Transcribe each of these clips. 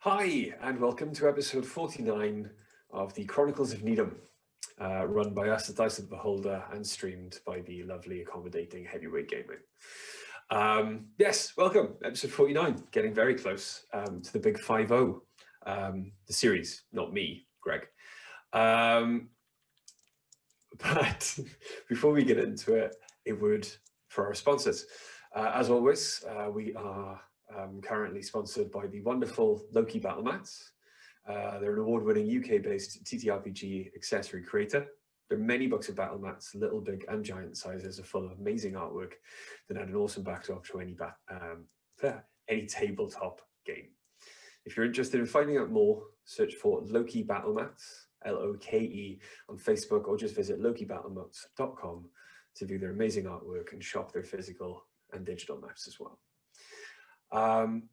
Hi, and welcome to episode 49 of the Chronicles of Nidum, run by us at Dice of the Beholder and streamed by the lovely, accommodating Heavyweight Gaming. Yes, welcome, episode 49, getting very close to the big 5-0, the series, not me, Greg. But before we get into it, a word for our sponsors. As always, we are currently sponsored by the wonderful Loki Battle Mats. They're an award-winning UK-based TTRPG accessory creator. There are many books of battle mats, little, big, and giant sizes, are full of amazing artwork that add an awesome backdrop to any tabletop game. If you're interested in finding out more, search for Loki Battle Mats, L-O-K-E, on Facebook, or just visit lokibattlemats.com to view their amazing artwork and shop their physical and digital maps as well. I'm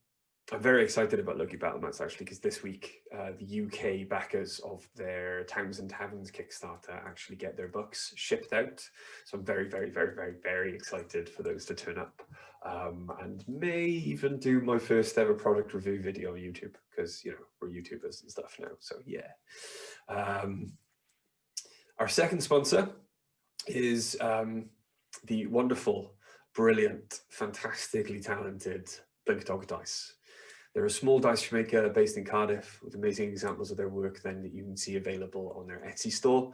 very excited about Loki Battle Mats actually, because this week the UK backers of their Towns and Taverns Kickstarter actually get their books shipped out. So I'm very, very, very, very, very excited for those to turn up, and may even do my first ever product review video on YouTube, because you know we're YouTubers and stuff now. So yeah. Our second sponsor is the wonderful, brilliant, fantastically talented Blink Dog Dice. They're a small dice maker based in Cardiff with amazing examples of their work then that you can see available on their Etsy store,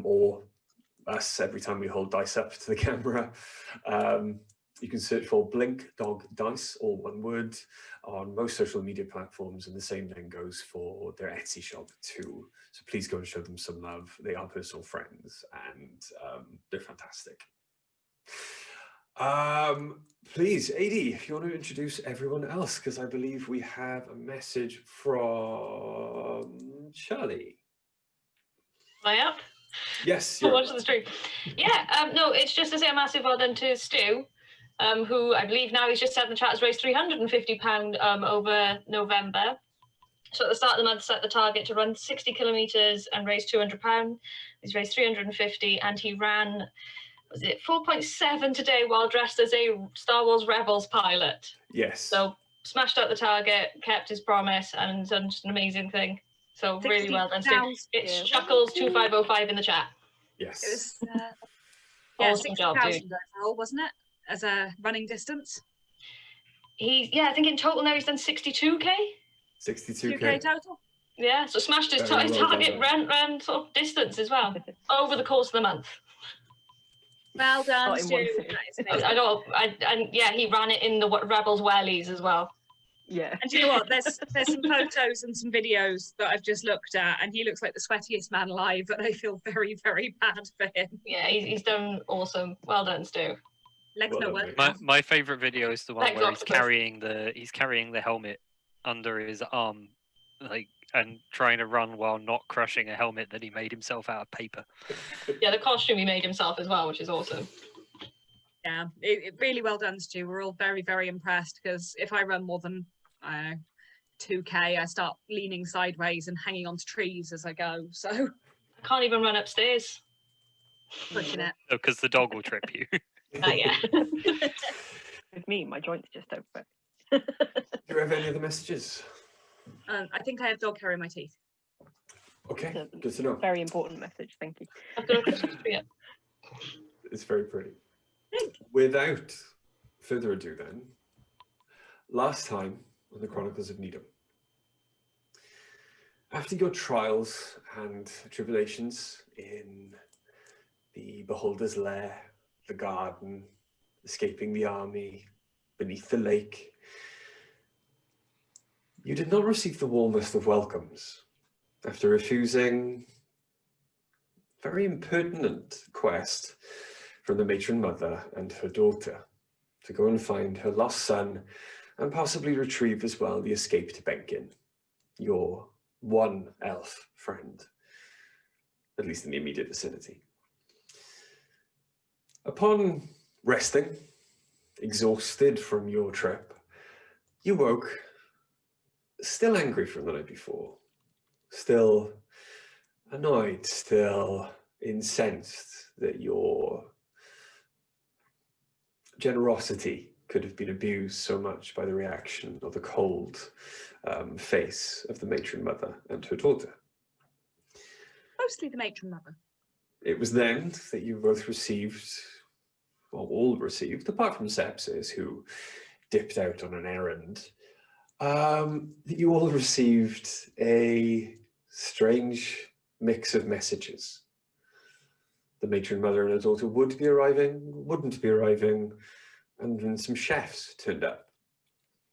or us every time we hold dice up to the camera. You can search for Blink Dog Dice, all one word, on most social media platforms, and the same then goes for their Etsy shop too. So please go and show them some love. They are personal friends, and they're fantastic. Please, AD, if you want to introduce everyone else, because I believe we have a message from Charlie. Am I up? Yes, you're watching the stream. Yeah, no, it's just to say a massive well done to Stu, who I believe now he's just said in the chat has raised £350 over November. So at the start of the month, set the target to run 60 kilometres and raise £200. He's raised 350, and he ran, was it 4.7 today while dressed as a Star Wars Rebels pilot? Yes. So smashed out the target, kept his promise, and done just an amazing thing. So really well done, Stu. It's Chuckles2505 in the chat. Yes. It was Awesome job, dude. 60,000 overall, wasn't it? As a running distance. I think in total now he's done 62k. 62k total. Yeah, so smashed his target ran sort of distance as well over the course of the month. Well done, Stu. Yeah, he ran it in the Rebels wellies as well. Yeah. And do you know what? There's some photos and some videos that I've just looked at, and he looks like the sweatiest man alive, but I feel very, very bad for him. Yeah, he's done awesome. Well done, Stu. Legs no work. My favourite video is the one where he's carrying the helmet under his arm, and trying to run while not crushing a helmet that he made himself out of paper. Yeah, the costume he made himself as well, which is awesome. Yeah, it really well done, Stu. We're all very, very impressed, because if I run more than 2k, I start leaning sideways and hanging onto trees as I go. So I can't even run upstairs. Pushing it. Because the dog will trip you. Yeah. With me, my joints just don't work. Do you have any other messages? I think I have dog hair in my teeth. Okay, good to know. Very important message, thank you. I've got a Christmas tree up. It's very pretty. Without further ado then, last time on the Chronicles of Nidum, after your trials and tribulations in the Beholder's Lair, the garden, escaping the army, beneath the lake, you did not receive the warmest of welcomes after refusing a very impertinent quest from the matron mother and her daughter to go and find her lost son and possibly retrieve as well the escaped Benkin, your one elf friend, at least in the immediate vicinity. Upon resting, exhausted from your trip, you woke still angry from the night before, still annoyed, still incensed that your generosity could have been abused so much by the reaction or the cold face of the matron mother and her daughter. Mostly the matron mother. It was then that you both received, well, all received, apart from Sepsis, who dipped out on an errand, that you all received a strange mix of messages. The matron mother and her daughter would be arriving, wouldn't be arriving, and then some chefs turned up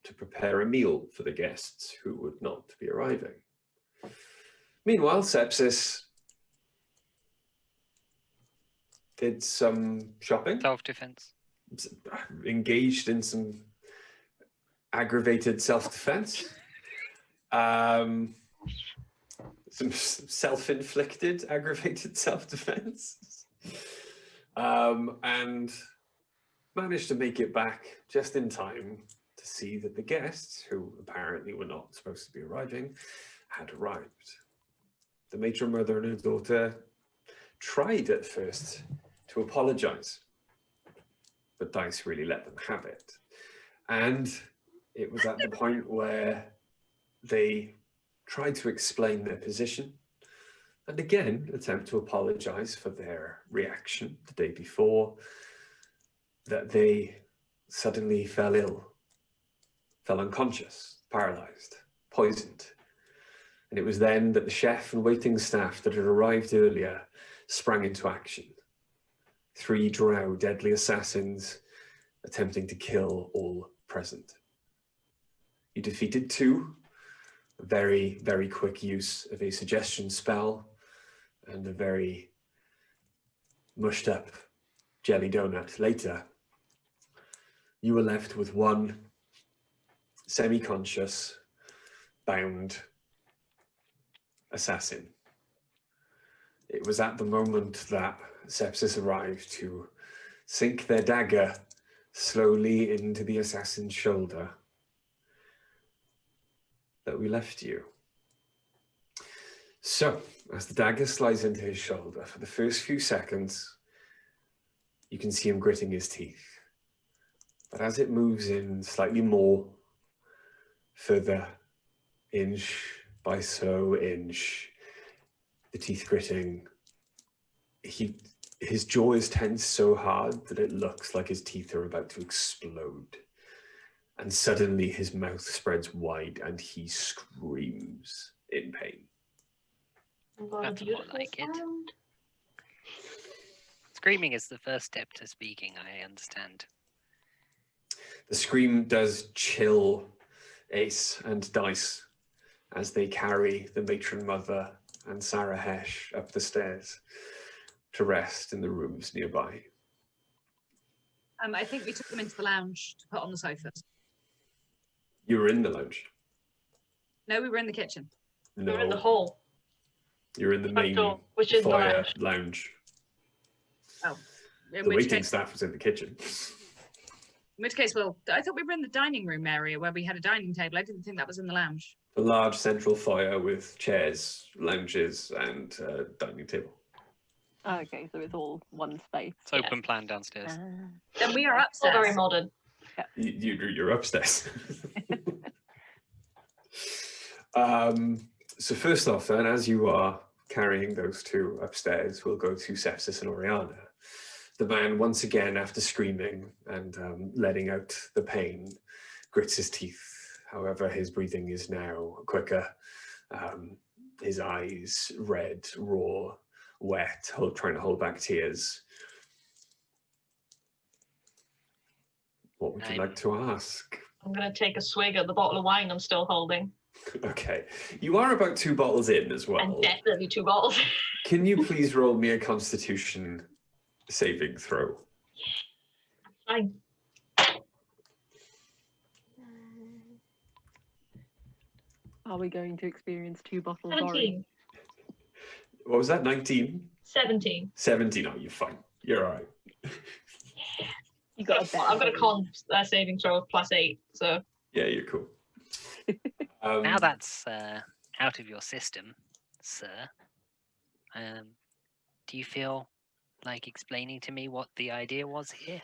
to prepare a meal for the guests who would not be arriving. Meanwhile, Sepsis did some shopping. Self-defense. Engaged in some aggravated self-defense. Some self-inflicted aggravated self-defense. And managed to make it back just in time to see that the guests, who apparently were not supposed to be arriving, had arrived. The matron mother and her daughter tried at first to apologize, but Dice really let them have it. And it was at the point where they tried to explain their position and again attempt to apologize for their reaction the day before, that they suddenly fell ill, fell unconscious, paralyzed, poisoned. And it was then that the chef and waiting staff that had arrived earlier sprang into action. 3 drow deadly assassins attempting to kill all present. You defeated 2, a very, very quick use of a suggestion spell and a very mushed up jelly donut. Later, you were left with 1 semi-conscious, bound assassin. It was at the moment that Sepsis arrived to sink their dagger slowly into the assassin's shoulder that we left you. So, as the dagger slides into his shoulder, for the first few seconds, you can see him gritting his teeth. But as it moves in slightly more, further, inch by so inch, the teeth gritting, his jaw is tense so hard that it looks like his teeth are about to explode. And suddenly his mouth spreads wide and he screams in pain. What a That's more beautiful like it. sound. Screaming is the first step to speaking, I understand. The scream does chill Ace and Dice as they carry the matron mother and Sarah Hesh up the stairs to rest in the rooms nearby. I think we took them into the lounge to put on the sofas. You were in the lounge? No, we were in the kitchen. No. We're in the hall. You're in the Front main door, which is the foyer lounge. lounge. Oh, in The which waiting case, staff was in the kitchen. well, I thought we were in the dining room area where we had a dining table. I didn't think that was in the lounge. A large central foyer with chairs, lounges, and a dining table. Okay, so it's all one space. It's open plan downstairs. Then we are All upstairs. very modern. You're upstairs. So first off then, as you are carrying those 2 upstairs, we'll go to Sepsis and Oriana. The man, once again, after screaming and letting out the pain, grits his teeth. However, his breathing is now quicker. His eyes red, raw, wet, trying to hold back tears. What would you like to ask? I'm going to take a swig at the bottle of wine I'm still holding. Okay, you are about 2 bottles in as well. And definitely 2 bottles. Can you please roll me a Constitution saving throw? Fine. Are we going to experience 2 bottles of orange? 17. What was that, 19? 17. 17, oh, you're fine. You're all right. You got a bet. I've got a con saving throw of +8, so. Yeah, you're cool. Now that's out of your system, sir, do you feel like explaining to me what the idea was here?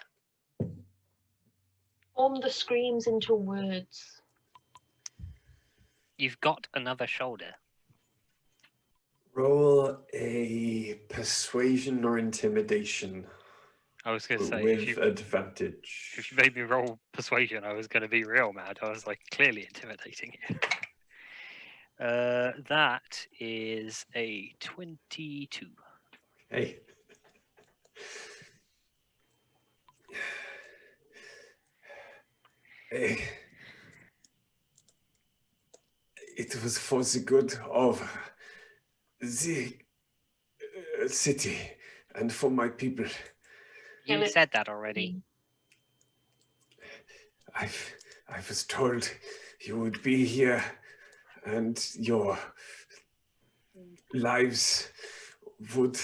Form the screams into words. You've got another shoulder. Roll a persuasion or intimidation I was going to say, with advantage. if you made me roll persuasion, I was going to be real mad. I was like clearly intimidating you. That is a 22. Hey. Hey. It was for the good of the city and for my people. You said that already. I was told you would be here and your lives would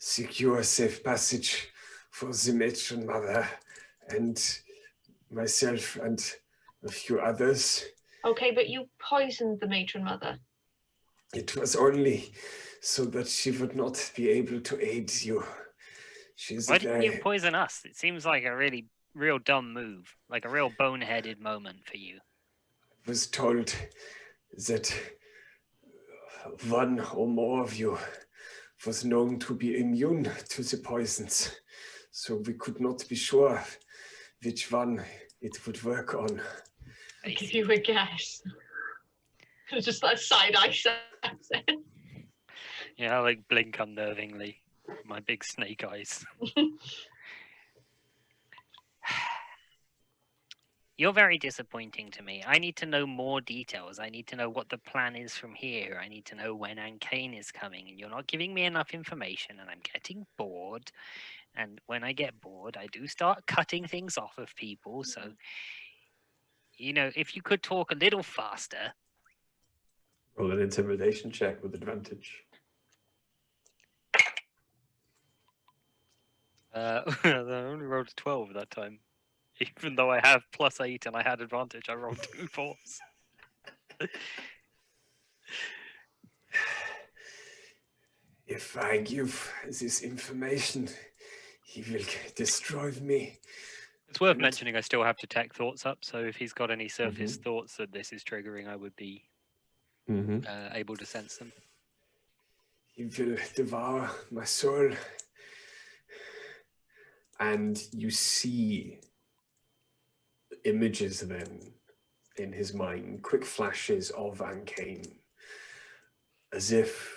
secure safe passage for the matron mother and myself and a few others. Okay, but you poisoned the matron mother. It was only so that she would not be able to aid you. She's Why didn't you poison us? It seems like a real dumb move, like a real boneheaded moment for you. I was told that one or more of you was known to be immune to the poisons, so we could not be sure which one it would work on. I'll give you a guess. Just that side-eye accent. Yeah, I like blink unnervingly. My big snake eyes. You're very disappointing to me. I need to know more details. I need to know what the plan is from here. I need to know when Ankane is coming. And you're not giving me enough information, and I'm getting bored. And when I get bored, I do start cutting things off of people. So, you know, if you could talk a little faster. Roll an intimidation check with advantage. I only rolled a 12 that time. Even though I have +8 and I had advantage, I rolled 2 4s. If I give this information, he will destroy me. It's worth mentioning I still have detect thoughts up, so if he's got any surface thoughts that this is triggering, I would be able to sense them. He will devour my soul. And you see images then in his mind, quick flashes of Ankane, as if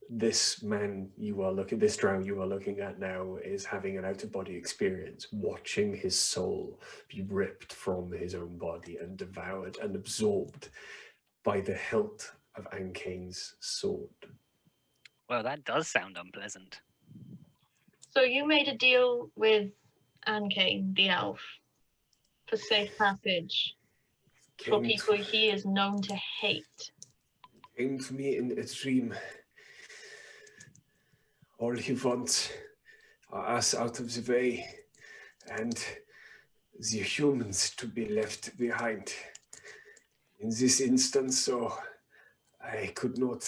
this man this drow you are looking at now is having an out-of-body experience, watching his soul be ripped from his own body and devoured and absorbed by the hilt of Ankane's sword. Well, that does sound unpleasant. So you made a deal with Ankane, the elf, for safe passage for people he is known to hate. Came to me in a dream. All he wants are us out of the way and the humans to be left behind. In this instance, so I could not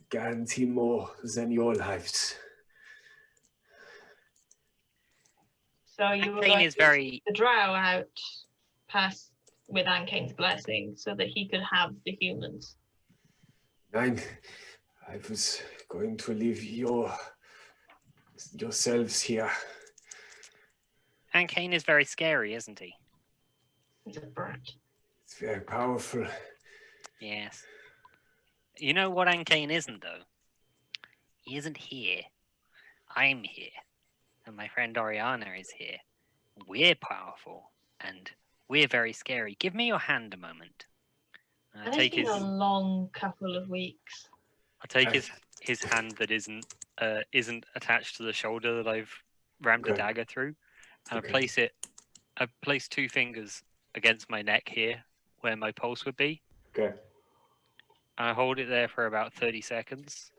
guarantee more than your lives. So you were going to take the drow out past with Ankane's blessing so that he could have the humans. Nein, I was going to leave yourselves here. Ankane is very scary, isn't he? He's a brat. It's very powerful. Yes. You know what Ankane isn't, though? He isn't here. I'm here. And my friend Oriana is here. We're powerful. And we're very scary. Give me your hand a moment. And it's been a long couple of weeks. I'll take his hand that isn't attached to the shoulder that I've rammed a dagger through. And I place 2 fingers against my neck here, where my pulse would be. Okay. And I hold it there for about 30 seconds.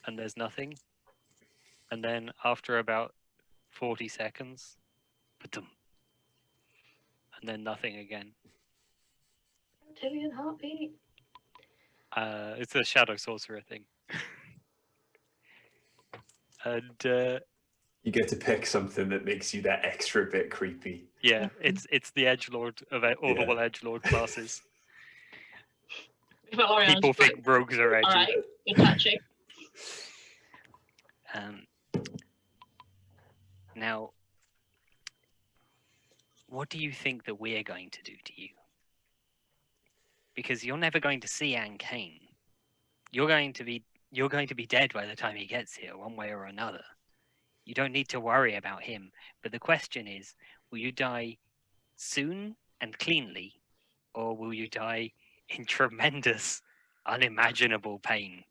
And there's nothing. And then after about 40 seconds, and then nothing again. Reptilian heartbeat. It's a shadow sorcerer thing. And You get to pick something that makes you that extra bit creepy. Yeah, it's the edgelord of all the edgelord classes. Valorian's People like, think rogues are edgy. all right, you're touching. Now, what do you think that we're going to do to you? Because you're never going to see Anne Kane. You're going to be dead by the time he gets here, one way or another. You don't need to worry about him. But the question is, will you die soon and cleanly, or will you die in tremendous, unimaginable pain?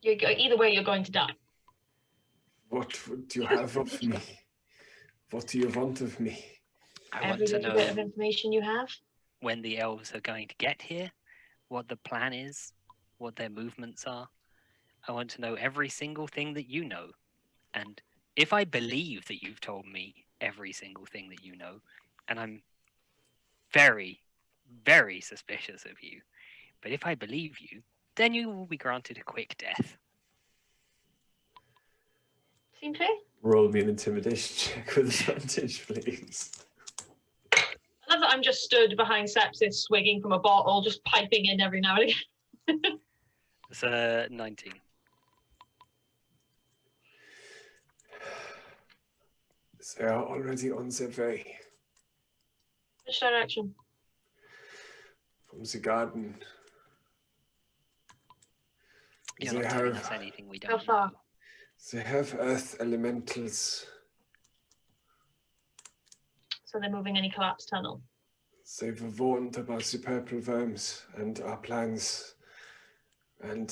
Either way, you're going to die. What do you have of me? What do you want of me? I want Every to little bit of know information you have. when the elves are going to get here, what the plan is, what their movements are. I want to know every single thing that you know. And if I believe that you've told me every single thing that you know, and I'm very, very suspicious of you, but if I believe you, then you will be granted a quick death. Seem fair? Roll me an intimidation check with advantage, please. I love that I'm just stood behind Sepsis, swigging from a bottle, just piping in every now and again. It's 19. They are already on their way. Which direction? From the garden. You're They not telling have- us anything we How don't far? know. They have earth elementals. So they're moving any collapsed tunnel. They were warned about the purple worms and our plans. And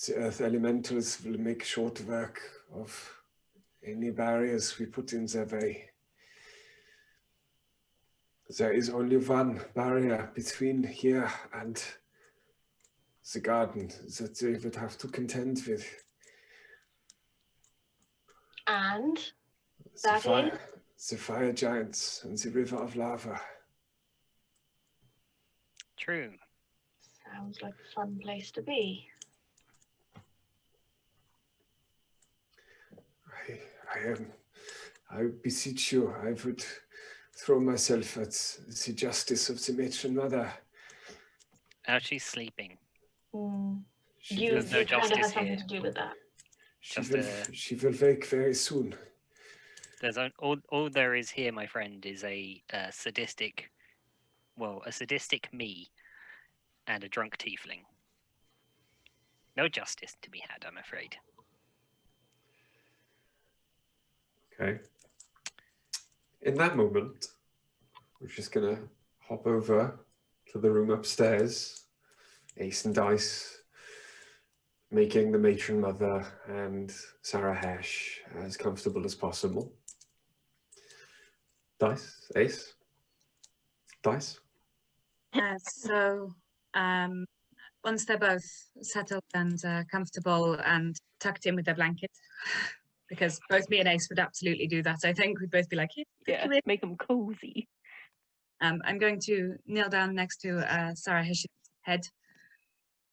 the earth elementals will make short work of any barriers we put in their way. There is only one barrier between here and the garden that they would have to contend with. And The That fire, the fire giants and the river of lava. True. sounds like a fun place to be. I beseech you, I would throw myself at the justice of the matron mother. Now she's sleeping. She You will, There's no kind of justice has something here. to do with that. she will wake very soon. There's all there is here, my friend, is a sadistic me and a drunk tiefling. No justice to be had, I'm afraid. Okay. In that moment, we're just gonna hop over to the room upstairs, Ace and Dice, making the matron mother and Sarah Hash as comfortable as possible. Dice, Ace, Dice. So once they're both settled and comfortable and tucked in with their blanket, because both me and Ace would absolutely do that. I think we'd both be like, Yeah, make them cozy. I'm going to kneel down next to Sarah Hish's head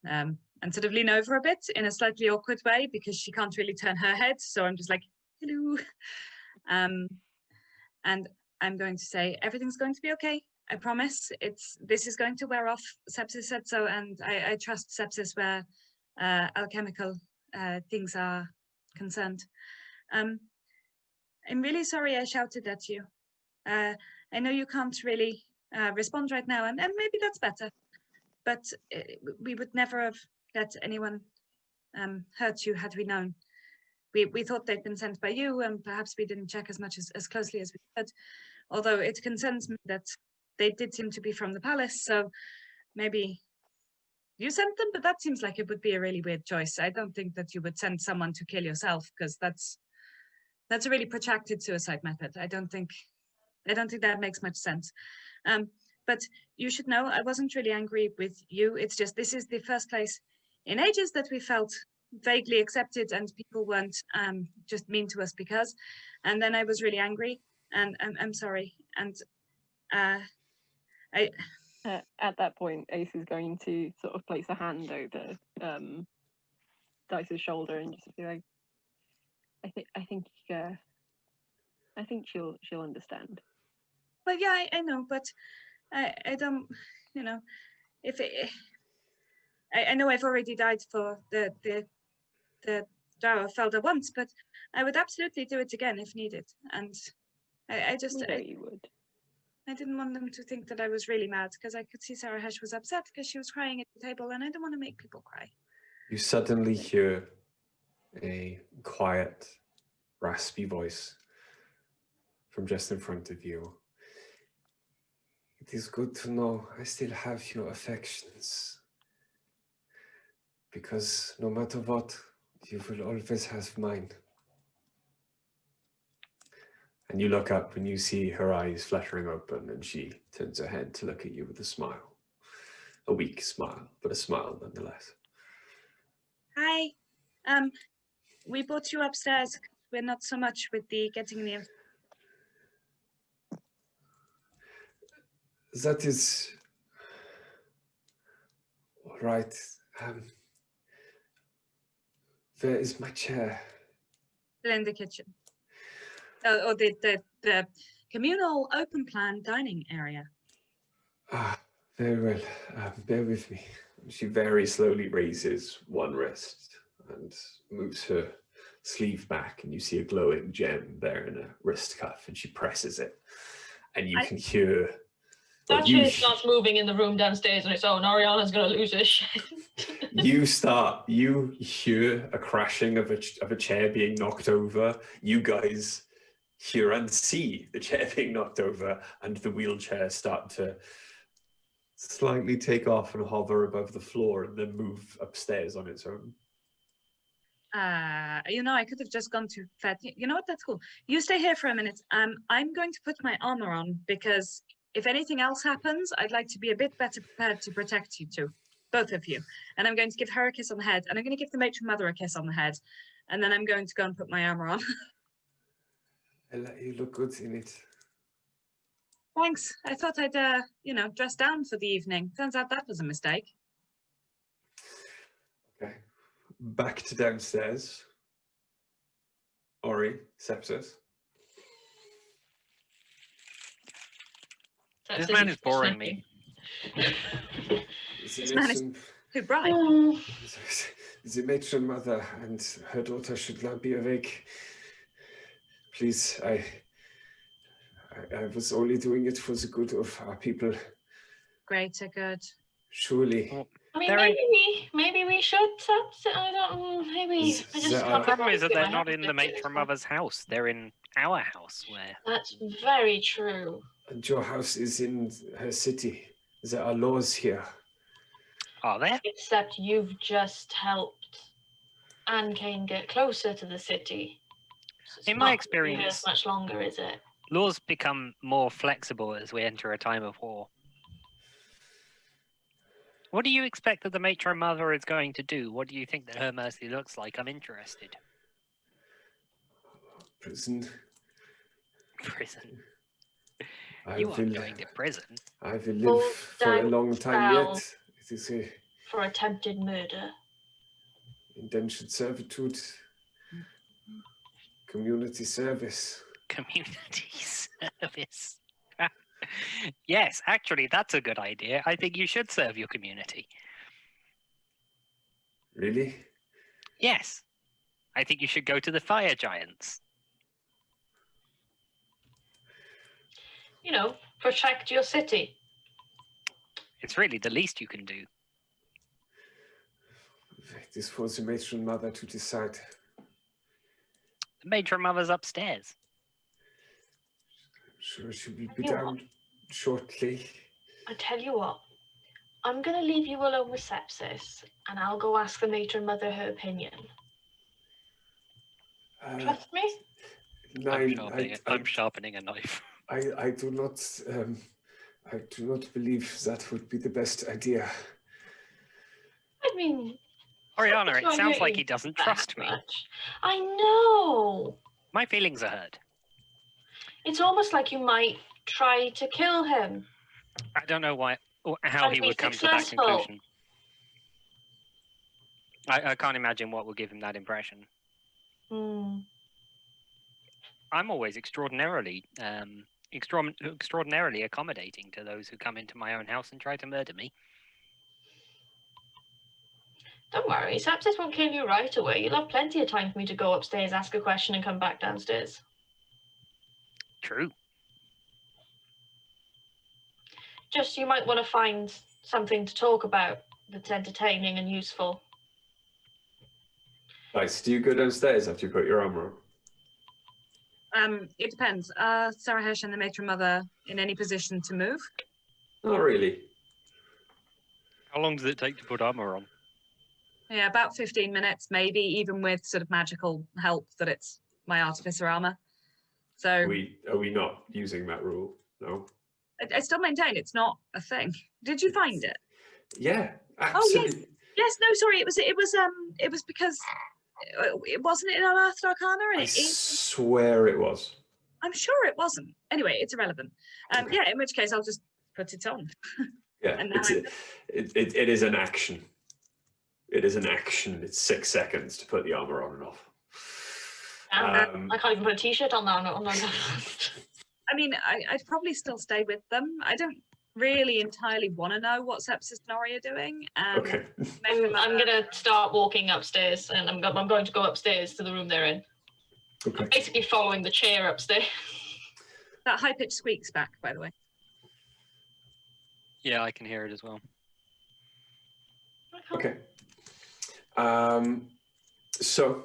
and sort of lean over a bit in a slightly awkward way because she can't really turn her head. So I'm just like, hello. And I'm going to say, everything's going to be okay. I promise. This is going to wear off. Sepsis said so, and I trust Sepsis where alchemical things are concerned. I'm really sorry I shouted at you. I know you can't really respond right now, and maybe that's better. But we would never have let anyone hurt you had we known. We thought they'd been sent by you, and perhaps we didn't check as much as closely as we could. Although it concerns me that they did seem to be from the palace, so maybe you sent them, but that seems like it would be a really weird choice. I don't think that you would send someone to kill yourself, because that's a really protracted suicide method. I don't think that makes much sense. But you should know, I wasn't really angry with you. It's just, this is the first place in ages that we felt vaguely accepted and people weren't just mean to us because. And then I was really angry, and I'm sorry. And At that point, Ace is going to sort of place a hand over Dice's shoulder and just be like, I think she'll understand. Well, yeah, I know, but I don't, you know, if it, I know I've already died for the Drow of Felde once, but I would absolutely do it again if needed. And I just, We know you would. I didn't want them to think that I was really mad, because I could see Sarah Hesh was upset because she was crying at the table, and I don't want to make people cry. You suddenly hear a quiet, raspy voice from just in front of you. It is good to know I still have your affections. Because no matter what, you will always have mine. And you look up and you see her eyes fluttering open, and she turns her head to look at you with a smile. A weak smile, but a smile nonetheless. Hi, we brought you upstairs. 'Cause we're not so much with the getting the. That is all right. Where is my chair? In the kitchen. Or the communal open plan dining area. Ah, very well. Bear with me. She very slowly raises one wrist and moves her sleeve back, and you see a glowing gem there in a wrist cuff, and she presses it, and you can hear. That chair starts moving in the room downstairs on its own. Ariana's going to lose her shit. You hear a crashing of a chair being knocked over. You guys hear and see the chair being knocked over, and the wheelchair start to slightly take off and hover above the floor and then move upstairs on its own. You know, I could have just gone to Fed. You know what? That's cool. You stay here for a minute. I'm going to put my armor on, because if anything else happens, I'd like to be a bit better prepared to protect you two, both of you. And I'm going to give her a kiss on the head, and I'm going to give the matron mother a kiss on the head, and then I'm going to go and put my armor on. You look good in it. Thanks. I thought I'd, you know, dress down for the evening. Turns out that was a mistake. Okay. Back to downstairs. Ori, Sepsis. This man is boring me. This man is who bribed? The matron mother and her daughter should not be awake. Please, I was only doing it for the good of our people. Greater good. Surely. I mean, maybe we should. I don't. Maybe. The problem is that they're not in the matron mother's house. They're in our house. Where? That's very true. And your house is in her city. There are laws here. Are there? Except you've just helped Anne Kane get closer to the city. So in my experience, much longer, is it? Laws become more flexible as we enter a time of war. What do you expect that the matron mother is going to do? What do you think that her mercy looks like? I'm interested. Prison. Prison. You aren't going to prison. I will live for a long time yet. It is for attempted murder. Indentured servitude. Community service. Community service. Yes, actually, that's a good idea. I think you should serve your community. Really? Yes. I think you should go to the fire giants. You know, protect your city. It's really the least you can do. It is for the matron mother to decide. The matron mother's upstairs. Sure, she will be down shortly. I tell you what, I'm going to leave you alone with Sepsis, and I'll go ask the matron mother her opinion. Trust me? I'm sharpening a knife. I do not believe that would be the best idea. I mean, Ariana, it sounds like he doesn't trust me. I know. My feelings are hurt. It's almost like you might try to kill him. I don't know why or how he would come to that conclusion. I can't imagine what will give him that impression. Hmm. I'm always extraordinarily extraordinarily accommodating to those who come into my own house and try to murder me. Don't worry, sepsis won't kill you right away. You'll have plenty of time for me to go upstairs, ask a question, and come back downstairs. True. Just you might want to find something to talk about that's entertaining and useful. Nice. Do you go downstairs after you put your armor on? It depends. Sarah Hirsch and the matron mother in any position to move? Not really. How long does it take to put armor on? Yeah, about 15 minutes, maybe, even with sort of magical help that it's my artificer armor. So Are we not using that rule? No. I still maintain it's not a thing. Did you find it? Yeah, Oh yes, absolutely. yes. No, sorry. It was because it wasn't in Unearthed Arcana, and I it is. swear it was. I'm sure it wasn't. Anyway, it's irrelevant. Okay. Yeah, in which case I'll just put it on. Yeah, And now it is an action. It is an action. It's 6 seconds to put the armor on and off. I can't even put a t-shirt on now. I mean, I'd probably still stay with them. I don't really entirely want to know what Sepsis and Ori are doing. Okay. I'm gonna start walking upstairs, and I'm going to go upstairs to the room they're in. Okay. I'm basically following the chair upstairs. That high-pitched squeak's back, by the way. Yeah, I can hear it as well. Okay. So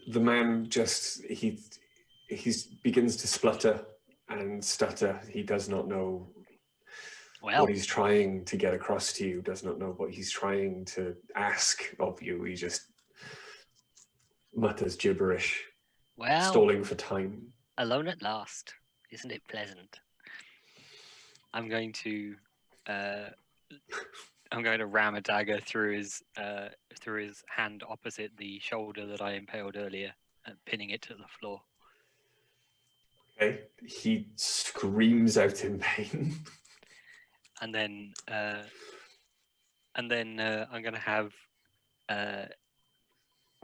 the man just he begins to splutter and stutter. He does not know what he's trying to get across to you, does not know what he's trying to ask of you. He just mutters gibberish, stalling for time. Alone at last. Isn't it pleasant? I'm going to ram a dagger through his hand opposite the shoulder that I impaled earlier, pinning it to the floor. Okay. He screams out in pain. And then I'm going to have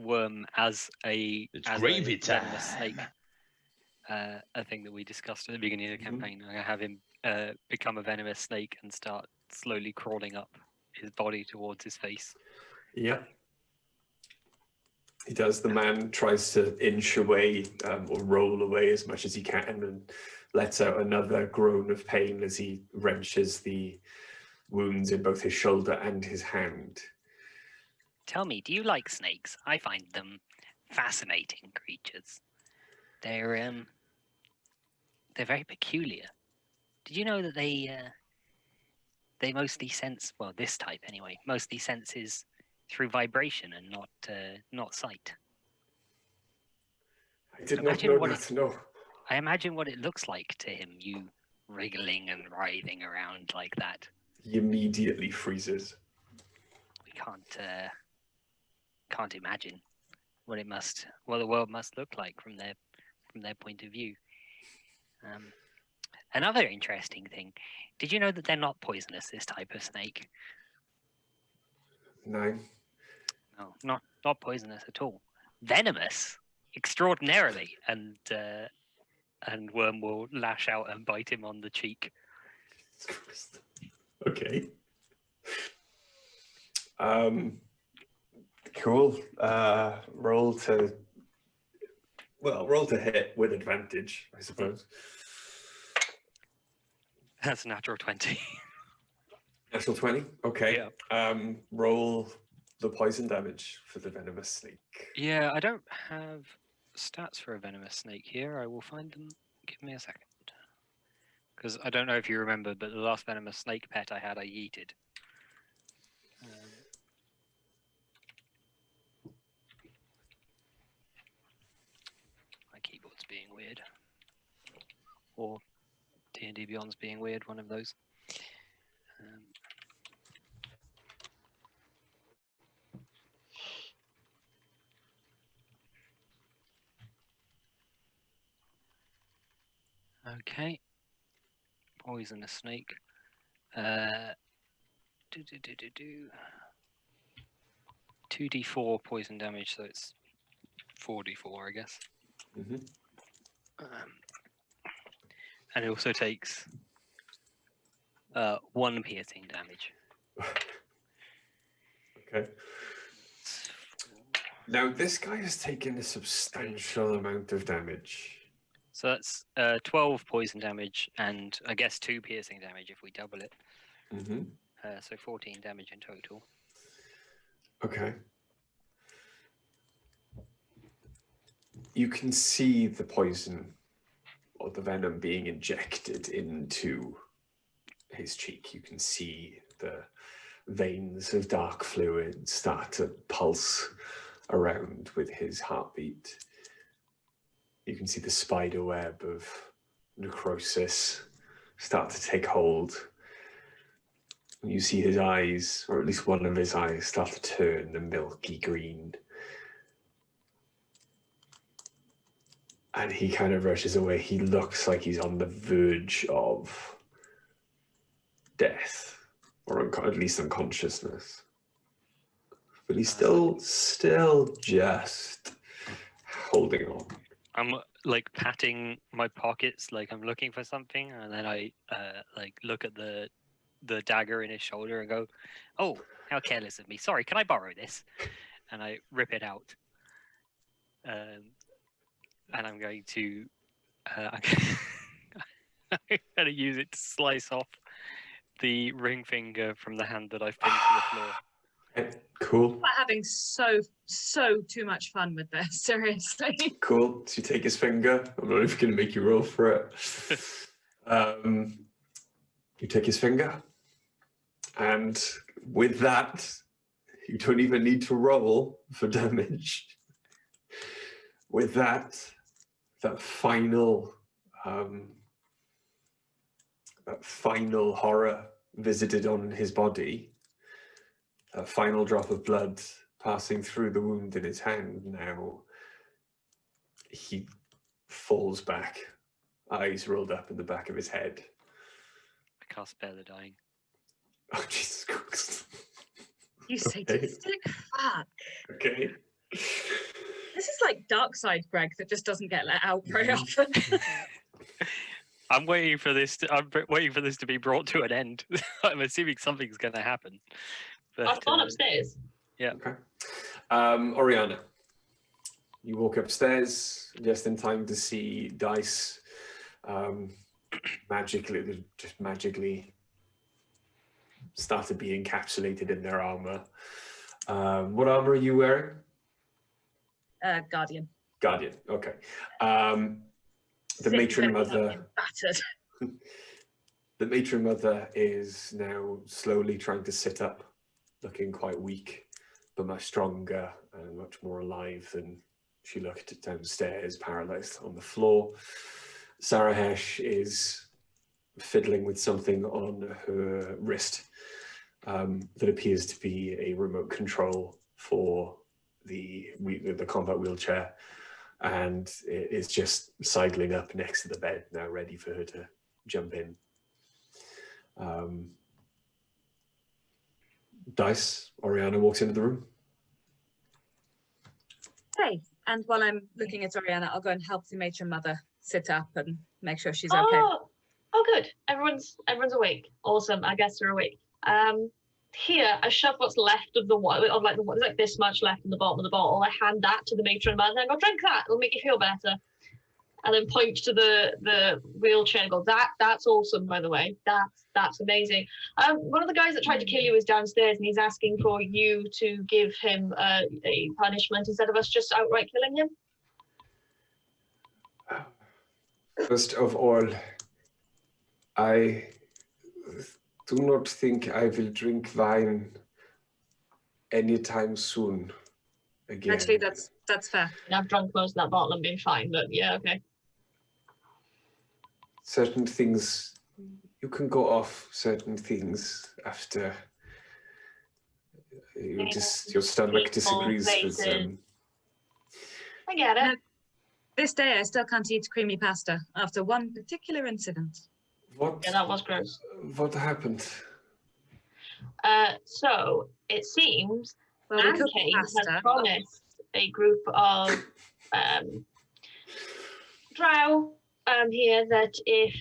Worm as a gravy venomous time. snake. A thing that we discussed at the beginning of the campaign. I'm going to have him become a venomous snake and start slowly crawling up his body towards his face. Yeah. He does. The man tries to inch away or roll away as much as he can and lets out another groan of pain as he wrenches the wounds in both his shoulder and his hand. Tell me, do you like snakes? I find them fascinating creatures. They're very peculiar. Did you know that they mostly sense, well, this type anyway, mostly senses through vibration and not sight? I did not know that, no. I imagine what it looks like to him, you wriggling and writhing around like that. He immediately freezes. We can't imagine what the world must look like from their point of view. Another interesting thing, did you know that they're not poisonous, this type of snake? No. No, not poisonous at all. Venomous, extraordinarily, and Worm will lash out and bite him on the cheek. Okay. Cool. Roll to hit with advantage, I suppose. That's a natural 20. Natural 20? Okay. Yeah. Roll the poison damage for the venomous snake. Yeah, I don't have stats for a venomous snake here. I will find them. Give me a second. Because I don't know if you remember, but the last venomous snake pet I had, I yeeted. My keyboard's being weird. Or D&D Beyond's being weird, one of those. Okay. Poison a snake. 2d4 poison damage, so it's 4d4, I guess. Mm-hmm. And it also takes 1 piercing damage. Okay. Now, this guy has taken a substantial amount of damage. So that's 12 poison damage and I guess 2 piercing damage if we double it. Mm-hmm. So 14 damage in total. Okay. You can see the poison or the venom being injected into his cheek. You can see the veins of dark fluid start to pulse around with his heartbeat. You can see the spider web of necrosis start to take hold. You see his eyes, or at least one of his eyes, start to turn a milky green. And he kind of rushes away. He looks like he's on the verge of death, or at least unconsciousness. But he's still just holding on. I'm like patting my pockets, like I'm looking for something, and then I like look at the dagger in his shoulder and go, "Oh, how careless of me! Sorry, can I borrow this?" And I rip it out. And I'm going to I'm going to use it to slice off the ring finger from the hand that I've pinned to the floor. Cool. We're having so too much fun with this, seriously. Cool. So you take his finger. I'm not even going to make you roll for it. You take his finger. And with that, you don't even need to roll for damage. With that final horror visited on his body, a final drop of blood passing through the wound in his hand now, he falls back, eyes rolled up in the back of his head. I can't spare the dying. Oh, Jesus Christ. You sadistic fuck. Okay. This is like dark side Greg that just doesn't get let out very often. I'm waiting for this. I'm waiting for this to be brought to an end. I'm assuming something's going to happen. But, I've gone upstairs. Yeah. Okay. Oriana, you walk upstairs just in time to see Dice magically started being encapsulated in their armor. What armor are you wearing? Guardian. Guardian. Okay. The matron mother. Battered. The matron mother is now slowly trying to sit up, looking quite weak, but much stronger and much more alive than she looked downstairs, paralyzed on the floor. Sarahesh is fiddling with something on her wrist that appears to be a remote control for the combat wheelchair, and it is just sidling up next to the bed now, ready for her to jump in. Dice, Oriana walks into the room. Hey, and while I'm looking at Oriana, I'll go and help the matron mother sit up and make sure she's okay. Oh, good. Everyone's awake. Awesome. I guess they're awake. Here, I shove what's left of there's like this much left in the bottom of the bottle. I hand that to the matron mother and go, drink that. It'll make you feel better. And then point to the wheelchair and go, that's awesome, by the way. That's amazing. One of the guys that tried to kill you is downstairs, and he's asking for you to give him a punishment instead of us just outright killing him. First of all, I do not think I will drink wine anytime soon again. Actually, that's fair. I've drunk most of that bottle and been fine, but yeah, okay. Certain things, you can go off certain things after your stomach disagrees with them. I get it. This day, I still can't eat creamy pasta after one particular incident. What? Yeah, that was gross. What happened? So it seems Well, we could Kane has faster. promised a group of drow here that if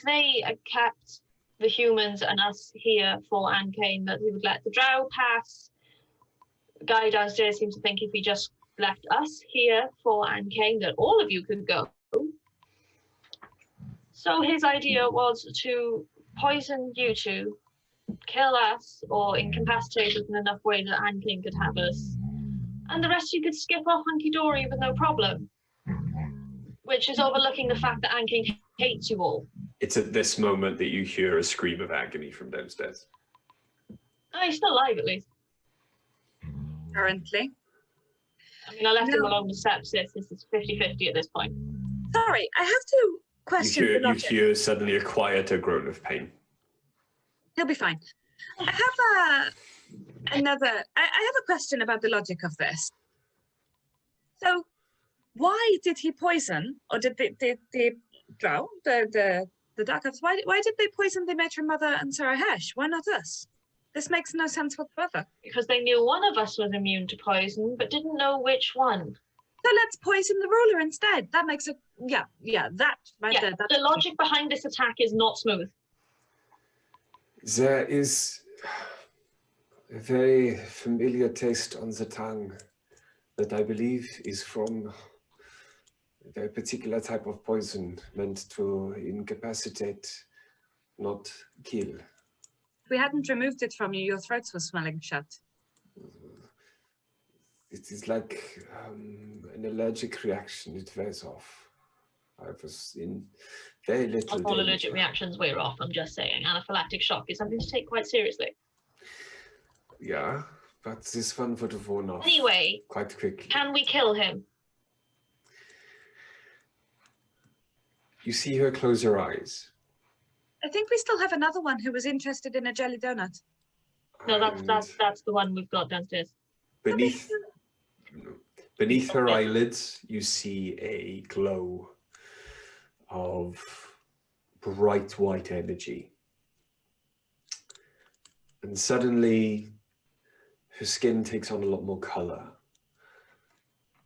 they kept the humans and us here for Kane, that he would let the drow pass. Guy downstairs seems to think if he just left us here for Kane, that all of you could go. So his idea was to poison you two, kill us, or incapacitate us in enough way that Kane could have us, and the rest you could skip off hunky-dory with no problem. Which is overlooking the fact that Kane hates you all. It's at this moment that you hear a scream of agony from downstairs. Oh, he's still alive at least. Currently. I mean, I left him alone with sepsis. This is 50-50 at this point. Sorry, I have to question the You logic. hear suddenly a quieter groan of pain. He'll be fine. I have I have a question about the logic of this. So, why did he poison, or did the drow, the dark elves, why did they poison the matron mother and Sarah Hesh? Why not us? This makes no sense whatsoever. Because they knew one of us was immune to poison, but didn't know which one. So let's poison the ruler instead. That makes it, that right Yeah, there. the logic behind this attack is not smooth. There is a very familiar taste on the tongue that I believe is from a very particular type of poison meant to incapacitate, not kill. If we hadn't removed it from you, your throats were smelling shut. It is like an allergic reaction. It wears off. I was in very little Not all danger. allergic reactions wear off, I'm just saying. Anaphylactic shock is something to take quite seriously. Yeah, but this one would have worn off Anyway, quite quickly. can we kill him? You see her close her eyes. I think we still have another one who was interested in a jelly donut. No, and that's the one we've got downstairs. beneath her eyelids, you see a glow of bright white energy. And suddenly, her skin takes on a lot more color.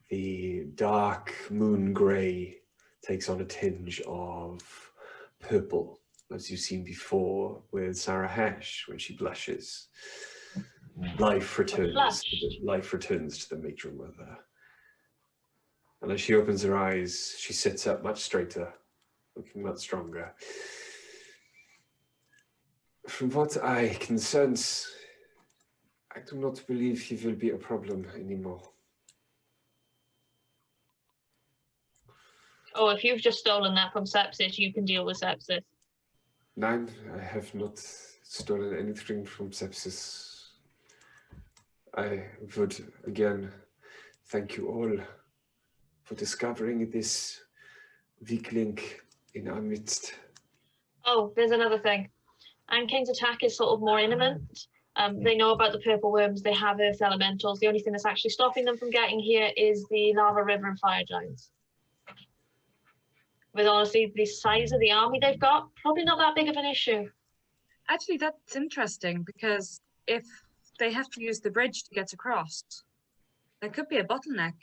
The dark moon gray takes on a tinge of purple, as you've seen before with Sarah Hesh when she blushes. Life returns to the matron mother. And as she opens her eyes, she sits up much straighter, looking much stronger. From what I can sense, I do not believe he will be a problem anymore. Oh, if you've just stolen that from sepsis, you can deal with sepsis. Nein, I have not stolen anything from sepsis. I would again thank you all for discovering this weak link in our midst. Oh, there's another thing. Kane's attack is sort of more imminent. They know about the purple worms, they have earth elementals. The only thing that's actually stopping them from getting here is the lava river and fire giants. With honestly, the size of the army they've got, probably not that big of an issue. Actually, that's interesting because if they have to use the bridge to get across, there could be a bottleneck.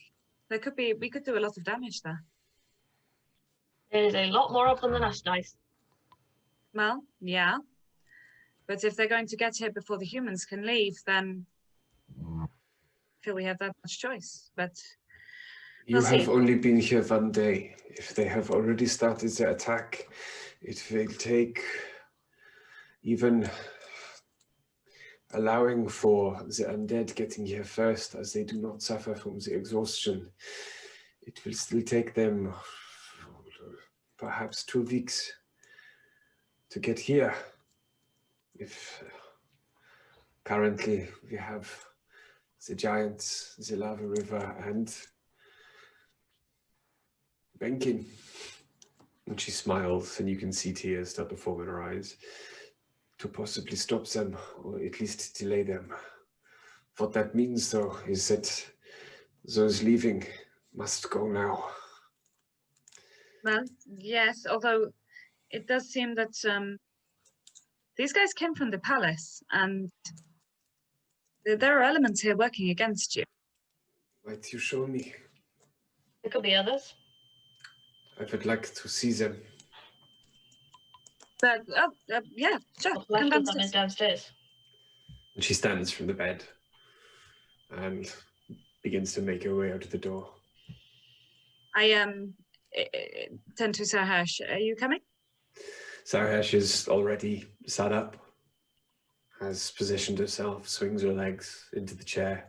We could do a lot of damage there. There's a lot more of them than us, Dice. Well, yeah. But if they're going to get here before the humans can leave, then I feel we have that much choice. But You we'll have see. only been here one day. If they have already started the attack, it will take, even allowing for the undead getting here first, as they do not suffer from the exhaustion, it will still take them perhaps 2 weeks to get here. If currently we have the giants, the lava river, and Benkin. And she smiles, and you can see tears start to form in her eyes, to possibly stop them, or at least delay them. What that means, though, is that those leaving must go now. Well, yes, although it does seem that these guys came from the palace, and there are elements here working against you. Might you show me? There could be others. I would like to see them. But yeah, sure. What's Come left of them downstairs. is downstairs. And she stands from the bed and begins to make her way out of the door. I turn to Sahash. Are you coming? Sarahesh is already sat up, has positioned herself, swings her legs into the chair,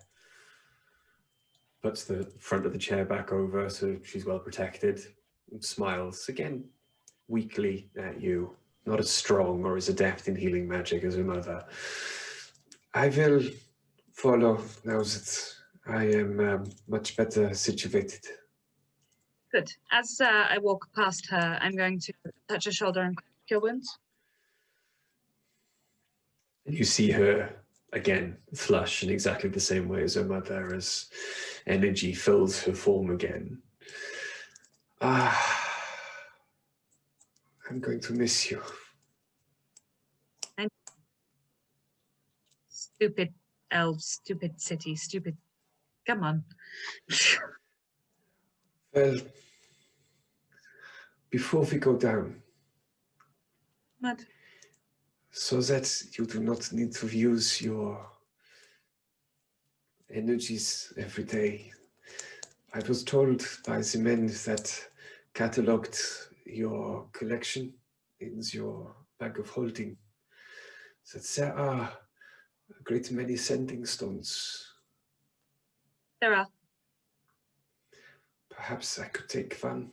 puts the front of the chair back over so she's well protected, and smiles again weakly at you. Not as strong or as adept in healing magic as her mother. I will follow now that I am much better situated. Good. As I walk past her, I'm going to touch her shoulder and cure wounds. And you see her again flush in exactly the same way as her mother, as energy fills her form again. I'm going to miss you. Stupid elves, stupid city, stupid. Come on. Well, before we go down, What? so that you do not need to use your energies every day, I was told by the men that catalogued your collection in your bag of holding that there are a great many sending stones. There are. Perhaps I could take one.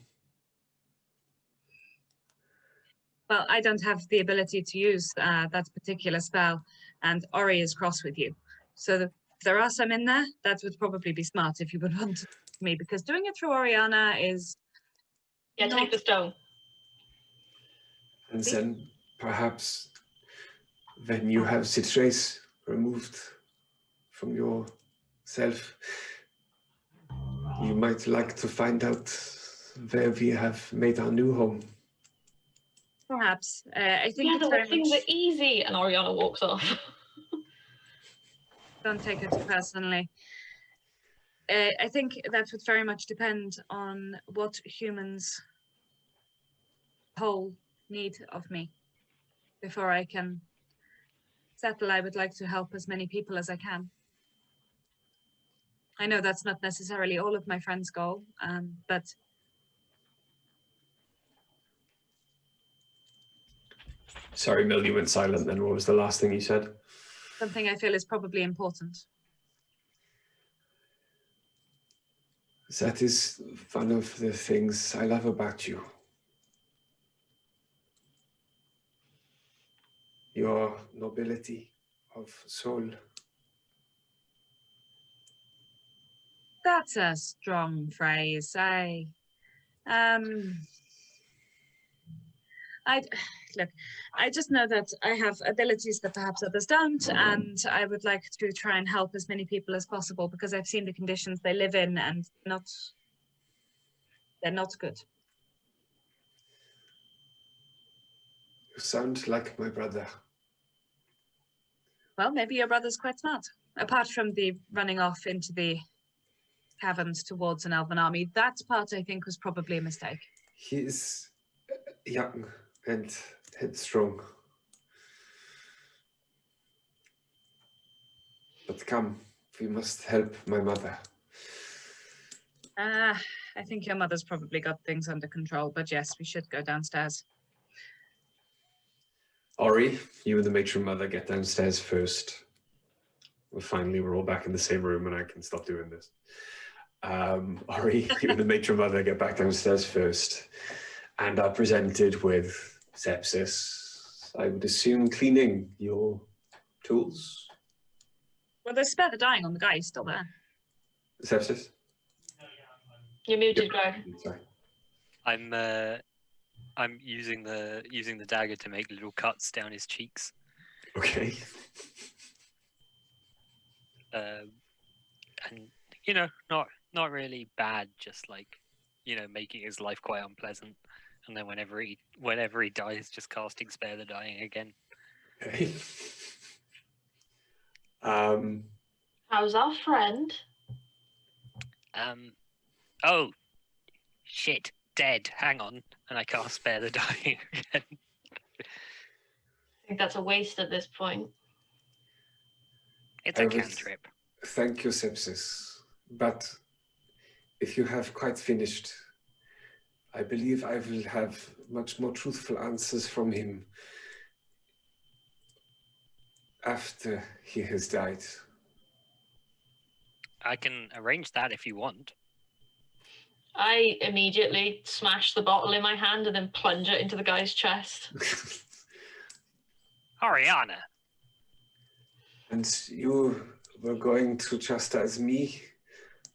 Well, I don't have the ability to use that particular spell, and Ori is cross with you. So if there are some in there, that would probably be smart if you would want me, because doing it through Oriana is... Yeah, take the stone. And then perhaps when you have the trace removed from yourself, you might like to find out where we have made our new home. Perhaps. I think Yeah, it's the very things much... are easy, and Oriana walks off. Don't take it too personally. I think that would very much depend on what humans whole need of me. Before I can settle, I would like to help as many people as I can. I know that's not necessarily all of my friends' goal, but Sorry, Mill, you went silent then. What was the last thing you said? something I feel is probably important. That is one of the things I love about you. Your nobility of soul. That's a strong phrase. Look, I just know that I have abilities that perhaps others don't, and I would like to try and help as many people as possible because I've seen the conditions they live in, and they're not good. You sound like my brother. Well, maybe your brother's quite smart. Apart from the running off into the caverns towards an elven army, that part I think was probably a mistake. He is young and headstrong. But come, we must help my mother. I think your mother's probably got things under control, but yes, we should go downstairs. Ori, you and the matron mother get downstairs first. Well, finally, we're all back in the same room and I can stop doing this. Ori, you and the matron mother get back downstairs first and are presented with sepsis. I would assume cleaning your tools. Well, there's spare the dying on the guy, he's still there. Sepsis? You're muted, Greg. Sorry. I'm using the dagger to make little cuts down his cheeks. Okay. And not really bad, just like making his life quite unpleasant. And then whenever he dies, just casting spare the dying again. Okay. How's our friend? Oh, shit, dead. Hang on. And I cast Spare the Dying again. I think that's a waste at this point. It's I a would cantrip. Thank you, Sepsis. But if you have quite finished, I believe I will have much more truthful answers from him after he has died. I can arrange that if you want. I immediately smash the bottle in my hand and then plunge it into the guy's chest. Ariana. And you were going to chastise me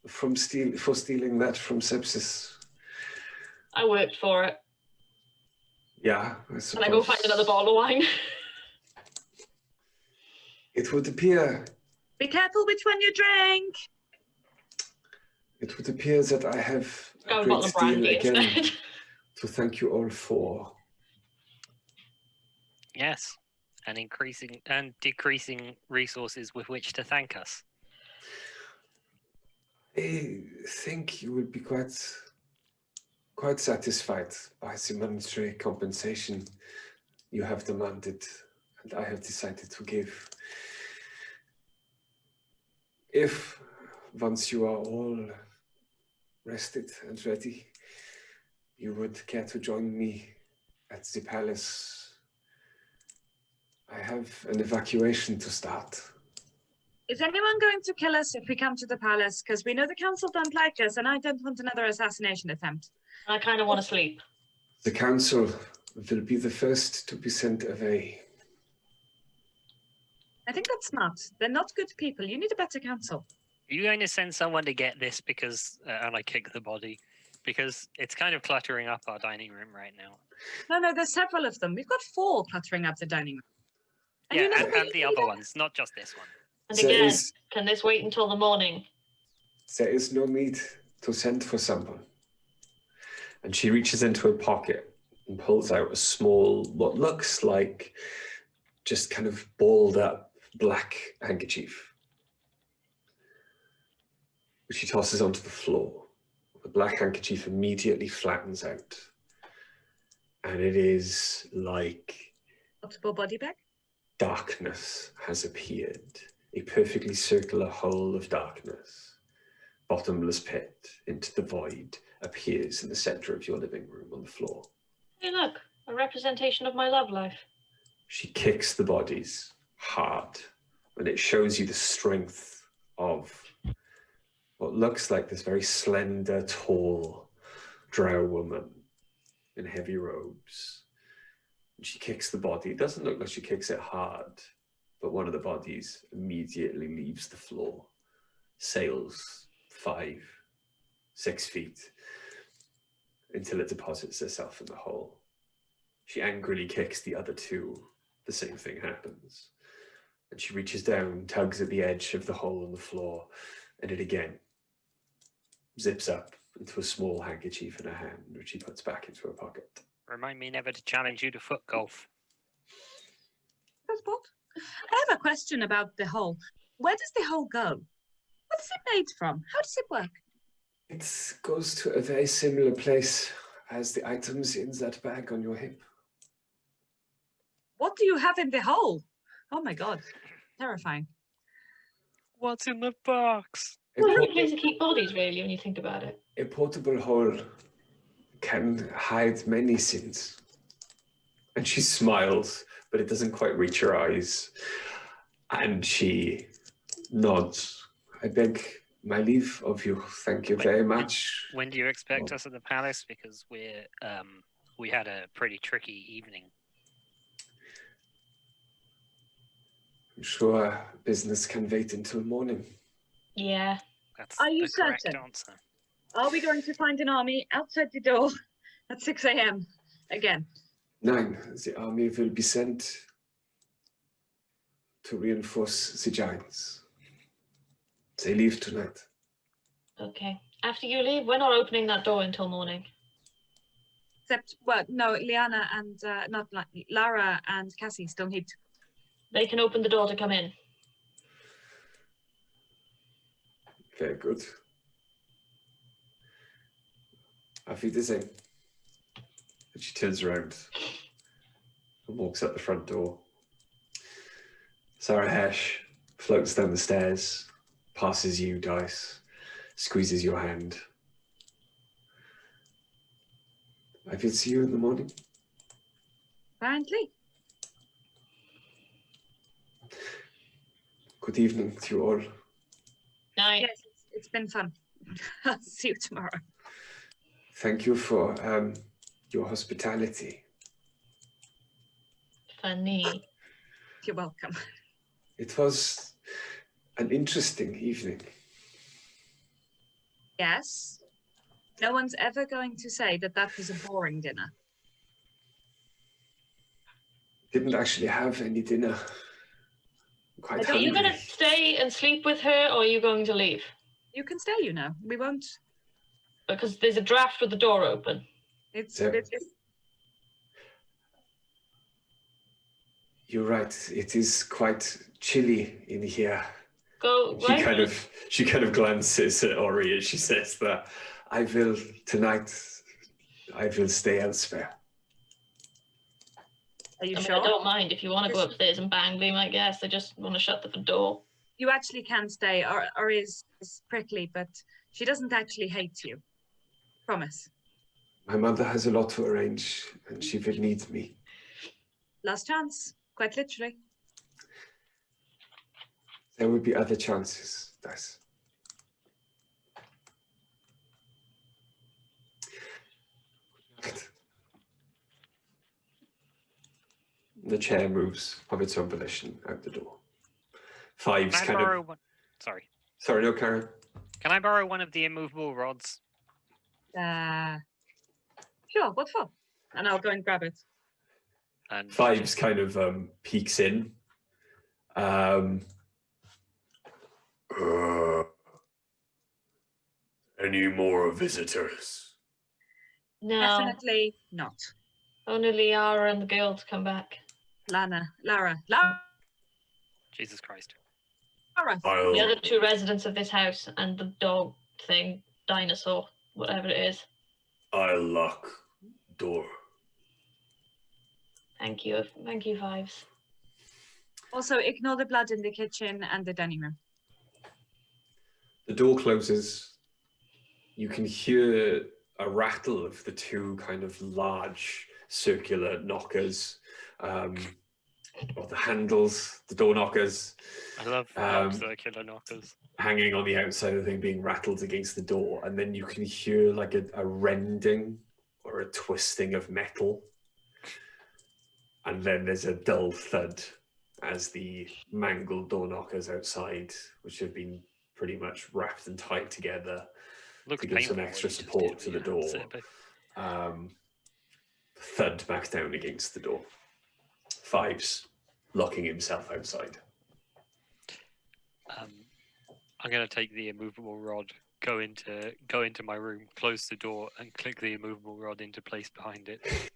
for stealing that from Sepsis. I worked for it. Yeah, I suppose. And I go find another bottle of wine. It would appear. Be careful which one you drink. It would appear that I have Go a a great bottle of deal brandy again instead. to thank you all for. Yes. And increasing and decreasing resources with which to thank us. I think you will be quite satisfied by the monetary compensation you have demanded and I have decided to give. If once you are all rested and ready, you would care to join me at the palace. I have an evacuation to start. Is anyone going to kill us if we come to the palace? Because we know the council don't like us, and I don't want another assassination attempt. I kind of want to sleep. The council will be the first to be sent away. I think that's smart. They're not good people. You need a better council. Are you going to send someone to get this because, and I kick the body, because it's kind of cluttering up our dining room right now. No, there's several of them. We've got 4 cluttering up the dining room. And Yeah, you know and the other ones, not just this one. And There again, is- can this wait until the morning? There is no need to send for someone. And she reaches into her pocket and pulls out a small, what looks like just kind of balled up black handkerchief, which she tosses onto the floor. The black handkerchief immediately flattens out. And it is like multiple body bag. darkness has appeared. A perfectly circular hole of darkness, bottomless pit into the void, appears in the center of your living room on the floor. Hey, look, a representation of my love life. She kicks the bodies hard, and it shows you the strength of what looks like this very slender, tall, drow woman in heavy robes. And she kicks the body. It doesn't look like she kicks it hard, but one of the bodies immediately leaves the floor, sails 5, 6 feet until it deposits itself in the hole. She angrily kicks the other 2. The same thing happens. And she reaches down, tugs at the edge of the hole in the floor, and it again zips up into a small handkerchief in her hand, which she puts back into her pocket. Remind me never to challenge you to foot golf. Passport. I have a question about the hole. Where does the hole go? What is it made from? How does it work? It goes to a very similar place as the items in that bag on your hip. What do you have in the hole? Oh my god. Terrifying. What's in the box? What a place to keep bodies, really, when you think about it. A portable hole can hide many sins. And she smiles, but it doesn't quite reach her eyes. And she nods. I beg my leave of you. Thank you very much. When do you expect us at the palace? Because we had a pretty tricky evening. I'm sure business can wait until morning. Yeah. That's Are you the correct certain? answer. Are we going to find an army outside the door at 6 a.m. again? 9, the army will be sent to reinforce the giants. They leave tonight. Okay. After you leave, we're not opening that door until morning. Except, well, no, Liana and, not Lara and Cassie still need to. They can open the door to come in. Very good. Auf Wiedersehen. And she turns around and walks out the front door. Sarah Hesh floats down the stairs, passes you, Dice, squeezes your hand. I will see you in the morning. Apparently. Good evening to you all. Night. Yes, it's been fun. I'll see you tomorrow. Thank you for your hospitality. Funny. You're welcome. It was an interesting evening. Yes. No one's ever going to say that that was a boring dinner. Didn't actually have any dinner. Quite I don't- Are you hungry. going to stay and sleep with her, or are you going to leave? You can stay, you know. We won't. Because there's a draft with the door open. It's Yeah. it's You're right. It is quite chilly in here. Go She right. kind of glances at Ori as she says that. I will stay elsewhere. Are you I mean, sure? I don't mind if you want to go Yes. upstairs and bang them, I guess. I just want to shut the door. You actually can stay. Or is prickly, but she doesn't actually hate you. Promise. My mother has a lot to arrange and she will need me. Last chance. Quite literally. There will be other chances, Dice. The chair moves of its own volition out the door. Fives Can I kind borrow of. one? Sorry. Sorry, no, Karen. Can I borrow one of the immovable rods? Sure, what for? And I'll go and grab it. And Fives kind of peeks in. Any more visitors? No. Definitely not. Only Liara and the girl to come back. Lara. Jesus Christ. The other two residents of this house and the dog thing, dinosaur, whatever it is. I'll lock door. Thank you. Thank you, Fives. Also, ignore the blood in the kitchen and the dining room. The door closes. You can hear a rattle of the two kind of large circular knockers, or the handles, the door knockers, I love circular knockers. hanging on the outside of the thing, being rattled against the door. And then you can hear like a rending or a twisting of metal. And then there's a dull thud as the mangled door knockers outside, which have been pretty much wrapped and tied together Looks to give some painful extra when you just support do to it the with your door. hands, Thud back down against the door. Fives locking himself outside. I'm gonna take the immovable rod, go into my room, close the door, and click the immovable rod into place behind it.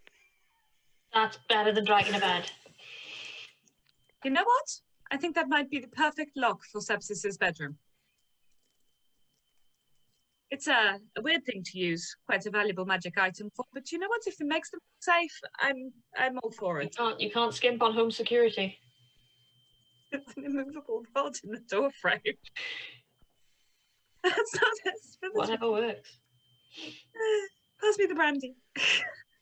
That's better than dragging a bed. You know what? I think that might be the perfect lock for Sepsis's bedroom. It's a weird thing to use, quite a valuable magic item for, but you know what? If it makes them safe, I'm all for it. You can't skimp on home security. It's an immovable rod in the door frame. That's not Whatever works. Pass me the brandy.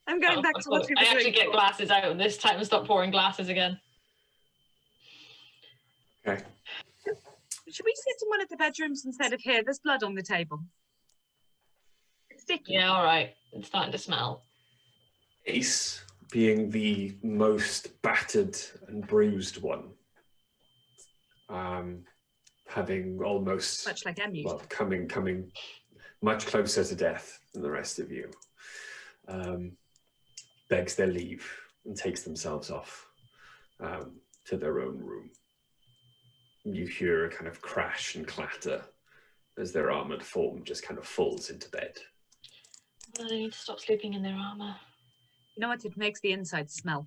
I'm going back to what we were I doing. actually get before. glasses out this time and stop pouring glasses again. Okay. Should we sit in one of the bedrooms instead of here? There's blood on the table. It's sticky. Yeah, all right. It's starting to smell. Ace, being the most battered and bruised one, having almost Much like Emu. well, coming much closer to death than the rest of you, begs their leave and takes themselves off to their own room. You hear a kind of crash and clatter as their armored form just kind of falls into bed. Well, they need to stop sleeping in their armor. You know what? It makes the inside smell.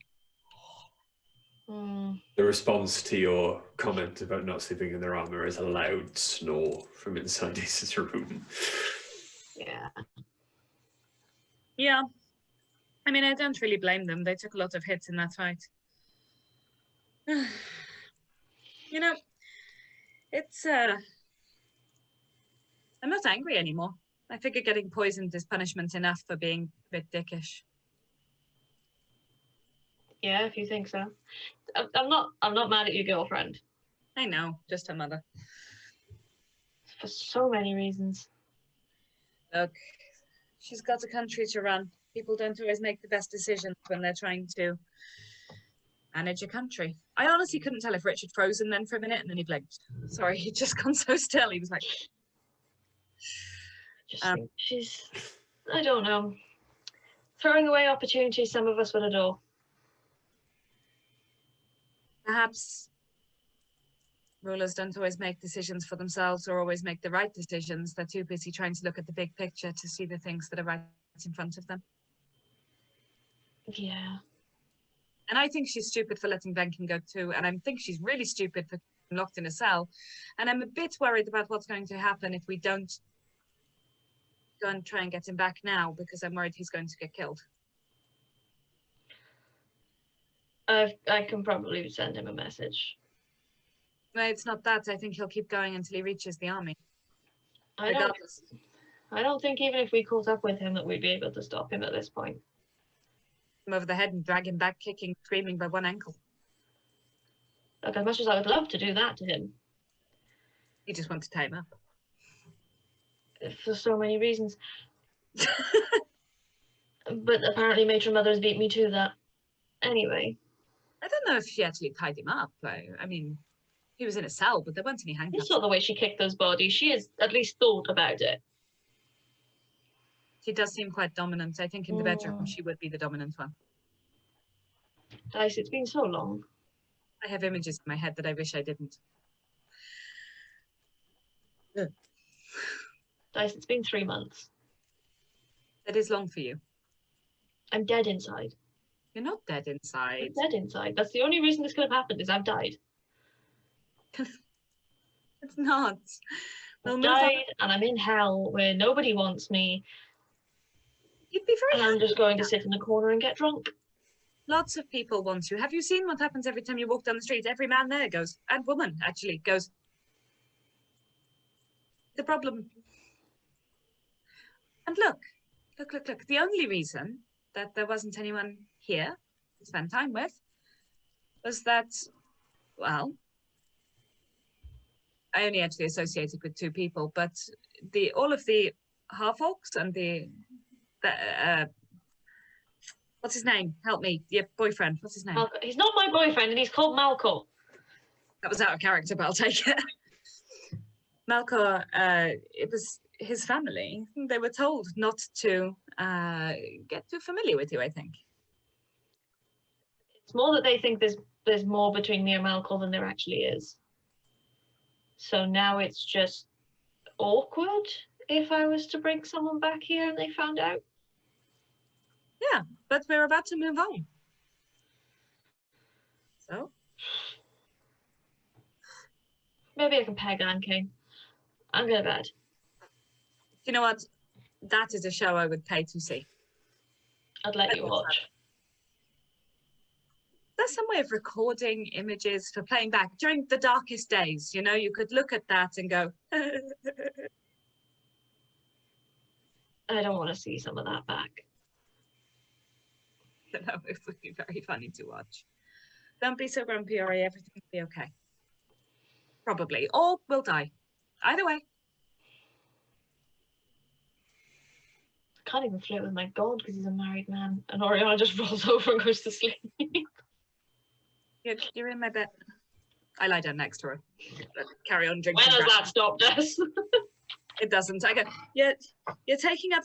The response to your comment about not sleeping in their armor is a loud snore from inside his room. Yeah. Yeah. I mean, I don't really blame them. They took a lot of hits in that fight. You know, it's, I'm not angry anymore. I figure getting poisoned is punishment enough for being a bit dickish. Yeah, if you think so. I'm not mad at your girlfriend. I know, just her mother. For so many reasons. Look, she's got a country to run. People don't always make the best decisions when they're trying to manage a country. I honestly couldn't tell if Rich had frozen then for a minute and then he blinked. Sorry, he'd just gone so still. He was like... Just think I don't know. Throwing away opportunities some of us would adore. Perhaps rulers don't always make decisions for themselves or always make the right decisions. They're too busy trying to look at the big picture to see the things that are right in front of them. Yeah. And I think she's stupid for letting Venkin go too. And I think she's really stupid for being locked in a cell. And I'm a bit worried about what's going to happen if we don't go and try and get him back now, because I'm worried he's going to get killed. I can probably send him a message. No, it's not that. I think he'll keep going until he reaches the army. I don't think even if we caught up with him that we'd be able to stop him at this point. Him over the head and drag him back, kicking, screaming by one ankle. Look, as much as I would love to do that to him. You just want to tie him up. For so many reasons. But apparently Matron Mother has beat me to that. Anyway. I don't know if she actually tied him up. I mean, he was in a cell, but there weren't any You handcuffs. saw the way she kicked those bodies. She has at least thought about it. She does seem quite dominant. I think in the bedroom she would be the dominant one. Dice, it's been so long. I have images in my head that I wish I didn't. Dice, it's been 3 months. That is long for you. I'm dead inside. You're not dead inside. I'm dead inside. That's the only reason this could have happened, is I've died. It's not. We'll I've move on. died, and I'm in hell where nobody wants me, You'd be very and I'm just going to happy. sit in the corner and get drunk. Lots of people want you. Have you seen what happens every time you walk down the street? Every man there goes, and woman actually goes. The problem. And look. The only reason that there wasn't anyone here to spend time with was that, well, I only actually associated with 2 people, but all of the half-orcs and the what's his name? Help me. Your boyfriend. What's his name? He's not my boyfriend, and he's called Malco. That was out of character, but I'll take it. Malco, it was his family. They were told not to get too familiar with you, I think. It's more that they think there's more between me and Malco than there actually is. So now it's just awkward if I was to bring someone back here and they found out. Yeah, but we're about to move on. So? Maybe I can peg Anke. I'm going to bed. You know what? That is a show I would pay to see. I'd let you watch. There's some way of recording images for playing back during the darkest days. You know, you could look at that and go, I don't want to see some of that back. no, it would be very funny to watch. Don't be so grumpy, Ori. Everything will be okay. Probably. Or we'll die. Either way. I can't even flirt with my god because he's a married man. And Oriana just rolls over and goes to sleep. You're in my bed. I lie down next to her. Carry on drinking. When has that stopped us? It doesn't. I go, you're taking up...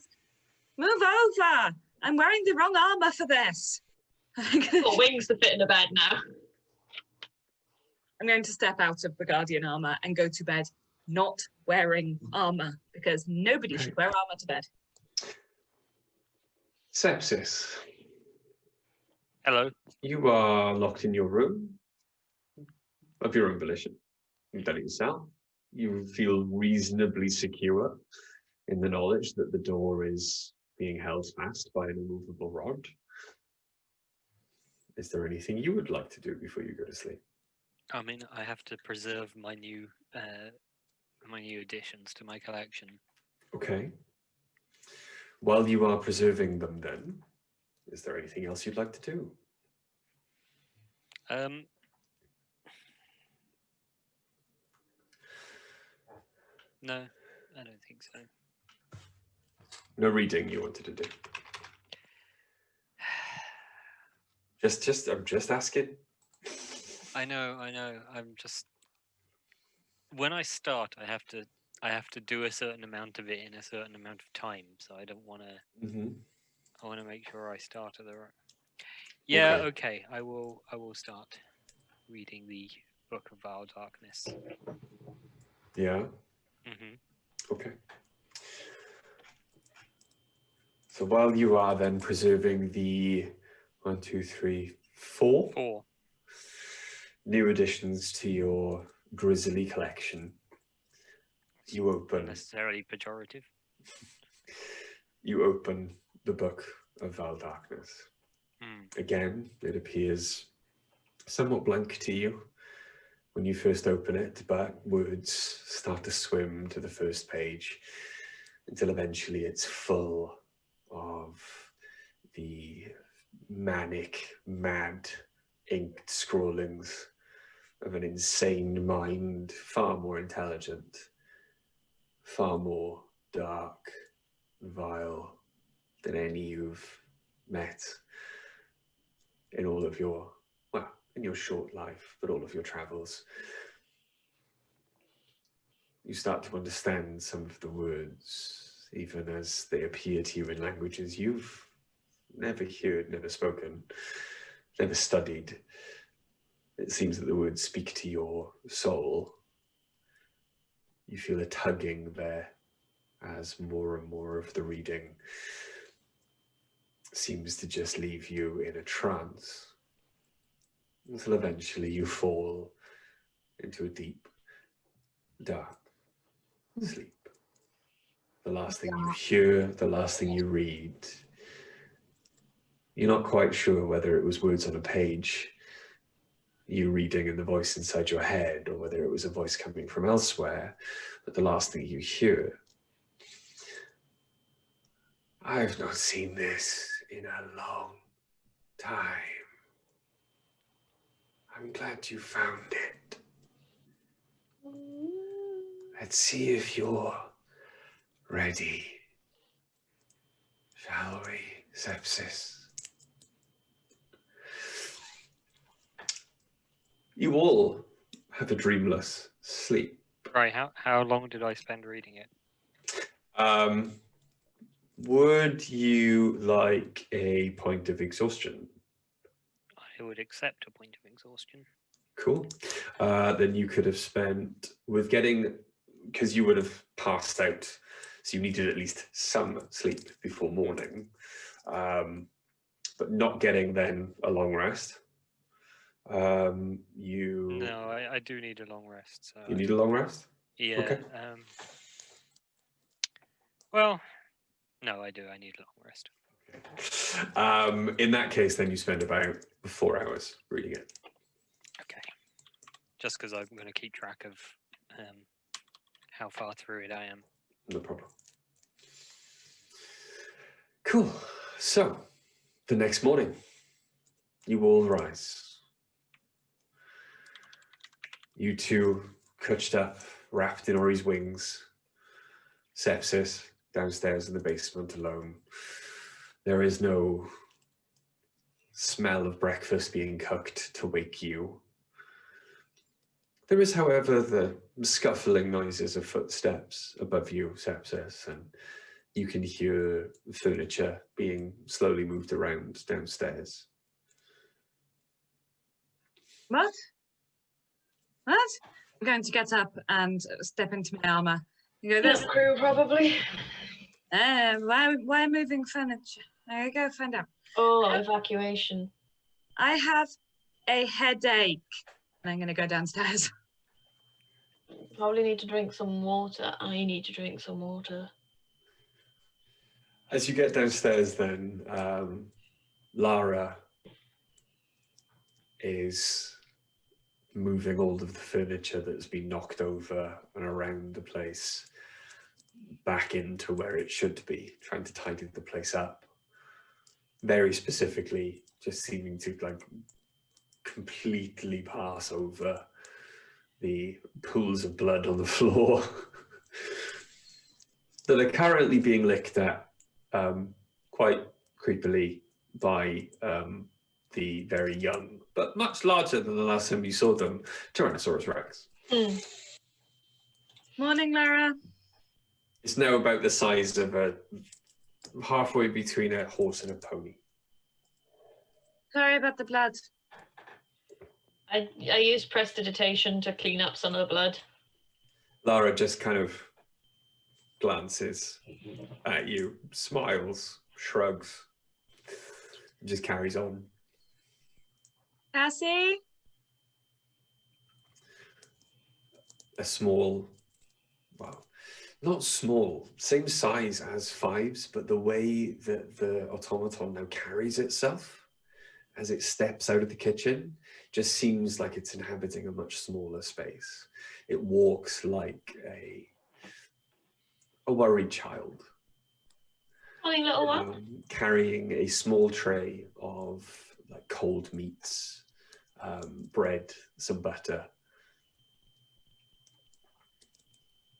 Move over! I'm wearing the wrong armor for this. Got wings to fit in a bed now. I'm going to step out of the Guardian armor and go to bed not wearing armor, because nobody should wear armor to bed. Sepsis. Hello. You are locked in your room of your own volition. You've done it yourself. You feel reasonably secure in the knowledge that the door is being held fast by an immovable rod. Is there anything you would like to do before you go to sleep? I mean, I have to preserve my new additions to my collection. Okay. While you are preserving them then, is there anything else you'd like to do? No, I don't think so. No reading you wanted to do? I'm just asking. I know. I'm just when I start, I have to do a certain amount of it in a certain amount of time. So I don't want to. Mm-hmm. I want to make sure I start at the right. Yeah. Okay. Okay. I will start reading the Book of Vile Darkness. Yeah. Mm-hmm. Okay. So while you are then preserving the 1, 2, 3, 4 new additions to your grisly collection, you open Necessarily pejorative. You open the Book of Vile Darkness. Again, it appears somewhat blank to you when you first open it, but words start to swim to the first page until eventually it's full of the manic, mad, inked scrawlings of an insane mind, far more intelligent, far more dark, vile than any you've met in all of your, well, in your short life, but all of your travels. You start to understand some of the words, even as they appear to you in languages you've never heard, never spoken, never studied. It seems that the words speak to your soul. You feel a tugging there as more and more of the reading seems to just leave you in a trance until eventually you fall into a deep, dark sleep. The last thing you hear, the last thing you read, you're not quite sure whether it was words on a page, you reading and the voice inside your head, or whether it was a voice coming from elsewhere, but the last thing you hear, I've not seen this in a long time. I'm glad you found it. Let's see if you're ready. Shall we, Sepsis? You all have a dreamless sleep. Right. How long did I spend reading it? Would you like a point of exhaustion? I would accept a point of exhaustion. Cool. Then you could have spent with getting, because you would have passed out, so you needed at least some sleep before morning, but not getting then a long rest. No, I do need a long rest. So You need a long rest? Yeah. Okay. Well, no, I do. I need a long rest. In that case, then you spend about 4 hours reading it. Okay. Just because I'm going to keep track of how far through it I am. No problem. Cool. So, the next morning, you all rise. You two, couched up, wrapped in Ori's wings. Sepsis, downstairs in the basement alone. There is no smell of breakfast being cooked to wake you. There is, however, the scuffling noises of footsteps above you, Sepsis, and you can hear furniture being slowly moved around downstairs. What? I'm going to get up and step into my armor. You go, This crew, probably. why moving furniture? I go find out. Oh, evacuation. I have a headache. And I'm going to go downstairs. Probably need to drink some water. I need to drink some water. As you get downstairs then, Lara is moving all of the furniture that's been knocked over and around the place back into where it should be, trying to tidy the place up. Very specifically, just seeming to like completely pass over the pools of blood on the floor that are currently being licked at quite creepily by the very young, but much larger than the last time you saw them, Tyrannosaurus Rex. Morning, Lara. It's now about the size of a halfway between a horse and a pony. Sorry about the blood. I used prestidigitation to clean up some of the blood. Lara just kind of glances at you, smiles, shrugs, and just carries on. Cassie? A small, well, not small, same size as Fives, but the way that the automaton now carries itself as it steps out of the kitchen just seems like it's inhabiting a much smaller space. It walks like a worried child. Morning, little one. Carrying a small tray of like cold meats, bread, some butter.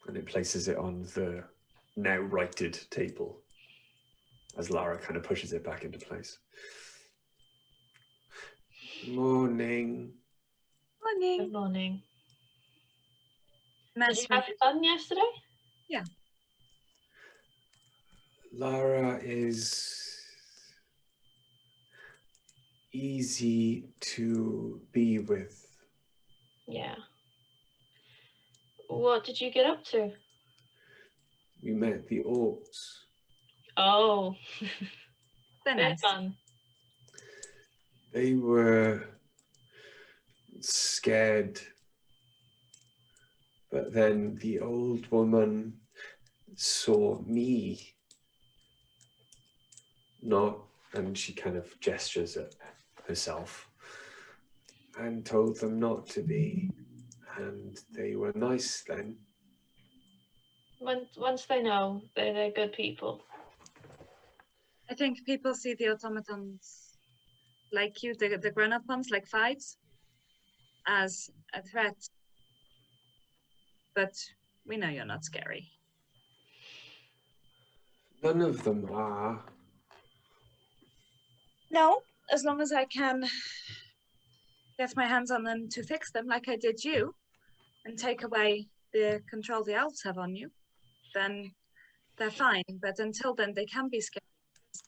And it places it on the now righted table as Lara kind of pushes it back into place. Morning. Morning. Good morning. Did Mess you have fun yesterday? Yeah. Lara is easy to be with. Yeah. What did you get up to? We met the orcs. Oh, They're very nice. fun. They were scared, but then the old woman saw me. Not, and she kind of gestures at herself, and told them not to be, and they were nice then. Once they know, they're good people. I think people see the automatons like you, the grown-up ones, like Fives, as a threat. But we know you're not scary. None of them are. No, as long as I can get my hands on them to fix them like I did you, and take away the control the elves have on you, then they're fine. But until then, they can be scary.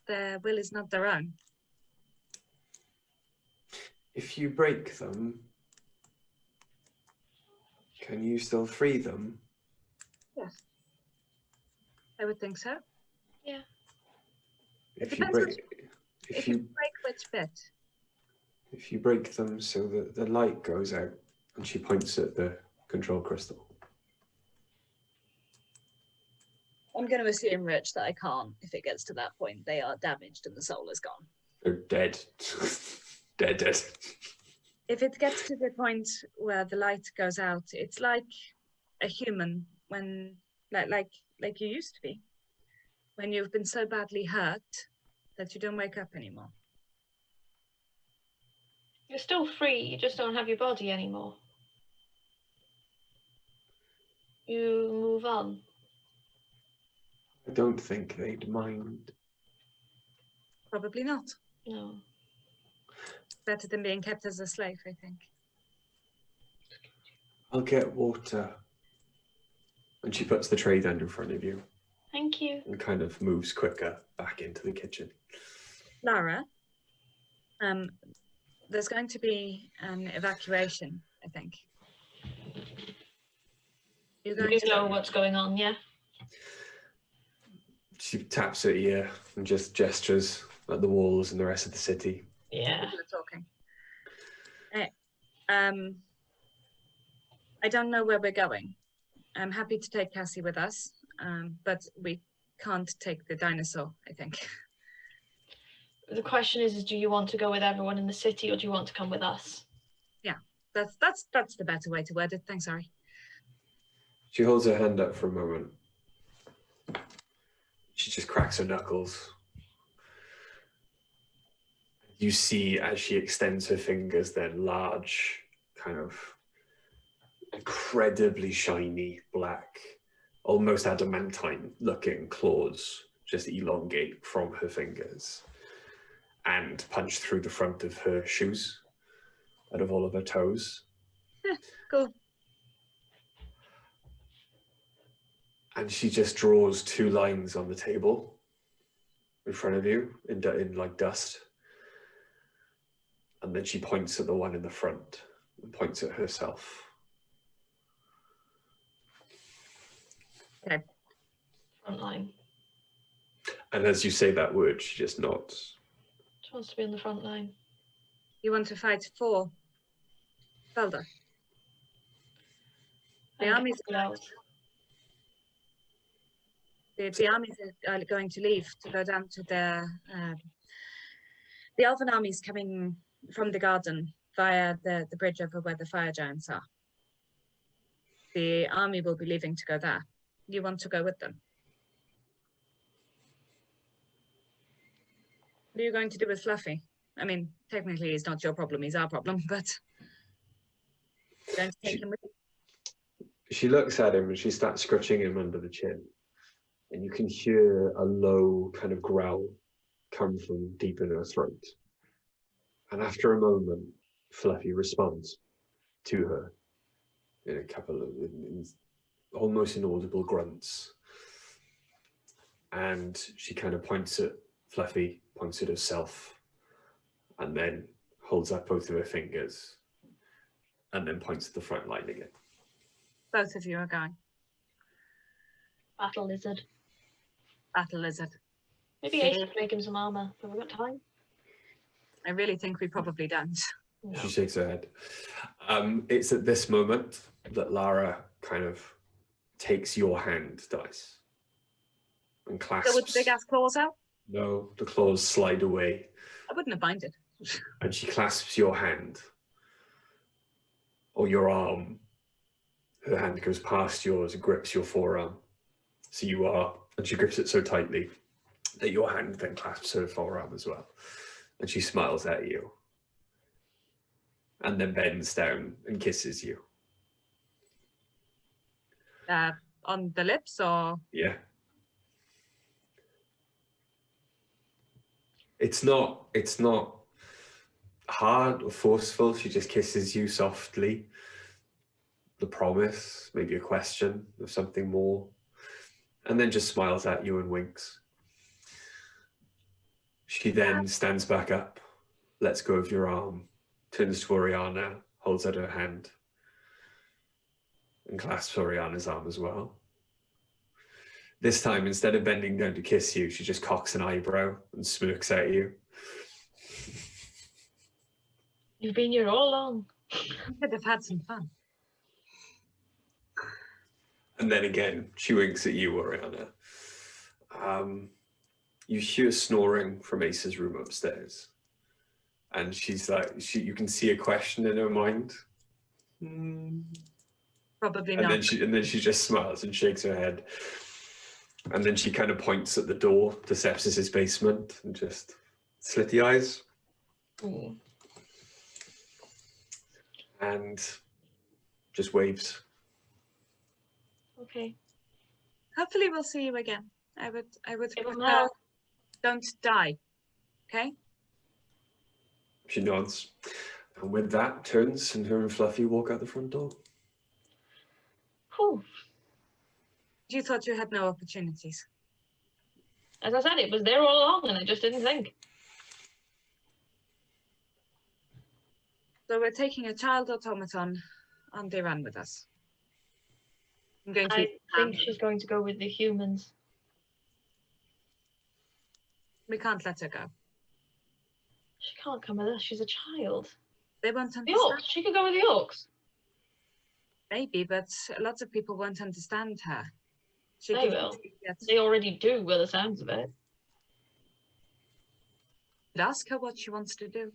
Their will is not their own. If you break them, can you still free them? Yes. I would think so. Yeah. If you depends break, If you break which bit? if you break them so that the light goes out, and she points at the control crystal. I'm going to assume, Rich, that I can't. If it gets to that point, they are damaged and the soul is gone. They're dead. Dead. If it gets to the point where the light goes out, it's like a human when, like you used to be, when you've been so badly hurt that you don't wake up anymore. You're still free, you just don't have your body anymore. You move on. I don't think they'd mind. Probably not. No. Better than being kept as a slave, I think. I'll get water. And she puts the tray down in front of you Thank you. and kind of moves quicker back into the kitchen. Lara, there's going to be an evacuation, I think. You're going You to know what's going on, yeah? She taps her ear and just gestures at the walls and the rest of the city. Yeah. People are talking. I don't know where we're going. I'm happy to take Cassie with us, but we can't take the dinosaur, I think. The question is do you want to go with everyone in the city or do you want to come with us? Yeah, that's the better way to word it. Thanks, sorry. She holds her hand up for a moment. She just cracks her knuckles. You see as she extends her fingers, then large, kind of incredibly shiny, black, almost adamantine looking claws just elongate from her fingers and punch through the front of her shoes, out of all of her toes. Cool. And she just draws 2 lines on the table in front of you in like dust. And then she points at the one in the front and points at herself. Okay. Front line. And as you say that word, she just nods. She wants to be on the front line. You want to fight for Felde? The armies the armies are going to leave to go down to the elven armies coming from the garden via the bridge over where the fire giants are. The army will be leaving to go there. You want to go with them? What are you going to do with Fluffy? I mean, technically it's not your problem, it's our problem, but you're going to take him with you? She looks at him and she starts scratching him under the chin. And you can hear a low kind of growl come from deep in her throat. And after a moment, Fluffy responds to her in a couple of almost inaudible grunts. And she kind of points at Fluffy, points at herself, and then holds up both of her fingers, and then points at the front line again. Both of you are going. Battle lizard. Battle lizard. Maybe Ace could make him some armor. Have we got time? I really think we probably don't. No. She shakes her head. It's at this moment that Lara kind of takes your hand, Dice, and clasps. So with the big ass claws out? No, the claws slide away, I wouldn't have minded. and she clasps your hand or your arm. Her hand goes past yours and grips your forearm. So you are, and she grips it so tightly that your hand then clasps her forearm as well. And she smiles at you. And then bends down and kisses you. On the lips or? Yeah. It's not hard or forceful. She just kisses you softly. The promise, maybe a question of something more. And then just smiles at you and winks. She then stands back up, lets go of your arm, turns to Oriana, holds out her hand, and clasps Oriana's arm as well. This time, instead of bending down to kiss you, she just cocks an eyebrow and smirks at you. You've been here all along. We could have had some fun. And then again, she winks at you, Oriana. You hear snoring from Ace's room upstairs. And she's like, you can see a question in her mind. Probably And not. then she just smiles and shakes her head. And then she kind of points at the door to Sepsis's basement and just slitty eyes. Ooh. And just waves. Okay. Hopefully we'll see you again. I would Give 'em prefer hell. don't die. Okay? She nods. And with that, turns and her and Fluffy walk out the front door. Whew. You thought you had no opportunities. As I said, it was there all along and I just didn't think. So we're taking a child automaton on the run with us. I'm going to I think she's going to go with the humans. we can't let her go. She can't come with us. She's a child. They won't The understand. Orcs. She could go with the Orcs. Maybe, but lots of people won't understand her. She They could will. easily get- They already do, by the sounds of it. ask her what she wants to do.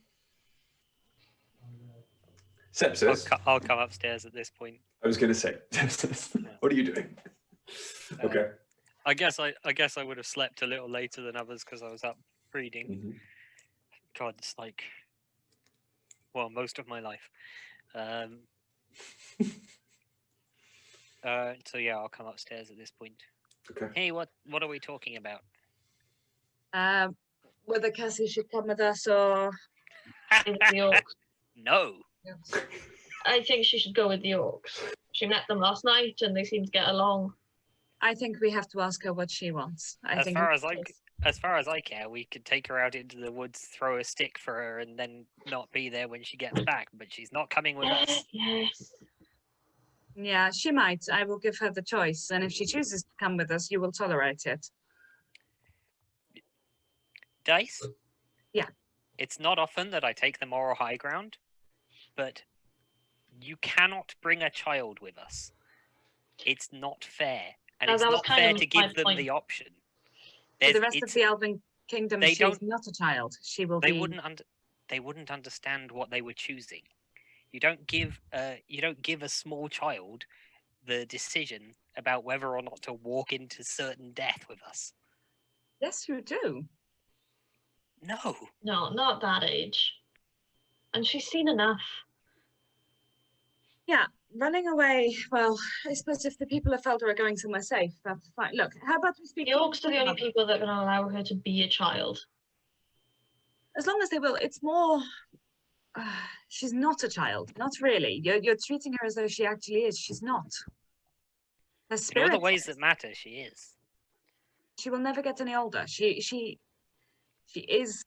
Sepsis. I'll come upstairs at this point. I was going to say, what are you doing? Okay. I guess I would have slept a little later than others because I was up reading. Mhm. God, it's like, well, most of my life. So yeah, I'll come upstairs at this point. Okay. Hey, what are we talking about? Whether Cassie should come with us or With the Orcs. No. I think she should go with the Orcs. She met them last night and they seem to get along. I think we have to ask her what she wants. As far as I care, we could take her out into the woods, throw a stick for her, and then not be there when she gets back. But she's not coming with us. Yes. Yeah, she might. I will give her the choice. And if she chooses to come with us, you will tolerate it. Dice? Yeah. It's not often that I take the moral high ground, but you cannot bring a child with us. It's not fair. And Oh, it's that was not kind fair of to my give them point. the option. For the rest of the Elven Kingdom, they she's don't- not a child. She will They be... wouldn't understand what they were choosing. You don't give a small child the decision about whether or not to walk into certain death with us. Yes, you do. No. No, not that age. And she's seen enough. Yeah, running away. Well, I suppose if the people of Felde are going somewhere safe, that's fine. Look, how about we speak The to Orcs are the only mother? people that are going to allow her to be a child. As long as they will. It's more... she's not a child. Not really. You're treating her as though she actually is. She's not. Her In all spirit the ways is. that matter, she is. She will never get any older. She is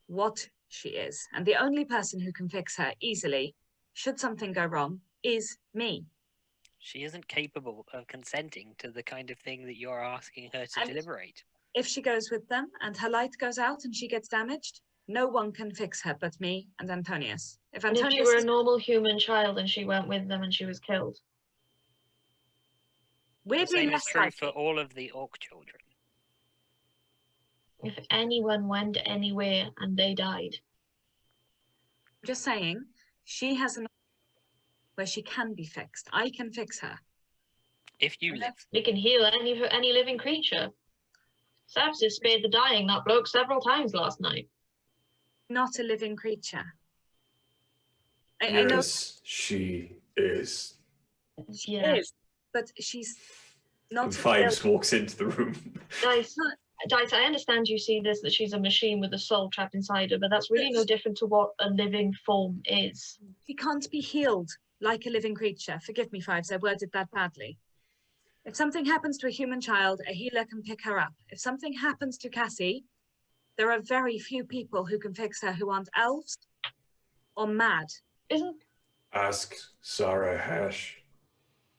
what she is. And the only person who can fix her easily, should something go wrong, is me. She isn't capable of consenting to the kind of thing that you're asking her to And- deliberate. If she goes with them and her light goes out and she gets damaged, no one can fix her but me and Antonius. If And if she Antonius were a is normal human child and she went with them and she was killed. The weirdly same is less true for likely. all of the orc children. If anyone went anywhere and they died. Just saying, she has an where she can be fixed. I can fix her. If you Okay. live. They can heal any living creature. Sepsis spared the dying that bloke several times last night. Not a living creature. I know Yes, she is. she Yeah. is, but she's not And a Fives walks into the room. Dice, I understand you see this, that she's a machine with a soul trapped inside her, but that's really no different to what a living form is. She can't be healed like a living creature. Forgive me, Fives, I worded that badly. If something happens to a human child, a healer can pick her up. If something happens to Cassie, there are very few people who can fix her who aren't elves or mad. Isn't Ask Sarah Hash.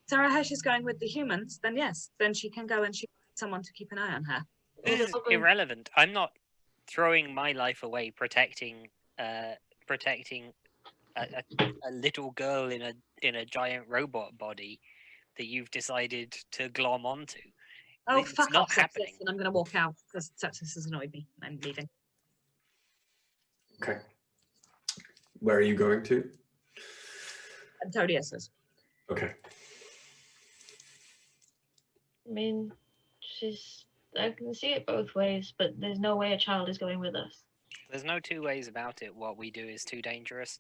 Sarah Hesh is going with the humans, then yes, then she can go and she needs someone to keep an eye on her. This is irrelevant. I'm not throwing my life away protecting a little girl in a giant robot body that you've decided to glom onto. Oh, It's fuck not off, happening. Sepsis, and I'm going to walk out because Sepsis has annoyed me. I'm leaving. Okay. Where are you going to? Antonius's. Okay. I mean, I can see it both ways, but there's no way a child is going with us. There's no two ways about it. What we do is too dangerous.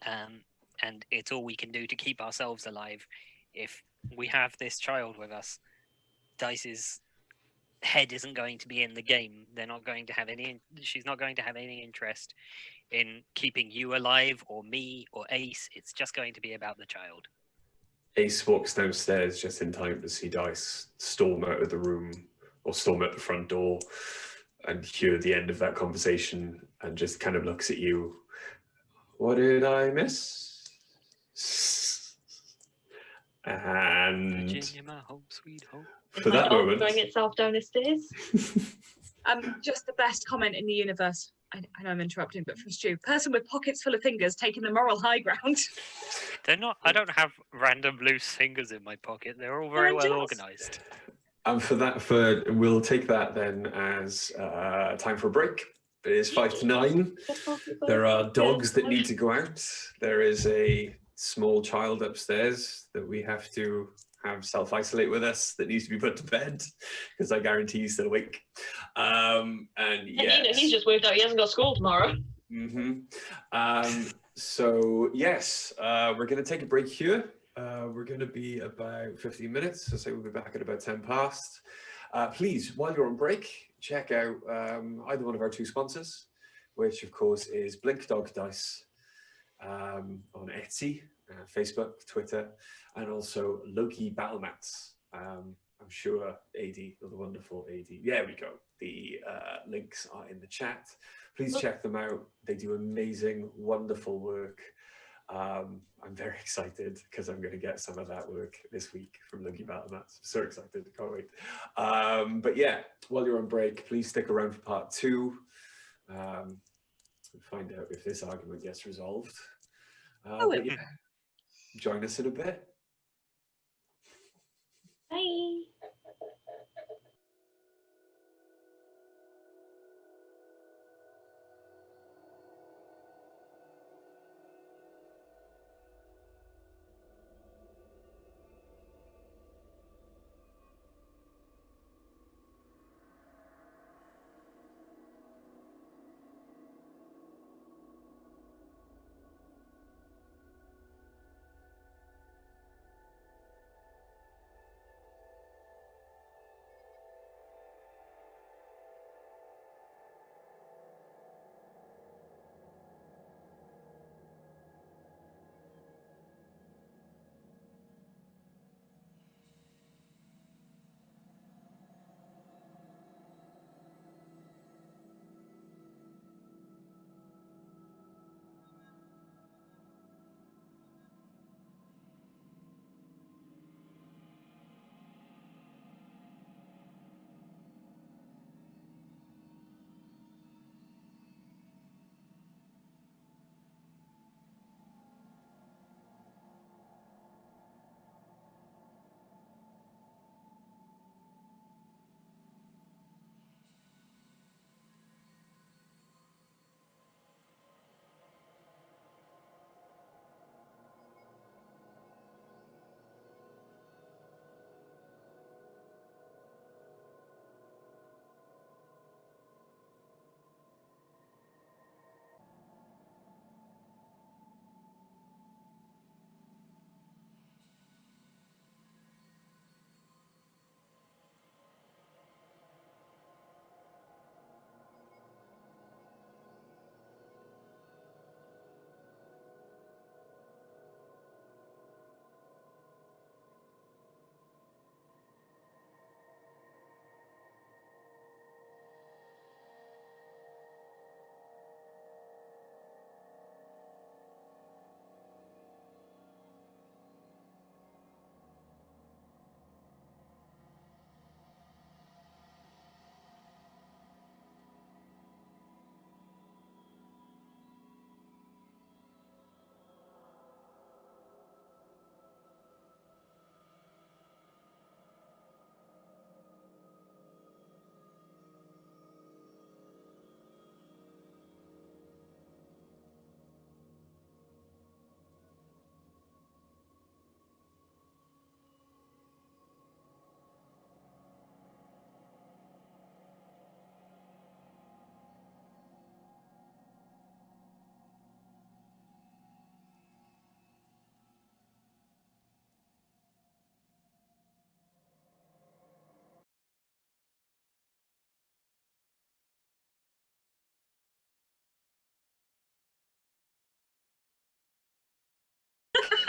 And it's all we can do to keep ourselves alive. If we have this child with us, Dice's head isn't going to be in the game. They're not going to have any. She's not going to have any interest in keeping you alive or me or Ace. It's just going to be about the child. Ace walks downstairs just in time to see Dice storm out of the room or storm out the front door and hear the end of that conversation and just kind of looks at you. What did I miss? And Virginia, my home, sweet home. Is for my that dog moment, throwing itself down the stairs? Just the best comment in the universe. I know I'm interrupting, but from Stu, person with pockets full of fingers taking the moral high ground. They're not. I don't have random loose fingers in my pocket. They're all very They're well just- organized. And we'll take that then as time for a break. It is 5 to 9. There are dogs that need to go out. There is a small child upstairs that we have to have self-isolate with us that needs to be put to bed because I guarantee he's still awake. And yes. He's just worked out he hasn't got school tomorrow. So yes, we're going to take a break here. We're going to be about 15 minutes. So say we'll be back at about 10 past. Please, while you're on break, check out either one of our 2 sponsors, which of course is Blink Dog Dice on Etsy, Facebook, Twitter, and also Loki Battle Mats. I'm sure AD, or the wonderful AD, there we go. The links are in the chat. Please check them out. They do amazing, wonderful work. I'm very excited because I'm going to get some of that work this week from Loki Battle Mats. So excited, can't wait. But yeah, while you're on break, please stick around for part 2 and find out if this argument gets resolved. But yeah, join us in a bit. Bye.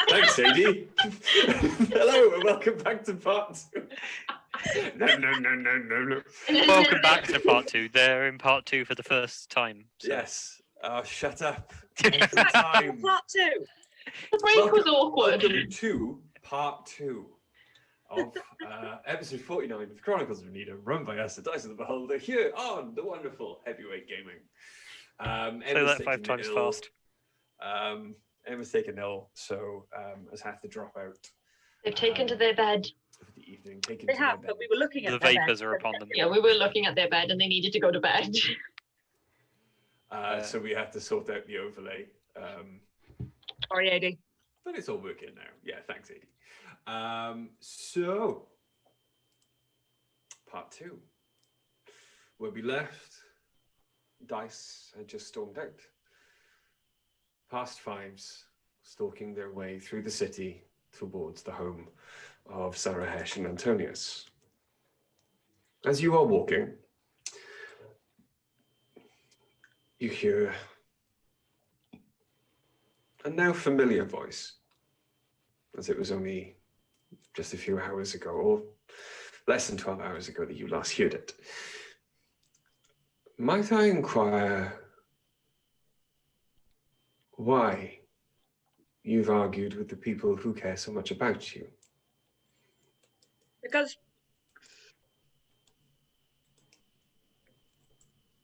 Thanks, AD. Hello, and welcome back to part 2. No. Welcome back to part 2. They're in part 2 for the first time. So. Yes. Oh, shut up. Every time. Part 2. The break was awkward. Welcome to part 2 of episode 49 of Chronicles of Nidum, run by us, the Dice of the Beholder, here on the wonderful Heavyweight Gaming. Say that 5 times fast. Emma's taken ill, so has had to drop out They've taken to their bed. for the evening. Taken They to their have, bed. but we were looking at The their bed. vapors are upon them. Yeah, we were looking at their bed and they needed to go to bed. So we had to sort out the overlay. Sorry, AD. But it's all working now. Yeah, thanks, AD. So, part 2. Where we left, Dice had just stormed out. Past fives, stalking their way through the city towards the home of Sarahesh and Antonius. As you are walking, you hear a now familiar voice, as it was only just a few hours ago, or less than 12 hours ago that you last heard it. Might I inquire why you've argued with the people who care so much about you? Because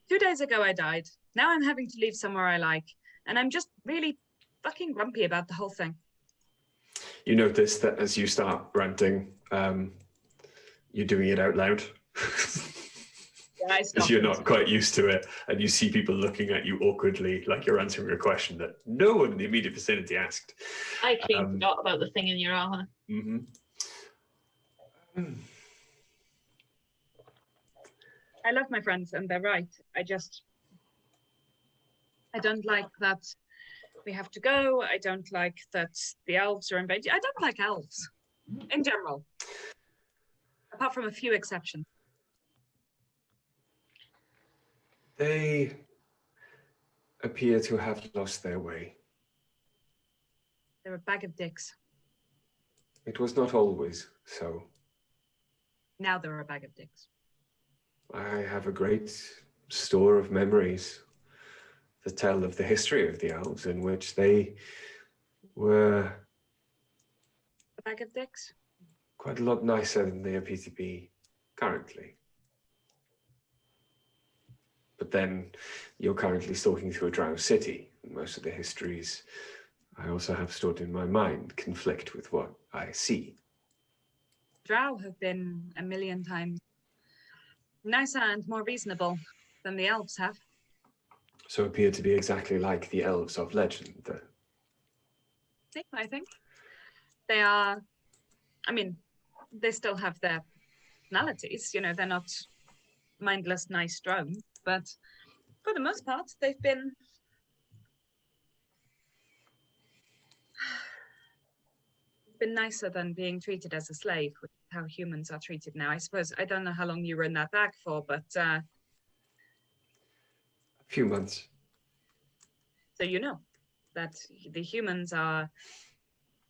2 days ago I died. Now I'm having to leave somewhere I like. And I'm just really fucking grumpy about the whole thing. You notice that as you start ranting, you're doing it out loud. Yeah, I As stopped you're it. not quite used to it, and you see people looking at you awkwardly, like you're answering a question that no one in the immediate vicinity asked. I clean forgot about the thing in your armor. Mm-hmm. I love my friends and they're right. I don't like that we have to go. I don't like that the elves are invading. I don't like elves in general, apart from a few exceptions. They appear to have lost their way. They're a bag of dicks. It was not always so. Now they're a bag of dicks. I have a great store of memories that tell of the history of the elves, in which they were A bag of dicks? quite a lot nicer than they appear to be currently. But then you're currently stalking through a drow city. Most of the histories I also have stored in my mind conflict with what I see. Drow have been a million times nicer and more reasonable than the elves have. So appear to be exactly like the elves of legend, then. I think. They are, I mean, they still have their personalities, you know, they're not mindless, nice drones, but for the most part, they've been nicer than being treated as a slave, which is how humans are treated now. I suppose, I don't know how long you were in that bag for, but A few months. so you know that the humans are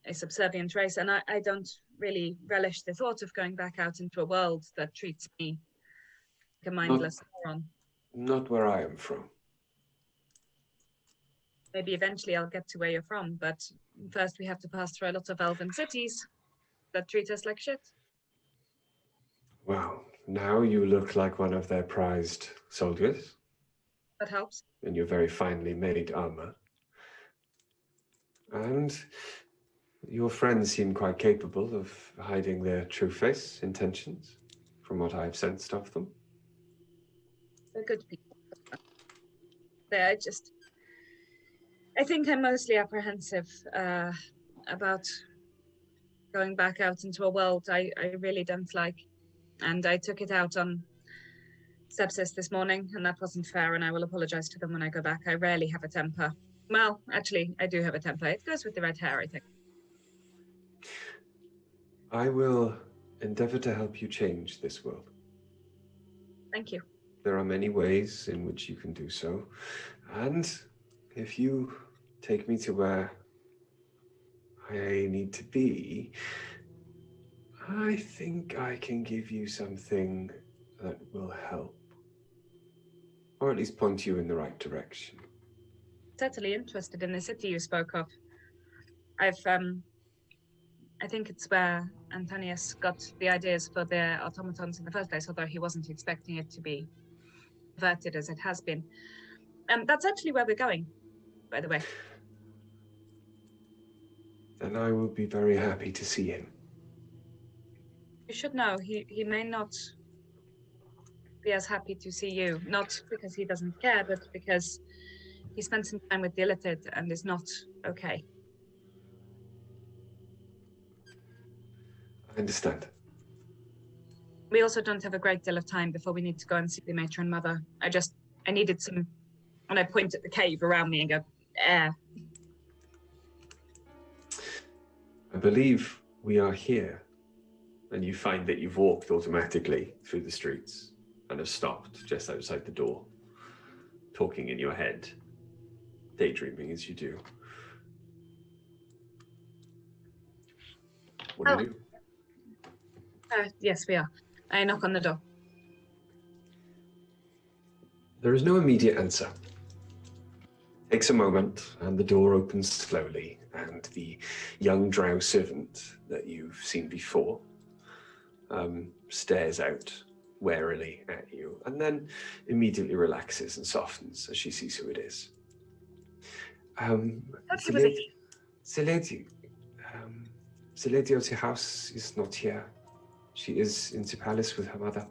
a subservient race, and I don't really relish the thought of going back out into a world that treats me like a mindless moron. Not where I am from. Maybe eventually I'll get to where you're from, but first we have to pass through a lot of elven cities that treat us like shit. Well, now you look like one of their prized soldiers That helps. in your very finely made armor. And your friends seem quite capable of hiding their true face, intentions, from what I've sensed of them. They're good people. They're just, I think I'm mostly apprehensive about going back out into a world I really don't like. And I took it out on Sepsis this morning, and that wasn't fair, and I will apologize to them when I go back. I rarely have a temper. Well, actually, I do have a temper. It goes with the red hair, I think. I will endeavor to help you change this world. Thank you. There are many ways in which you can do so. And if you take me to where I need to be, I think I can give you something that will help. Or at least point you in the right direction. Certainly interested in the city you spoke of. I think it's where Antonius got the ideas for the automatons in the first place, although he wasn't expecting it to be converted as it has been. That's actually where we're going, by the way. Then I will be very happy to see him. You should know he may not be as happy to see you, not because he doesn't care, but because he spent some time with the illiterate and is not okay. I understand. We also don't have a great deal of time before we need to go and see the matron mother. I needed some, and I point at the cave around me and go, air. I believe we are here. And you find that you've walked automatically through the streets and have stopped just outside the door, talking in your head, daydreaming as you do. What do you do? Yes, we are. I knock on the door. There is no immediate answer. Takes a moment, and the door opens slowly, and the young drow servant that you've seen before stares out warily at you, and then immediately relaxes and softens as she sees who it is. The lady of the house is not here. She is in the palace with her mother.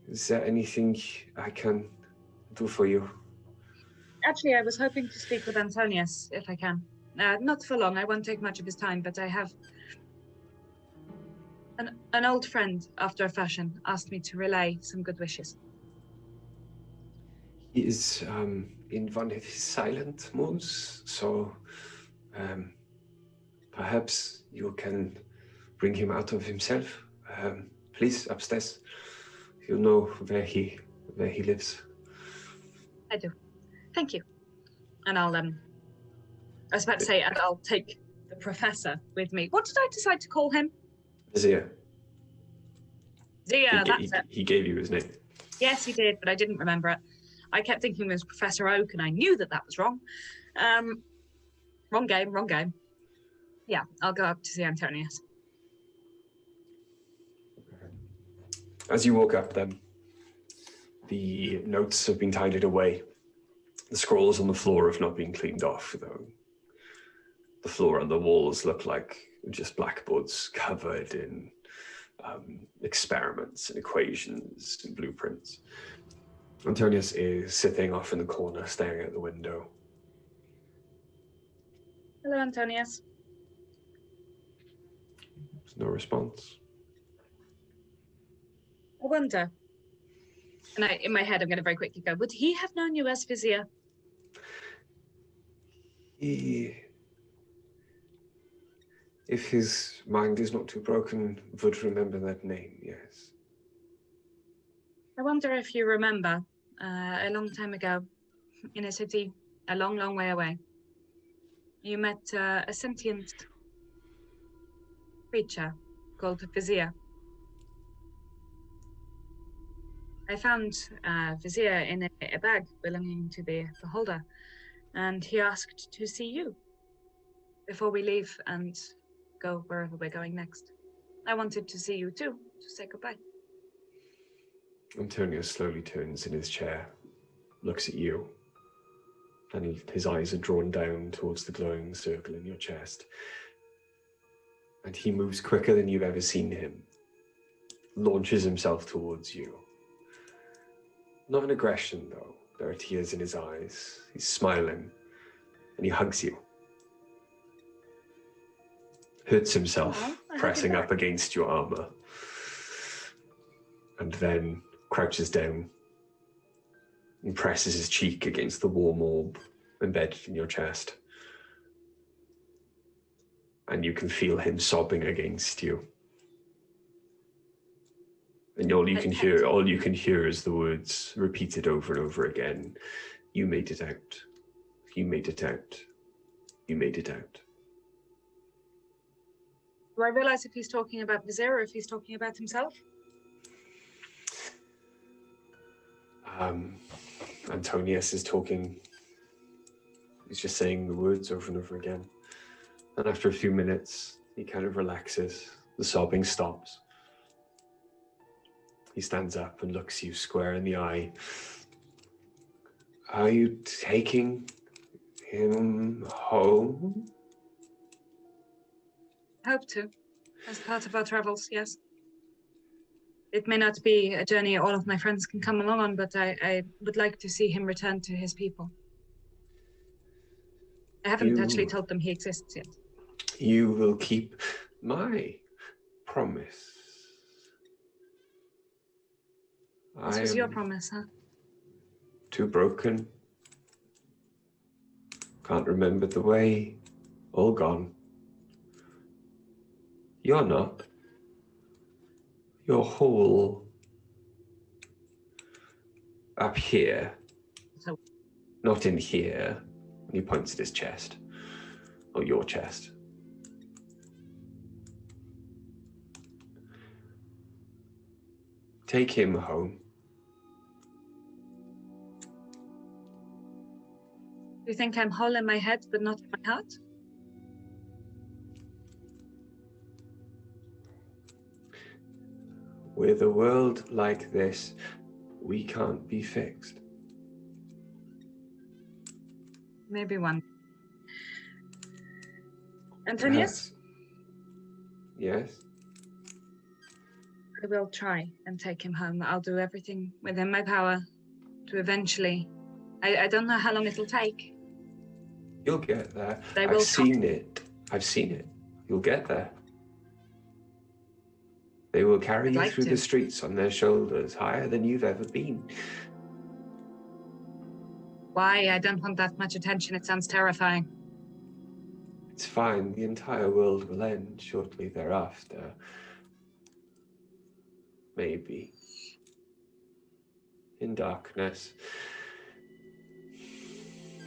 Is there anything I can do for you? Actually, I was hoping to speak with Antonius, if I can. Not for long, I won't take much of his time, but I have... An old friend, after a fashion, asked me to relay some good wishes. He is in one of his silent moods, so perhaps you can bring him out of himself. Please, upstairs. You know where he lives. I do. Thank you. And I was about to say, and I'll take the professor with me. What did I decide to call him? Zia. Zia, that's it. He gave you his name. Yes, he did, but I didn't remember it. I kept thinking it was Professor Oak, and I knew that was wrong. Wrong game. Yeah, I'll go up to see Antonius. As you walk up then, the notes have been tidied away. The scrolls on the floor have not been cleaned off, though. The floor and the walls look like just blackboards covered in experiments and equations and blueprints. Antonius is sitting off in the corner, staring out the window. Hello, Antonius. There's no response. I wonder. And in my head, I'm going to very quickly go, would he have known you as Vizier? If his mind is not too broken, would remember that name, yes. I wonder if you remember, a long time ago, in a city a long, long way away, you met a sentient creature called Vizier. I found Vizier in a bag belonging to the beholder, and he asked to see you before we leave and go wherever we're going next. I wanted to see you too, to say goodbye. Antonio slowly turns in his chair, looks at you, and his eyes are drawn down towards the glowing circle in your chest. And he moves quicker than you've ever seen him, launches himself towards you. Not in aggression, though. There are tears in his eyes. He's smiling, and he hugs you. Hurts himself, pressing up against your armor, and then crouches down and presses his cheek against the warm orb embedded in your chest. And you can feel him sobbing against you. And all you can hear is the words repeated over and over again. You made it out. You made it out. You made it out. Do I realize if he's talking about Vizier or if he's talking about himself? Antonius is talking. He's just saying the words over and over again. And after a few minutes, he kind of relaxes. The sobbing stops. He stands up and looks you square in the eye. Are you taking him home? Hope to, as part of our travels, yes. It may not be a journey all of my friends can come along on, but I would like to see him return to his people. I haven't actually told them he exists yet. You will keep my promise. This I was your am promise, huh? too broken. Can't remember the way. All gone. You're not. You're whole. Up here. So, Not in here. And he points at his chest. Or your chest. Take him home. do you think I'm whole in my head, but not in my heart? With a world like this, we can't be fixed. Maybe one. Antonius, Yes? I will try and take him home. I'll do everything within my power to eventually. I don't know how long it'll take. You'll get there. They I've will seen it. I've seen it. You'll get there. They will carry I'd you like through to. the streets on their shoulders, higher than you've ever been. Why? I don't want that much attention. It sounds terrifying. It's fine. The entire world will end shortly thereafter. Maybe. In darkness.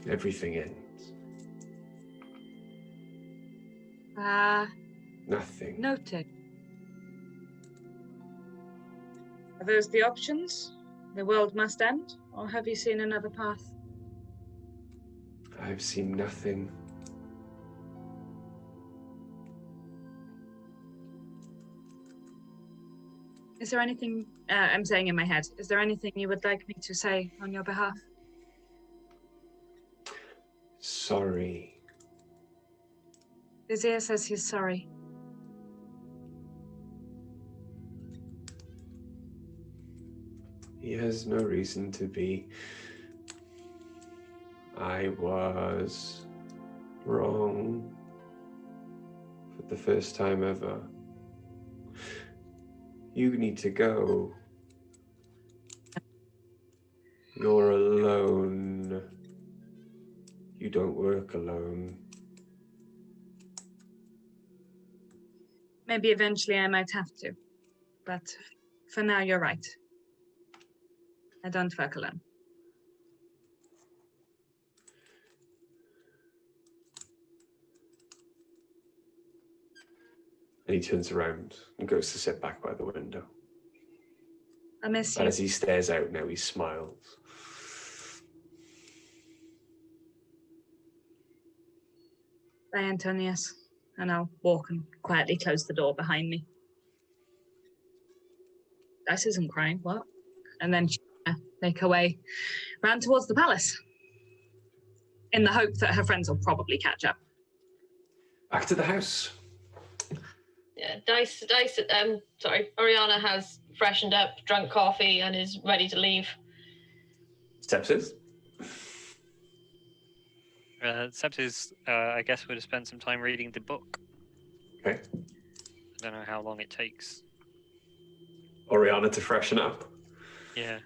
Everything ends. Nothing. Noted. Are those the options? The world must end? Or have you seen another path? I've seen nothing. Is there anything, I'm saying in my head, is there anything you would like me to say on your behalf? Sorry. Vizier says he's sorry. He has no reason to be. I was wrong for the first time ever. You need to go. You're alone. You don't work alone. Maybe eventually I might have to, but for now you're right. I don't work alone. And he turns around and goes to sit back by the window. I miss But you. as he stares out now, he smiles. Bye, Antonius. And I'll walk and quietly close the door behind me. Dice isn't crying, what? And then make her way round towards the palace. In the hope that her friends will probably catch up. Back to the house. Yeah, Oriana has freshened up, drunk coffee, and is ready to leave. Sepsis. Sepsis, I guess, would have spent some time reading the book. Okay. I don't know how long it takes. Oriana to freshen up. Yeah.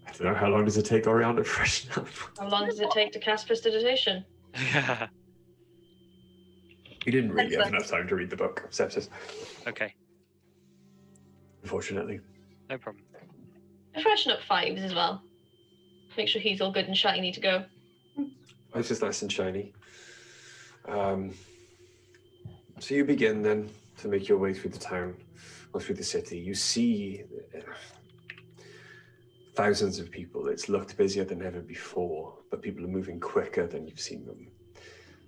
I don't know, how long does it take Oriana to freshen up? How long does it take to cast prestidigitation? You didn't really have enough time to read the book, Sepsis. Okay, Unfortunately. no problem. I freshen up Fives as well. Make sure he's all good and shiny to go. It's just nice and shiny. So you begin then to make your way through the town, or through the city. You see thousands of people. It's looked busier than ever before, but people are moving quicker than you've seen them.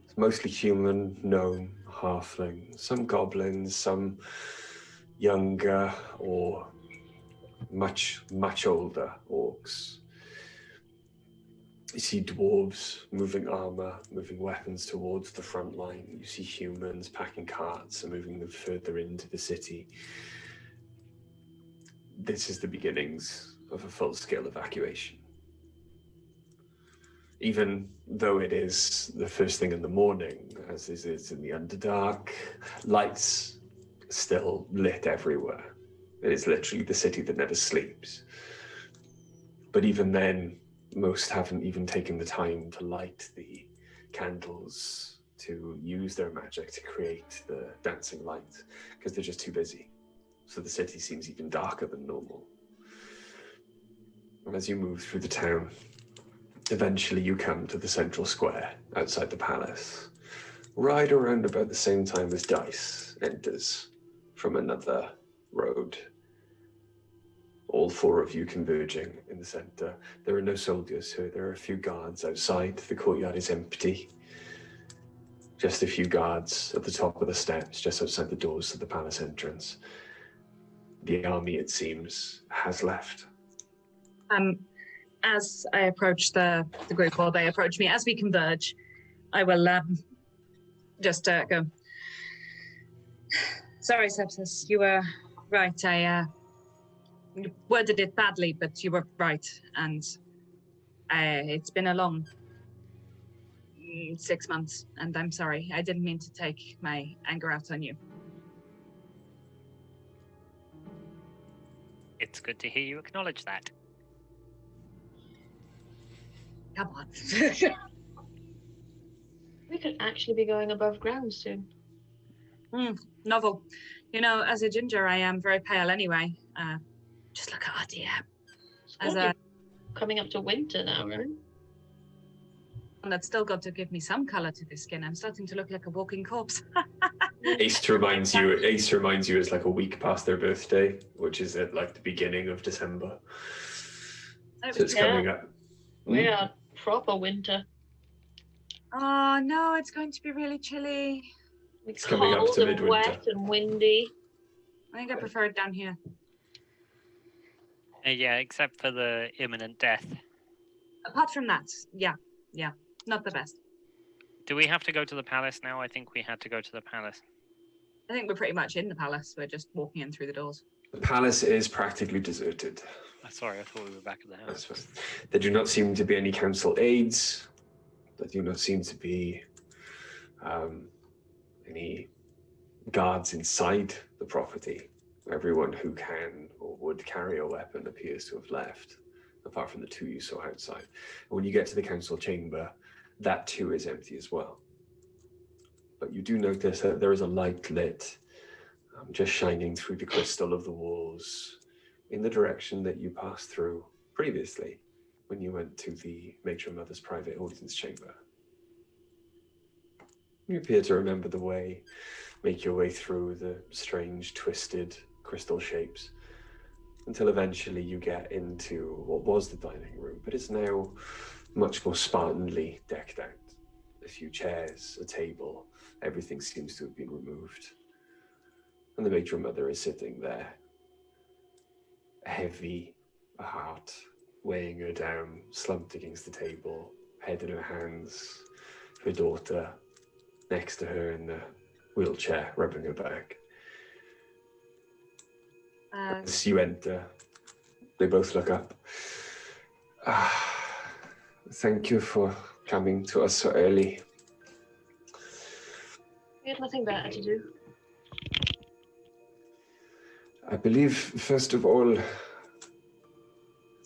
It's mostly human, gnome, halfling, some goblins, some younger or much older orcs. You see dwarves moving armor, moving weapons towards the front line. You see humans packing carts and moving them further into the city. This is the beginnings of a full-scale evacuation. Even though it is the first thing in the morning, as it is in the Underdark, lights still lit everywhere. It is literally the city that never sleeps. But even then, most haven't even taken the time to light the candles, to use their magic to create the dancing light, because they're just too busy. So the city seems even darker than normal. And as you move through the town, eventually you come to the central square outside the palace, right around about the same time as Dice enters from another road. All four of you converging in the center. There are no soldiers here. There are a few guards outside. The courtyard is empty. Just a few guards at the top of the steps, just outside the doors to the palace entrance. The army, it seems, has left. As I approach the group, or they approach me, as we converge, I will just go. Sorry, Sepsis, you were right. I worded it badly, but you were right. And it's been a long 6 months, and I'm sorry. I didn't mean to take my anger out on you. It's good to hear you acknowledge that. Come on. We could actually be going above ground soon. Novel. You know, as a ginger, I am very pale anyway. Just look at our DM. Coming up to winter now, right? And that's still got to give me some color to the skin. I'm starting to look like a walking corpse. Ace reminds you it's like a week past their birthday, which is at like the beginning of December. So it's coming up. We are proper winter. Oh no, it's going to be really chilly. It's coming up cold to and midwinter. wet and windy. I think I prefer it down here. Yeah, except for the imminent death. Apart from that, yeah, not the best. Do we have to go to the palace now? I think we had to go to the palace. I think we're pretty much in the palace. We're just walking in through the doors. The palace is practically deserted. Sorry, I thought we were back at the house. There do not seem to be any council aides. There do not seem to be any guards inside the property. Everyone who can or would carry a weapon appears to have left, apart from the two you saw outside. And when you get to the council chamber, that too is empty as well. But you do notice that there is a light lit, just shining through the crystal of the walls in the direction that you passed through previously when you went to the Matron Mother's private audience chamber. You appear to remember the way, make your way through the strange, twisted crystal shapes until eventually you get into what was the dining room, but it's now much more spartanly decked out. A few chairs, a table, everything seems to have been removed. And the Matron Mother is sitting there, heavy, a heart weighing her down, slumped against the table, head in her hands, her daughter next to her in the wheelchair, rubbing her back. As you enter, they both look up. Thank you for coming to us so early. We had nothing better to do. I believe, first of all,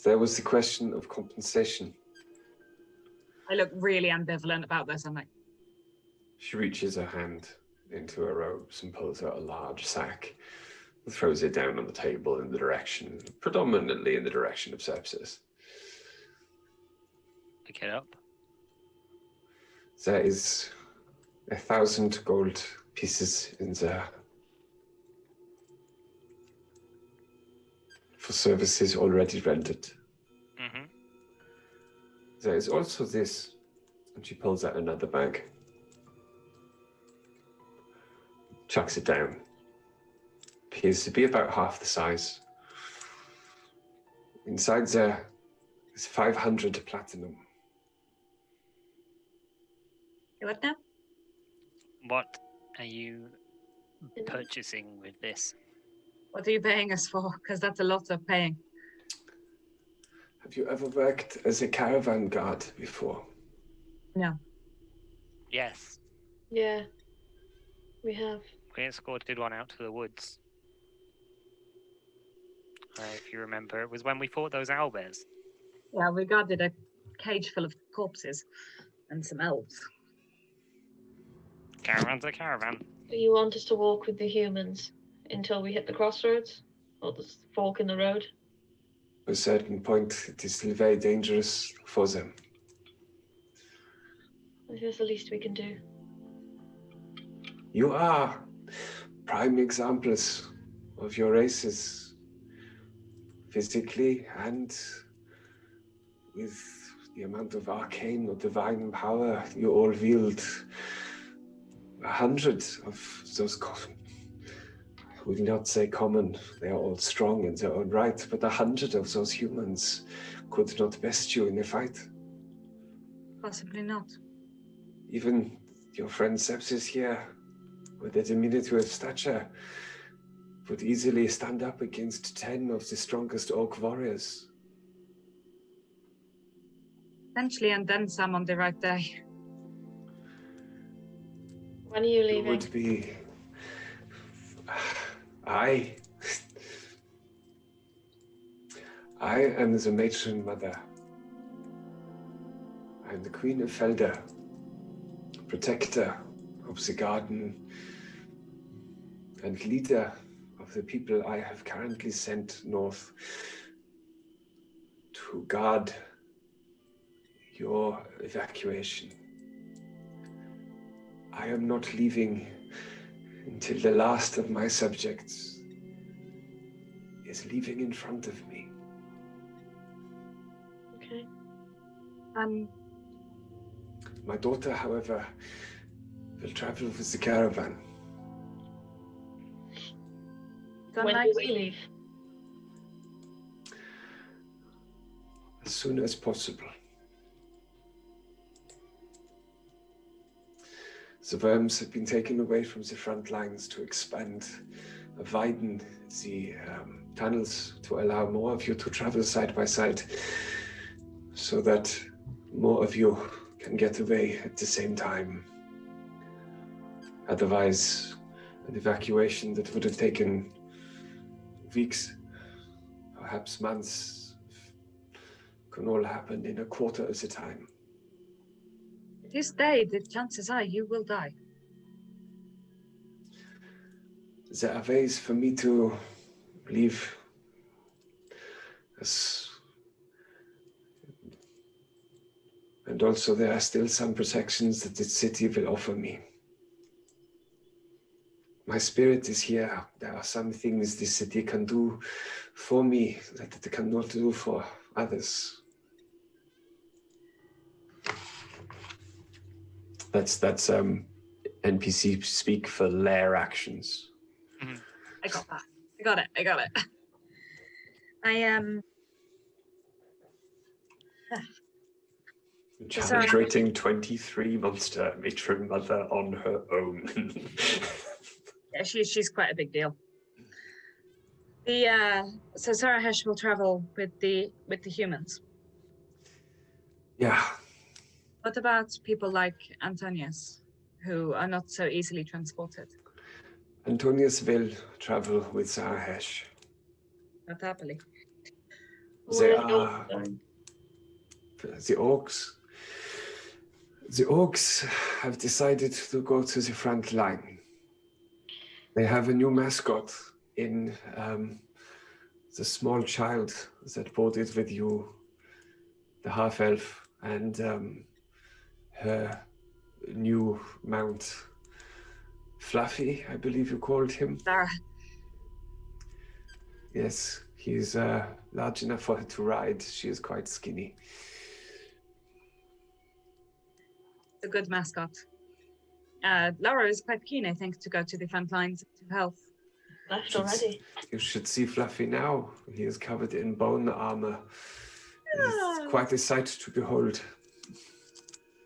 there was the question of compensation. I look really ambivalent about this. I'm like, She reaches her hand into her robes and pulls out a large sack and throws it down on the table in the direction, predominantly in the direction of Sepsis. Pick it up. There is 1,000 gold pieces in there for services already rendered. Mm-hmm. There is also this, and she pulls out another bag, chucks it down. Appears to be about half the size. Inside there is 500 platinum. What now? What are you purchasing with this? What are you paying us for? Because that's a lot of paying. Have you ever worked as a caravan guard before? No. Yes, Yeah, we have. we escorted one out to the woods. If you remember, it was when we fought those owlbears. Yeah, we guarded a cage full of corpses and some elves. Caravan's a caravan. Do you want us to walk with the humans until we hit the crossroads? Or the fork in the road? At a certain point, it is still very dangerous for them. I think that's the least we can do. You are prime examples of your races, physically and with the amount of arcane or divine power you all wield. 100 of those, I would not say common, they are all strong in their own right, but 100 of those humans could not best you in a fight. Possibly not. Even your friend Sepsis here, with a diminutive stature, would easily stand up against 10 of the strongest orc warriors. Potentially, and then some on the right day. When are you It leaving? would be... I am the matron mother. I am the Queen of Felde, protector of the garden and leader of the people I have currently sent north to guard your evacuation. I am not leaving until the last of my subjects is leaving in front of me. Okay. My daughter, however, will travel with the caravan. Don't When like do we leave? As soon as possible. The worms have been taken away from the front lines to expand, widen the tunnels to allow more of you to travel side by side, so that more of you can get away at the same time. Otherwise, an evacuation that would have taken weeks, perhaps months, can all happen in a quarter of the time. If you stay, the chances are you will die. There are ways for me to leave and also there are still some protections that the city will offer me. My spirit is here. There are some things this city can do for me that it cannot do for others. That's NPC speak for lair actions. I got that. I got it. Challenge rating 23 monster matron mother on her own. Yeah, she's quite a big deal. So Sarahesh will travel with the humans. Yeah. What about people like Antonius, who are not so easily transported? Antonius will travel with Sarahesh. Not happily. They Where are the are orcs going? the orcs. The orcs have decided to go to the front line. They have a new mascot in the small child that boarded with you, the half-elf, and her new mount, Fluffy, I believe you called him. Sarah. Yes, he's large enough for her to ride. She is quite skinny. A good mascot. Laura is quite keen, I think, to go to the front lines to help. Left already. You should see Fluffy now. He is covered in bone armor. It's quite a sight to behold.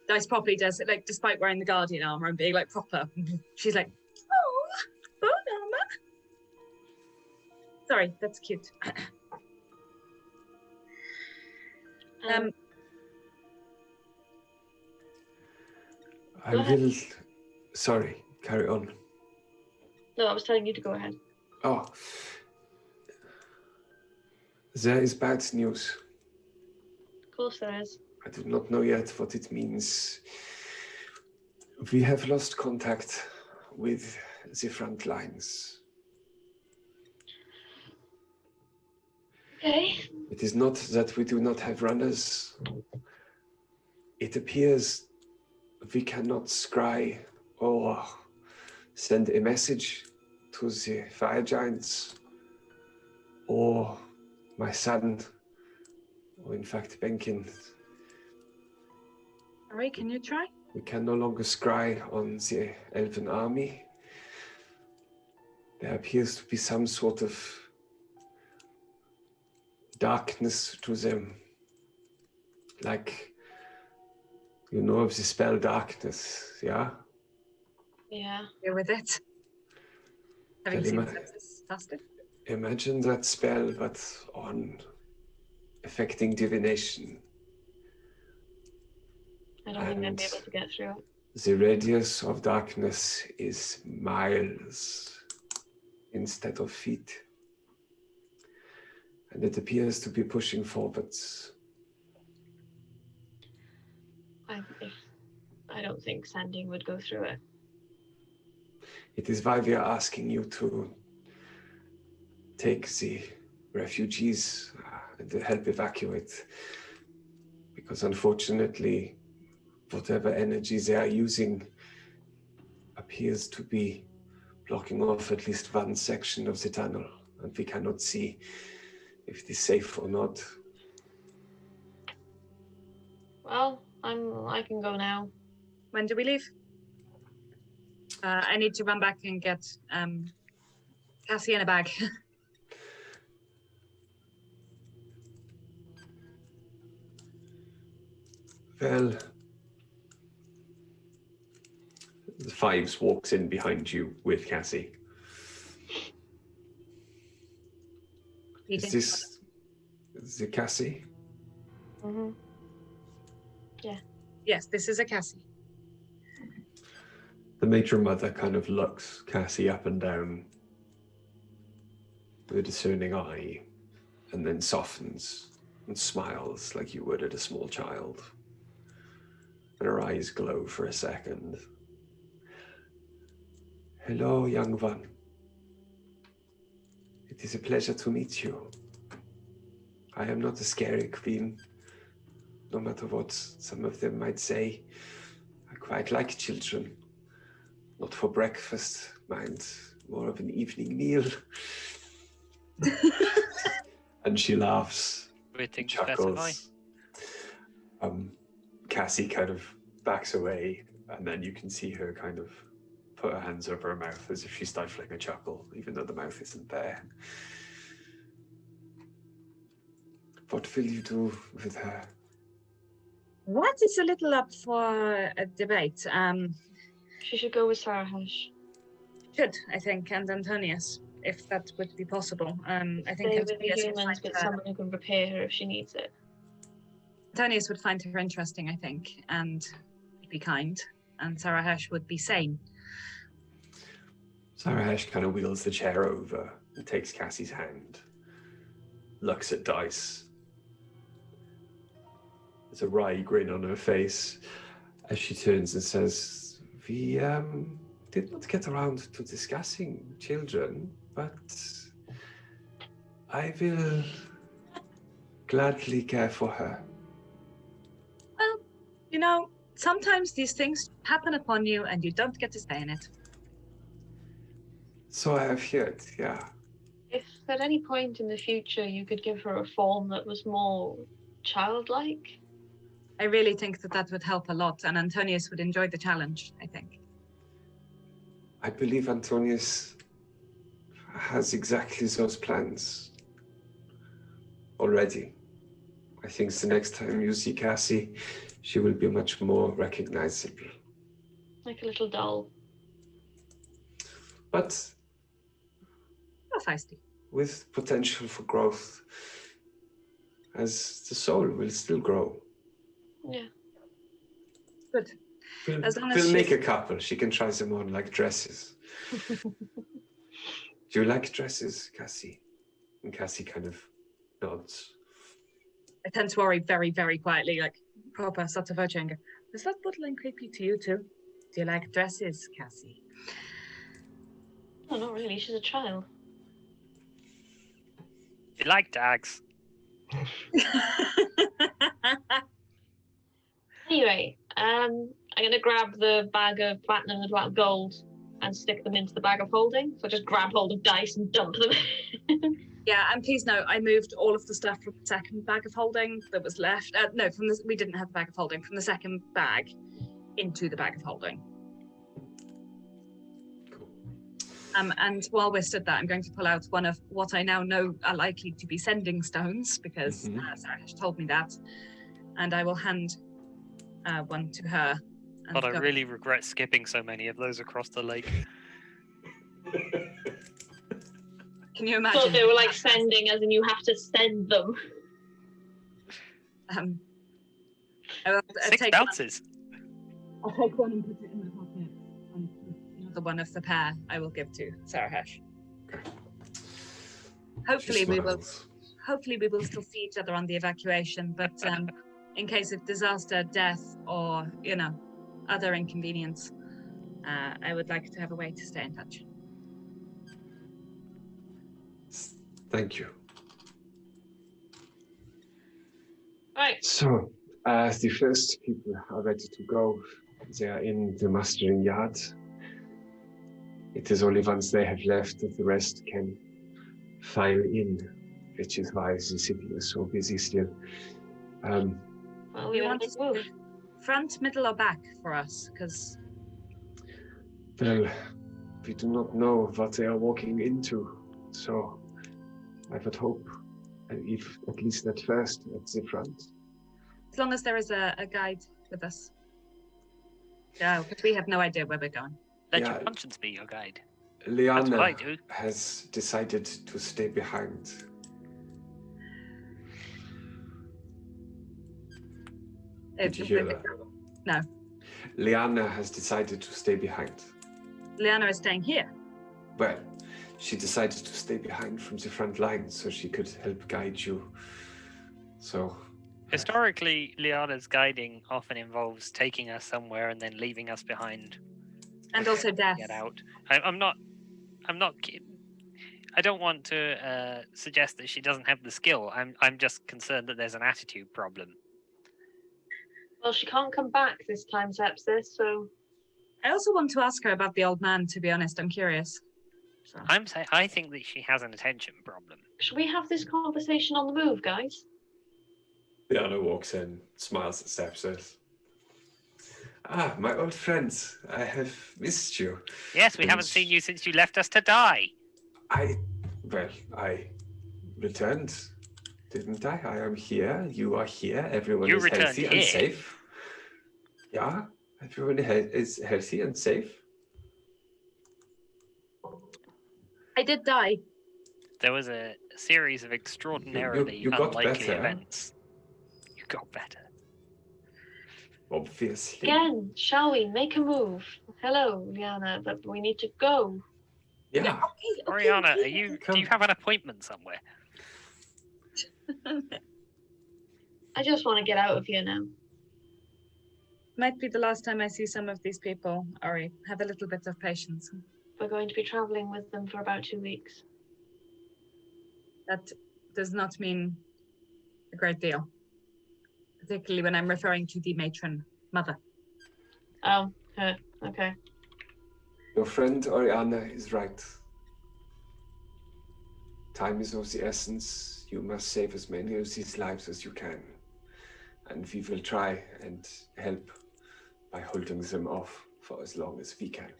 Dice properly does it, like, despite wearing the Guardian armor and being, like, proper. She's like, oh, bone armor. Sorry, that's cute. I Go ahead. will. Sorry, carry on. No, I was telling you to go ahead. Oh, there is bad news. Of course there is. I do not know yet what it means. We have lost contact with the front lines. Okay. It is not that we do not have runners. It appears we cannot scry or send a message to the fire giants or my son, or in fact Benkin. Sorry, can you try? We can no longer scry on the elven army. There appears to be some sort of darkness to them. Like, you know of the spell darkness, yeah? Yeah. You're with it. Having Tell seen him census tested. Imagine that spell, but on affecting divination. I don't think I'd And be able to get through it. the radius of darkness is miles instead of feet. And it appears to be pushing forwards. I don't think sending would go through it. It is why we are asking you to take the refugees and to help evacuate. Because unfortunately, whatever energy they are using appears to be blocking off at least one section of the tunnel, and we cannot see if it is safe or not. Well, I can go now. When do we leave? I need to run back and get Cassie in a bag. Well, the Fives walks in behind you with Cassie. Is this the Cassie? Mm-hmm. Yeah. Yes, this is a Cassie. The matron mother kind of looks Cassie up and down with a discerning eye, and then softens and smiles like you would at a small child. And her eyes glow for a second. Hello, young one. It is a pleasure to meet you. I am not a scary queen, no matter what some of them might say. I quite like children. Not for breakfast, mind, more of an evening meal. And she laughs, Everything to specify. chuckles. Cassie kind of backs away, and then you can see her kind of put her hands over her mouth as if she's stifling a chuckle, even though the mouth isn't there. What will you do with her? That is a little up for a debate. She should go with Sarah Hush. Should, I think, and Antonius, if that would be possible. I think Stay with the Antonius would humans, find but her- someone who can prepare her if she needs it. Antonius would find her interesting, I think, and be kind, and Sarah Hirsch would be sane. Sarah Hesh kind of wheels the chair over and takes Cassie's hand, looks at Dice. There's a wry grin on her face as she turns and says, we did not get around to discussing children, but I will gladly care for her. Well, you know, sometimes these things happen upon you and you don't get to say in it. So I have heard, yeah. If at any point in the future you could give her a form that was more childlike. I really think that that would help a lot, and Antonius would enjoy the challenge, I think. I believe Antonius has exactly those plans already. I think the next time you see Cassie, she will be much more recognizable. Like a little doll. But Oh, feisty. with potential for growth, as the soul will still grow. Yeah. Good. We'll, As long as we'll make she's- a couple. She can try them on like dresses. Do you like dresses, Cassie? And Cassie kind of nods. I tend to worry very, very quietly, like proper sotto voce and go, is that borderline creepy to you too? Do you like dresses, Cassie? No, not really. She's a child. You like dogs? Anyway, I'm gonna grab the bag of platinum and the gold and stick them into the bag of holding. So I just grab hold of dice and dump them. Yeah, and please note, I moved all of the stuff from the second bag of holding that was left. No, we didn't have the bag of holding, from the second bag into the bag of holding. Cool. And while we're stood there, I'm going to pull out one of what I now know are likely to be sending stones, because Sarah has told me that. And I will hand one to her. And But I go, really regret skipping so many of those across the lake. can you I imagine? thought they were like sending, as in you have to send them. I will, 6 take bounces. I'll take one and put it in my pocket. And the other one of the pair I will give to Sarah Hesh. Okay. Hopefully She we will. smiles. Hopefully we will still see each other on the evacuation. But in case of disaster, death, or other inconvenience, I would like to have a way to stay in touch. Thank you. Right. So, as the first people are ready to go, they are in the mustering yard. It is only once they have left that the rest can file in, which is why the city is so busy still. Well, we You want want to to move. front, middle, or back for us? Because Well, we do not know what they are walking into, so I would hope, if at least at first, at the front. as long as there is a guide with us. Yeah, because we have no idea where we're going. Let Yeah. your conscience be your guide. Liana what I do. has decided to stay behind. Did you hear that? No, Liana has decided to stay behind. Liana is staying here. Well, she decided to stay behind from the front line so she could help guide you. So, Historically, Liana's guiding often involves taking us somewhere and then leaving us behind. And also death. Get out. I'm not kidding. I don't want to suggest that she doesn't have the skill. I'm just concerned that there's an attitude problem. Well, she can't come back this time, Sepsis, so I also want to ask her about the old man, to be honest. I'm curious. So. I think that she has an attention problem. should we have this conversation on the move, guys? Liana walks in, smiles at Steph, says, "Ah, my old friends, I have missed you." Yes, we haven't seen you since you left us to die. I returned, didn't I? I am here, you are here, everyone You is returned healthy and here? safe. Yeah, everyone is healthy and safe. I did die. There was a series of extraordinarily you got unlikely better. events. You got better. Obviously. Again, shall we make a move? Hello, Liana, but we need to go. Yeah. Okay, Oriana, okay. do you have an appointment somewhere? I just want to get out of here now. Might be the last time I see some of these people. Ori, have a little bit of patience. We're going to be traveling with them for about 2 weeks. That does not mean a great deal. Particularly when I'm referring to the matron mother. Oh, her. Okay. Your friend Oriana is right. Time is of the essence. You must save as many of these lives as you can. And we will try and help by holding them off for as long as we can.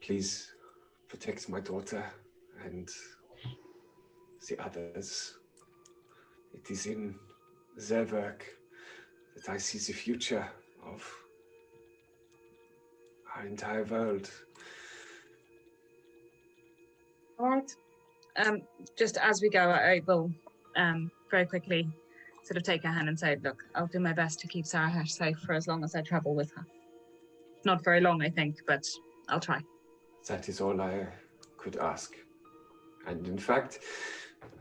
Please protect my daughter and the others. It is in their work that I see the future of our entire world. All right. Just as we go, I will very quickly sort of take her hand and say, look, I'll do my best to keep Sarah safe for as long as I travel with her. Not very long, I think, but I'll try. That is all I could ask. And in fact,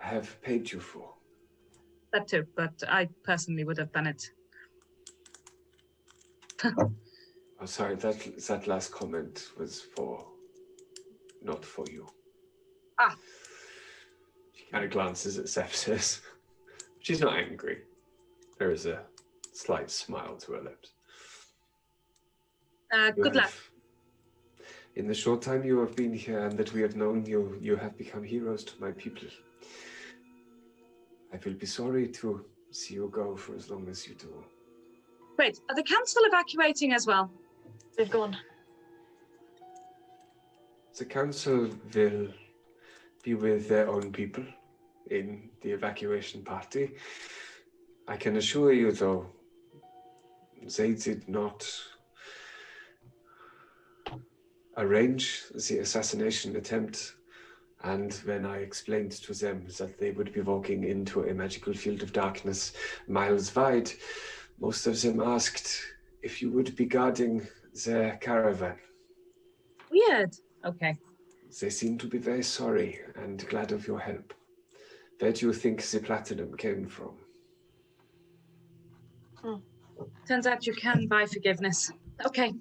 I have paid you for. That too, but I personally would have done it. Oh, sorry, that last comment was not for you. Ah. She kind of glances at Sepsis. She's not angry. There is a slight smile to her lips. Good luck. In the short time you have been here and that we have known you, you have become heroes to my people. I will be sorry to see you go for as long as you do. Wait, are the council evacuating as well? They've gone. The council will be with their own people in the evacuation party. I can assure you, though, they did not arrange the assassination attempt. And when I explained to them that they would be walking into a magical field of darkness miles wide, most of them asked if you would be guarding their caravan. Weird. Okay. They seem to be very sorry and glad of your help. Where do you think the platinum came from? Turns out you can buy forgiveness. Okay,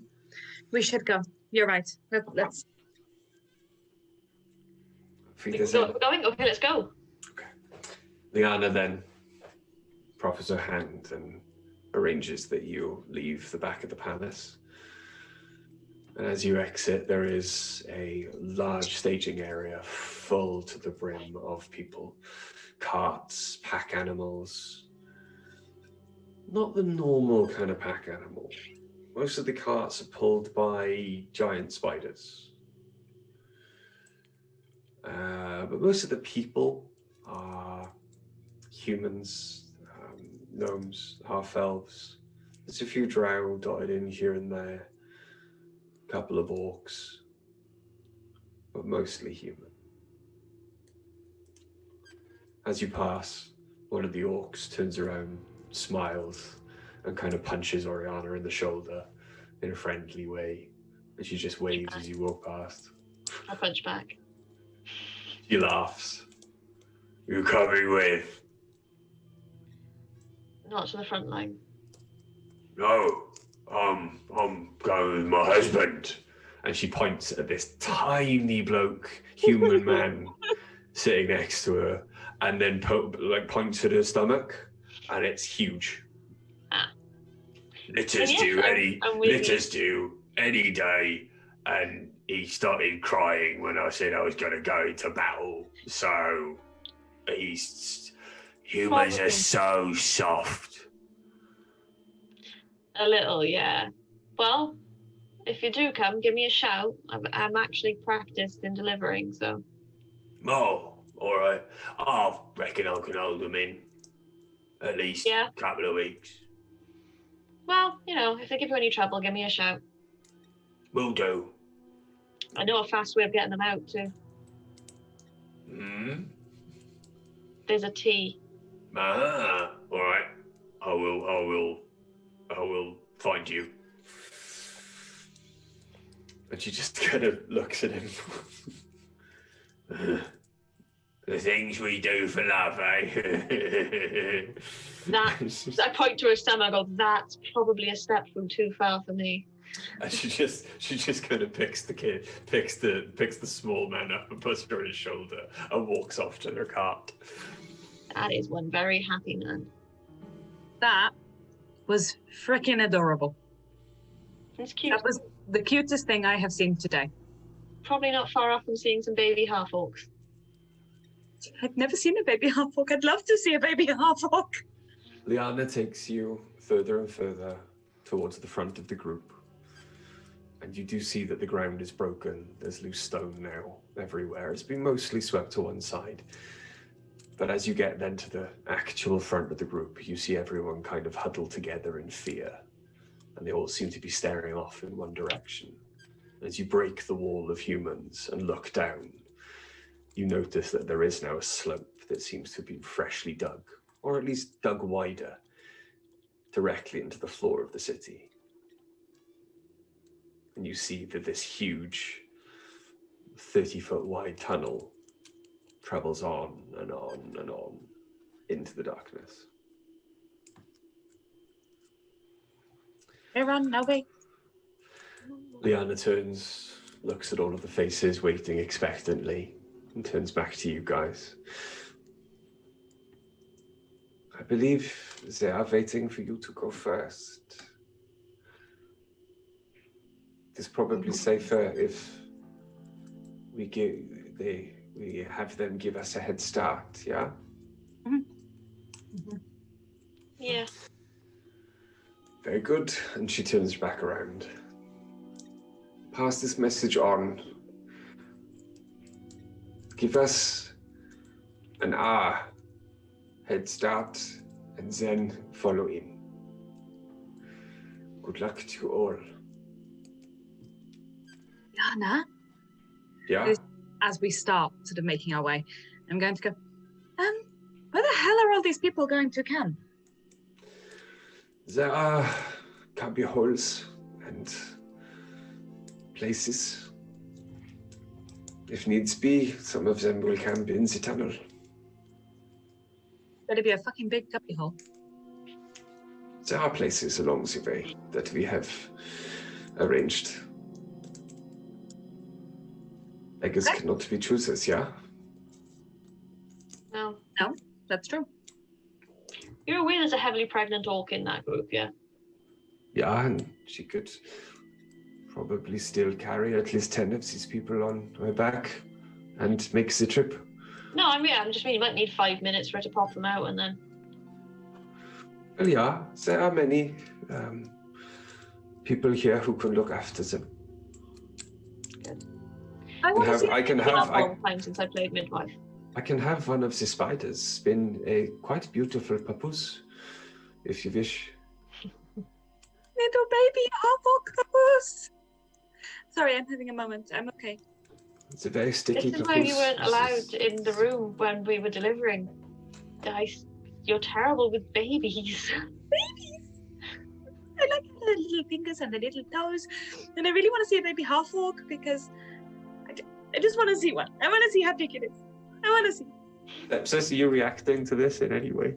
we should go. You're right. Let's. We're going? Okay, let's go. Okay. Liana then proffers her hand and arranges that you leave the back of the palace. And as you exit, there is a large staging area full to the brim of people. Carts, pack animals. Not the normal kind of pack animal. Most of the carts are pulled by giant spiders. But most of the people are humans, gnomes, half-elves. There's a few drow dotted in here and there. A couple of orcs. But mostly human. As you pass, one of the orcs turns around, smiles, and kind of punches Oriana in the shoulder in a friendly way. And she just waves as you walk past. I punch back. She laughs. You coming with? Not to the front line. No, I'm going with my husband. And she points at this tiny bloke, human man, sitting next to her, and then points at her stomach, and it's huge. Litters do any day, and he started crying when I said I was going to go into battle. So humans are so soft. A little, yeah. Well, if you do come, give me a shout. I'm actually practiced in delivering, so. Oh, all right. I reckon I can hold them in at least a couple of weeks. Well, if they give you any trouble, give me a shout. Will do. I know a fast way of getting them out too. There's a tea. All right. I will find you. And she just kind of looks at him. The things we do for love, eh? I point to her stomach. I go, that's probably a step from too far for me. And she just kind of picks the small man up and puts her on his shoulder and walks off to their cart. That is one very happy man. That was freaking adorable. It's cute. That was the cutest thing I have seen today. Probably not far off from seeing some baby half-orcs. I've never seen a baby half-orc. I'd love to see a baby half-orc. Liana takes you further and further towards the front of the group. And you do see that the ground is broken. There's loose stone now everywhere. It's been mostly swept to one side. But as you get then to the actual front of the group, you see everyone kind of huddled together in fear. And they all seem to be staring off in one direction. As you break the wall of humans and look down, you notice that there is now a slope that seems to have been freshly dug, or at least dug wider, directly into the floor of the city. And you see that this huge 30-foot wide tunnel travels on and on and on into the darkness. Hey, run, no way. Liana turns, looks at all of the faces waiting expectantly, and turns back to you guys. I believe they are waiting for you to go first. It is probably safer if we have them give us a head start, yeah? Yeah. Very good. And she turns back around. Pass this message on. Give us an hour head start and then follow in. Good luck to you all. Yana, Yeah? as we start sort of making our way, I'm going to go, where the hell are all these people going to camp? There are cubby holes and places. If needs be, some of them will camp in the tunnel. Better be a fucking big cubby hole. There are places along the way that we have arranged. Beggars cannot be choosers, yeah? No. No, that's true. You're aware there's a heavily pregnant orc in that group, yeah? Yeah, and she could probably still carry at least 10 of these people on her back and make the trip. No, I mean, I'm just meaning you might need 5 minutes for her to pop them out and then... Well, yeah, there are many people here who can look after them. Good. I can have a long time since I played midwife. I can have one of the spiders spin a quite beautiful papoose, if you wish. Little baby octopus. Sorry, I'm having a moment. I'm okay. It's a very sticky This is papoose. why you weren't allowed in the room when we were delivering. You're terrible with babies. Babies! I like the little fingers and the little toes. And I really want to see a baby half orc because I just want to see one. I want to see how big it is. I want to see. Sepsis, are you reacting to this in any way?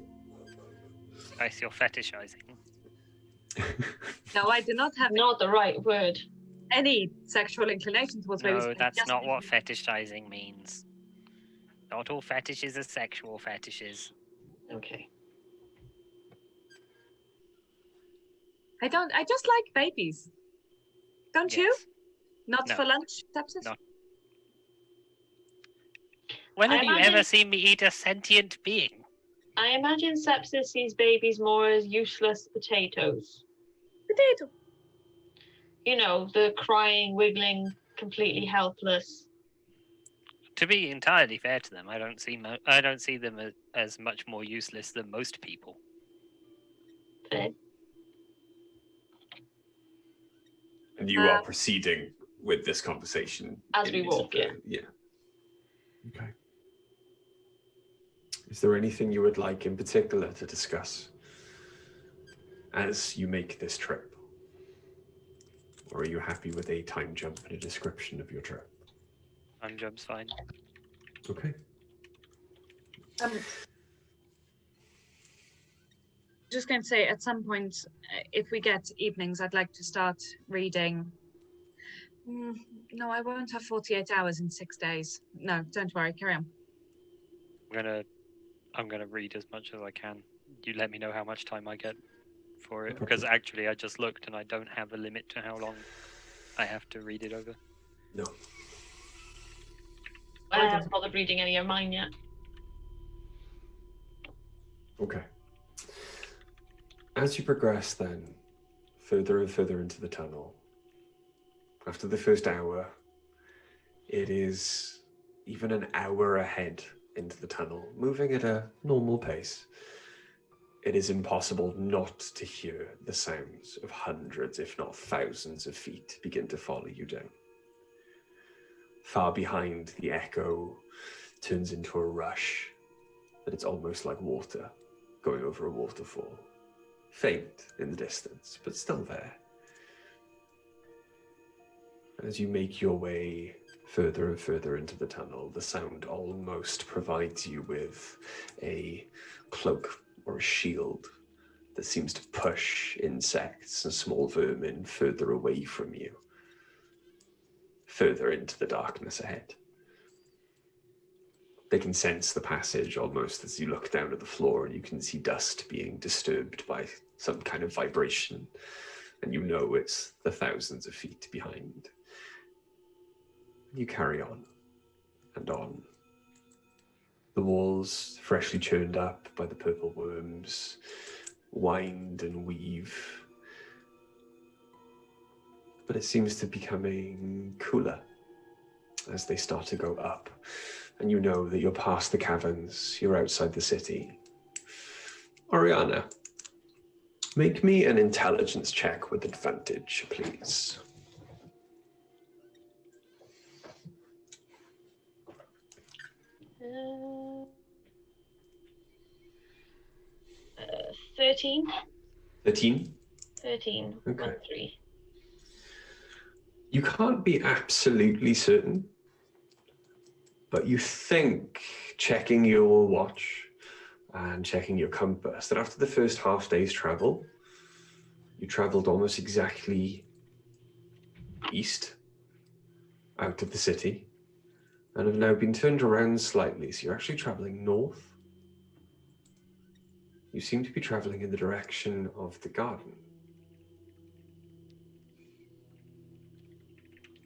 I see you're fetishizing. No, I do not have Not the right word. any sexual inclination towards babies. No, I that's just not what think- fetishizing means. Not all fetishes are sexual fetishes. Okay. I just like babies. Don't you? Yes. Not No. for lunch, Sepsis? No. When I have you imagine- ever seen me eat a sentient being? I imagine Sepsis sees babies more as useless potatoes. Potato. You know, the crying, wiggling, completely helpless. To be entirely fair to them, I don't see them as much more useless than most people. Fair. And you are proceeding with this conversation As we into walk, yeah. Okay. Is there anything you would like in particular to discuss as you make this trip? Or are you happy with a time jump and a description of your trip? Time jump's fine. Okay. Just going to say, at some point, if we get evenings, I'd like to start reading. No, I won't have 48 hours in 6 days. No, don't worry, carry on. I'm gonna read as much as I can. You let me know how much time I get for it, No because problem. actually I just looked and I don't have a limit to how long I have to read it over. No. I haven't bothered reading any of mine yet. Okay. As you progress then, further and further into the tunnel, after the first hour, it is even an hour ahead into the tunnel, moving at a normal pace, it is impossible not to hear the sounds of hundreds, if not thousands of feet begin to follow you down. Far behind, the echo turns into a rush, and it's almost like water going over a waterfall. Faint in the distance, but still there. As you make your way further and further into the tunnel, the sound almost provides you with a cloak or a shield that seems to push insects and small vermin further away from you, further into the darkness ahead. They can sense the passage almost as you look down at the floor, and you can see dust being disturbed by some kind of vibration, and you know it's the thousands of feet behind. You carry on and on. The walls, freshly churned up by the purple worms, wind and weave. But it seems to be becoming cooler as they start to go up. And you know that you're past the caverns, you're outside the city. Oriana, make me an intelligence check with advantage, please. 13. 13? 13. Okay. 1, 3. You can't be absolutely certain, but you think, checking your watch and checking your compass, that after the first half day's travel, you traveled almost exactly east out of the city and have now been turned around slightly, so you're actually traveling north. You seem to be traveling in the direction of the garden.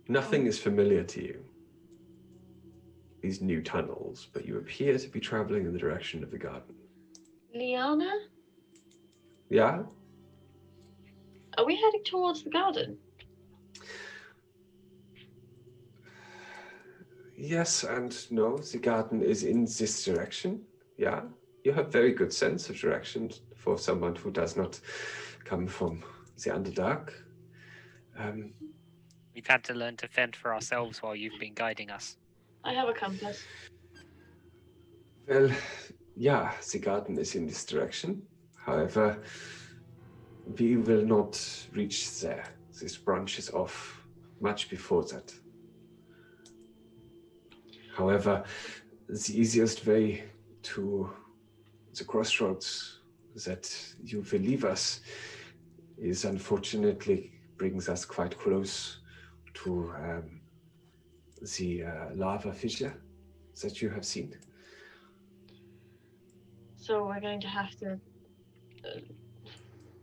Nothing is familiar to you, these new tunnels, but you appear to be traveling in the direction of the garden. Liana? Yeah? Are we heading towards the garden? Yes and no. The garden is in this direction. Yeah. You have very good sense of direction for someone who does not come from the Underdark. We've had to learn to fend for ourselves while you've been guiding us. I have a compass. Well, yeah, the garden is in this direction. However, we will not reach there. This branch is off much before that. However, the easiest way to the crossroads that you will leave us is unfortunately brings us quite close to the lava fissure that you have seen. So we're going to have to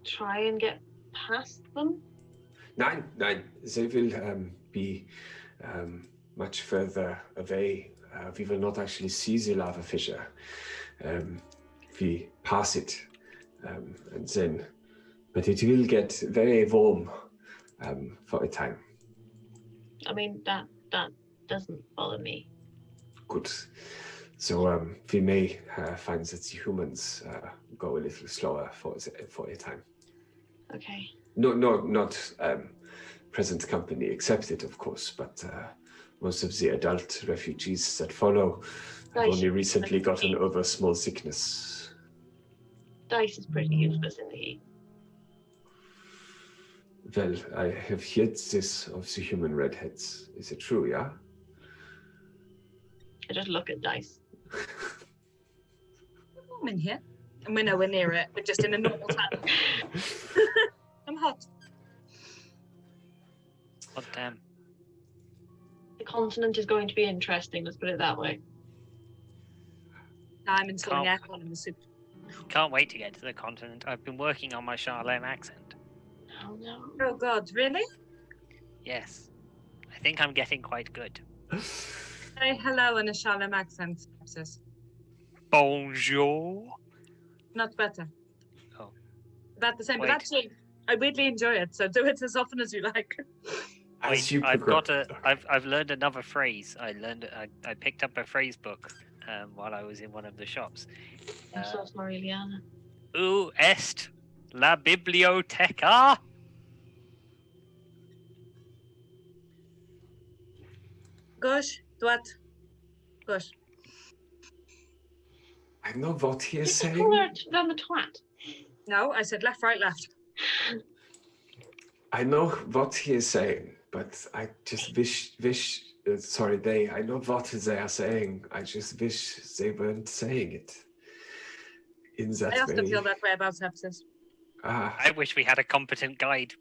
try and get past them? Nein, they will be much further away. We will not actually see the lava fissure. We pass it, and then, but it will get very warm for a time. I mean, that doesn't bother me. Good. So we may find that the humans go a little slower for a time. Okay. No, not present company accepted, of course, but most of the adult refugees that follow have Dice. only recently gotten over small sickness. Dice is pretty useless in the heat. Well, I have heard this of the human redheads. Is it true, yeah? I just look at dice. I'm in here. And we're nowhere near it. We're just in a normal town. I'm hot. Oh, damn. The continent is going to be interesting, let's put it that way. I'm installing Can't- aircon in the suit. Can't wait to get to the continent. I've been working on my Charlem accent. Oh no. Oh God, really? Yes. I think I'm getting quite good. Say hello in a Charlem accent, sis. Bonjour. Not better. Oh. About the same, Wait. but actually, I weirdly enjoy it, so do it as often as you like. As Wait, you I've progress- got a. I've learned another phrase. I picked up a phrase book, while I was in one of the shops. I'm so sorry, Liana. U est la biblioteca. Gosh, what? Gosh. I know what he is Did you call saying. her down the twat? No, I said left, right, left. I know what he is saying, but I just wish. I know what they are saying. I just wish they weren't saying it in that I often way. feel that way about sepsis. I wish we had a competent guide.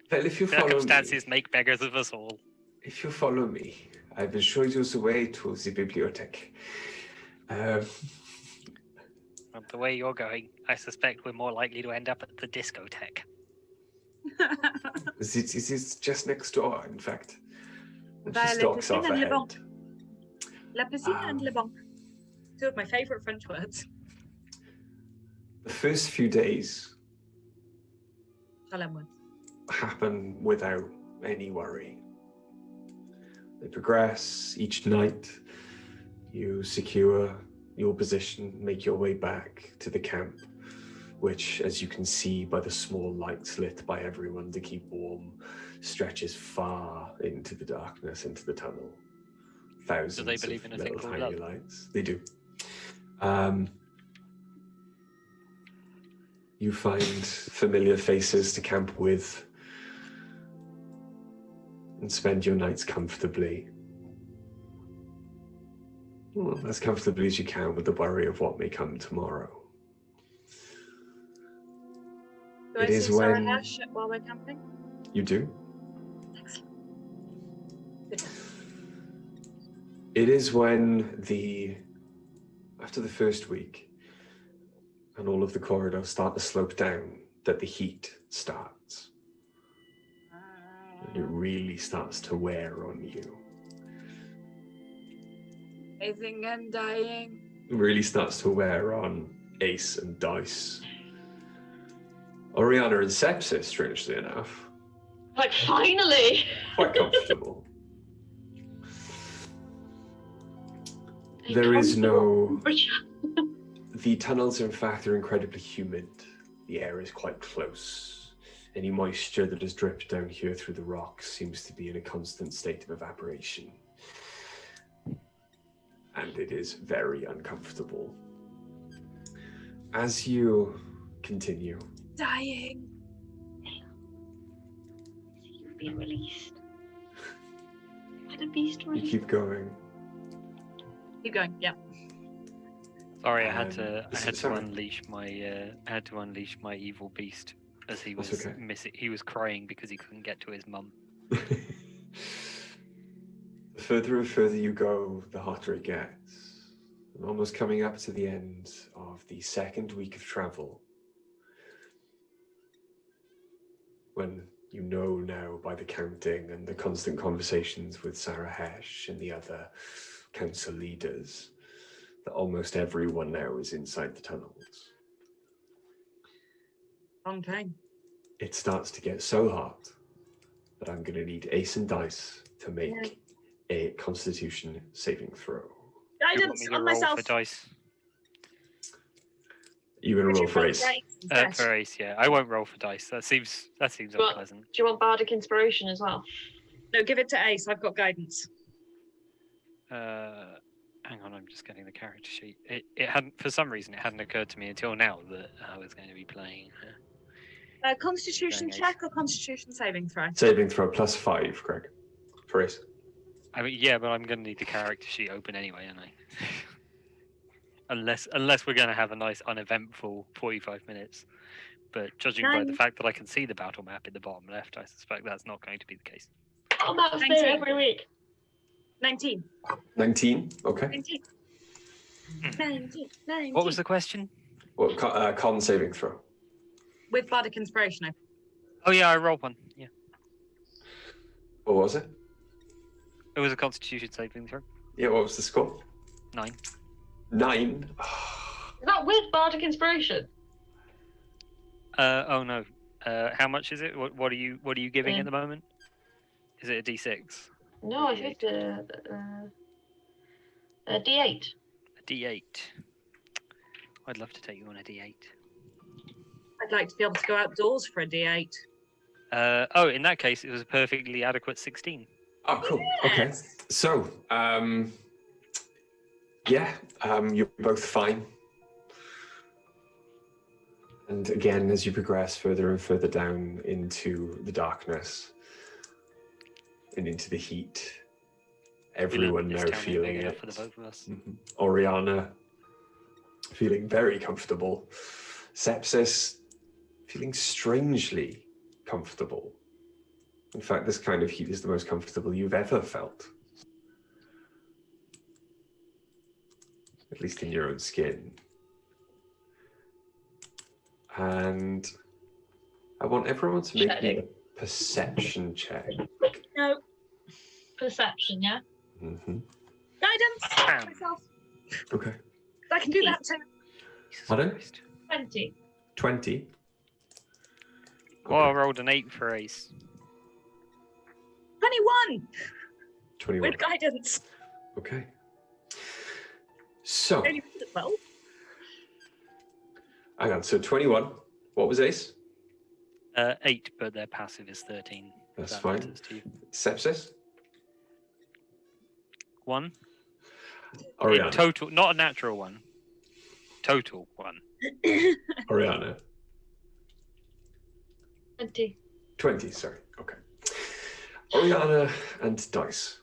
Well, if you follow me, Circumstances make beggars of us all. if you follow me, I will show you the way to the bibliothèque. And the way you're going, I suspect we're more likely to end up at the discotheque. It is just next door, in fact. And she By stalks Le off Piscine and Le ahead. Banc. La piscine and Le Banc. Two of my favourite French words. The first few days Solemn words. happen without any worry. They progress each night. You secure your position, make your way back to the camp, which, as you can see by the small lights lit by everyone to keep warm, stretches far into the darkness, into the tunnel. Thousands believe of in a thing little called tiny love? lights. They do. You find familiar faces to camp with and spend your nights comfortably. Well, as comfortably as you can with the worry of what may come tomorrow. Do It I is see Sarah when- Hash while we're camping? You do? Excellent. Good. It is when after the first week and all of the corridors start to slope down that the heat starts. And it really starts to wear on you. I think I'm dying. It really starts to wear on Ace and Dice. Oriana and Sepsis, strangely enough, Like, finally! quite comfortable. There is no... The tunnels, in fact, are incredibly humid. The air is quite close. Any moisture that has dripped down here through the rocks seems to be in a constant state of evaporation. And it is very uncomfortable. As you continue, Dying. You've been released. Had a beast you released. keep going. Keep going. Yeah. Sorry, I had to sorry. unleash my evil beast as he That's was okay. missing. He was crying because he couldn't get to his mum. The further and further you go, the hotter it gets. And almost coming up to the end of the second week of travel, when you know now by the counting and the constant conversations with Sarah Hesh and the other council leaders, that almost everyone now is inside the tunnels. Long time. It starts to get so hot that I'm going to need Ace and Dice to make a Constitution saving throw. You want Guidance me to on roll myself. for dice? You're going to roll for Ace. For Ace, yeah. I won't roll for dice. That seems Well, unpleasant. Do you want Bardic Inspiration as well? No, give it to Ace. I've got guidance. Hang on, I'm just getting the character sheet. It hadn't, for some reason, it hadn't occurred to me until now that I was going to be playing. Constitution Going Ace. check or Constitution saving throw? Saving throw +5, Greg, for Ace. I mean, yeah, but I'm going to need the character sheet open anyway, aren't I? unless we're going to have a nice, uneventful 45 minutes. But judging by the 9. fact that I can see the battle map in the bottom left, I suspect that's not going to be the case. Oh, that's 19. there every week. 19. 19, okay. 19. 19. 19. What was the question? Well, con saving throw. With Bardic Inspiration, I Oh yeah, I rolled one. Yeah, What was it? it was a Constitution saving throw. Yeah, what was the score? 9. 9. Is that with Bardic Inspiration? Oh no. How much is it? What are you giving at the moment? Is it a D6? No, I think A D8. A D8. I'd love to take you on a D8. I'd like to be able to go outdoors for a D8. Oh, in that case, it was a perfectly adequate 16. Oh, cool. Okay. Yes. So, you're both fine. And again, as you progress further and further down into the darkness and into the heat, everyone This now town ain't big feeling enough it. for the both of us. Oriana feeling very comfortable. Sepsis feeling strangely comfortable. In fact, this kind of heat is the most comfortable you've ever felt. At least in your own skin. And I want everyone to make me a perception check. No. Perception, yeah? Guidance. Myself. Okay. I can do that too. Jesus Pardon? Christ. 20. 20. Well, I rolled an 8 for ace. 21 21. with guidance. Okay. So, Only rolled a 12. hang on. So 21. What was ace? 8, but their passive is 13. That's That fine. matters to you. Sepsis? 1. Oriana. In total, not a natural 1. Total 1. Oriana. 20. 20, sorry. Okay. Oriana and Dice.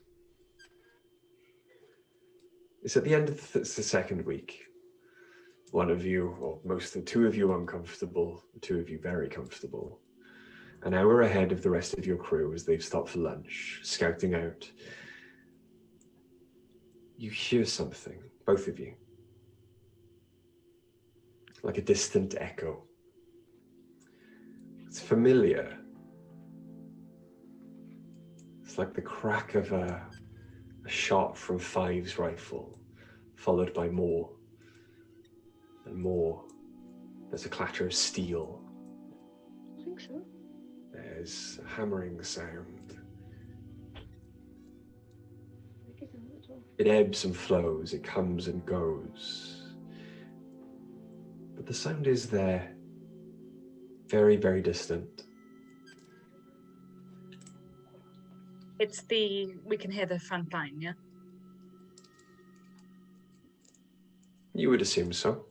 It's at the end of the second week. One of you, or two of you uncomfortable, two of you very comfortable. An hour ahead of the rest of your crew as they've stopped for lunch, scouting out. You hear something, both of you. Like a distant echo. It's familiar. It's like the crack of a shot from Five's rifle, followed by more and more. There's a clatter of steel. I think so. There's a hammering sound. It ebbs and flows, it comes and goes. But the sound is there, very, very distant. It's we can hear the front line, yeah? You would assume so.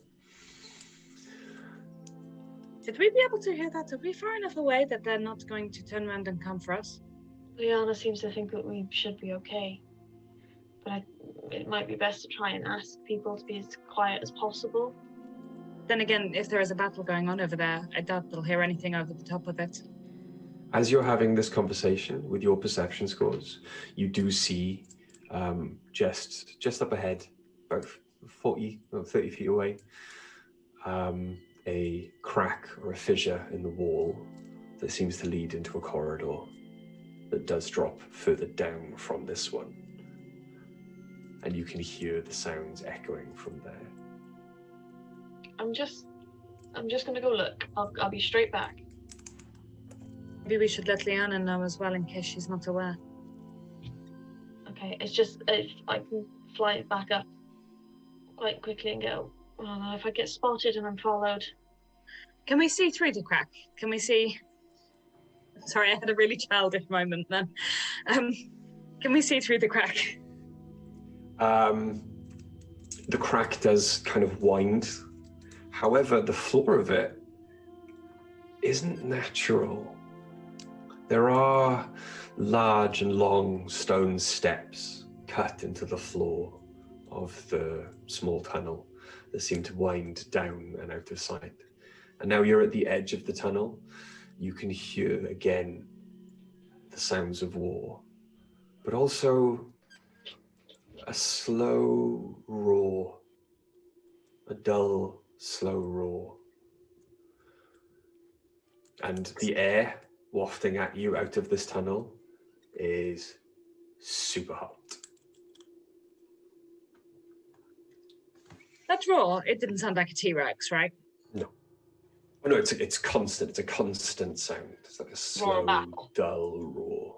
Should we be able to hear that? Are we far enough away that they're not going to turn around and come for us? Liana seems to think that we should be okay. But it might be best to try and ask people to be as quiet as possible. Then again, if there is a battle going on over there, I doubt they'll hear anything over the top of it. As you're having this conversation with your perception scores, you do see just up ahead, about 40 or 30 feet away, a crack or a fissure in the wall that seems to lead into a corridor that does drop further down from this one. And you can hear the sounds echoing from there. I'm just gonna go look. I'll be straight back. Maybe we should let Liana know as well in case she's not aware. Okay, it's just if I can fly it back up quite quickly and go. I don't know if I get spotted and I'm followed. Can we see through the crack? Can we see? Sorry, I had a really childish moment then. Can we see through the crack? The crack does kind of wind. However, the floor of it isn't natural. There are large and long stone steps cut into the floor of the small tunnel that seem to wind down and out of sight. And now you're at the edge of the tunnel. You can hear again the sounds of war, but also a slow roar, a dull, slow roar. And the air wafting at you out of this tunnel is super hot. That roar, it didn't sound like a T-Rex, right? No. Oh, no, it's constant. It's a constant sound. It's like a slow, battle. dull roar.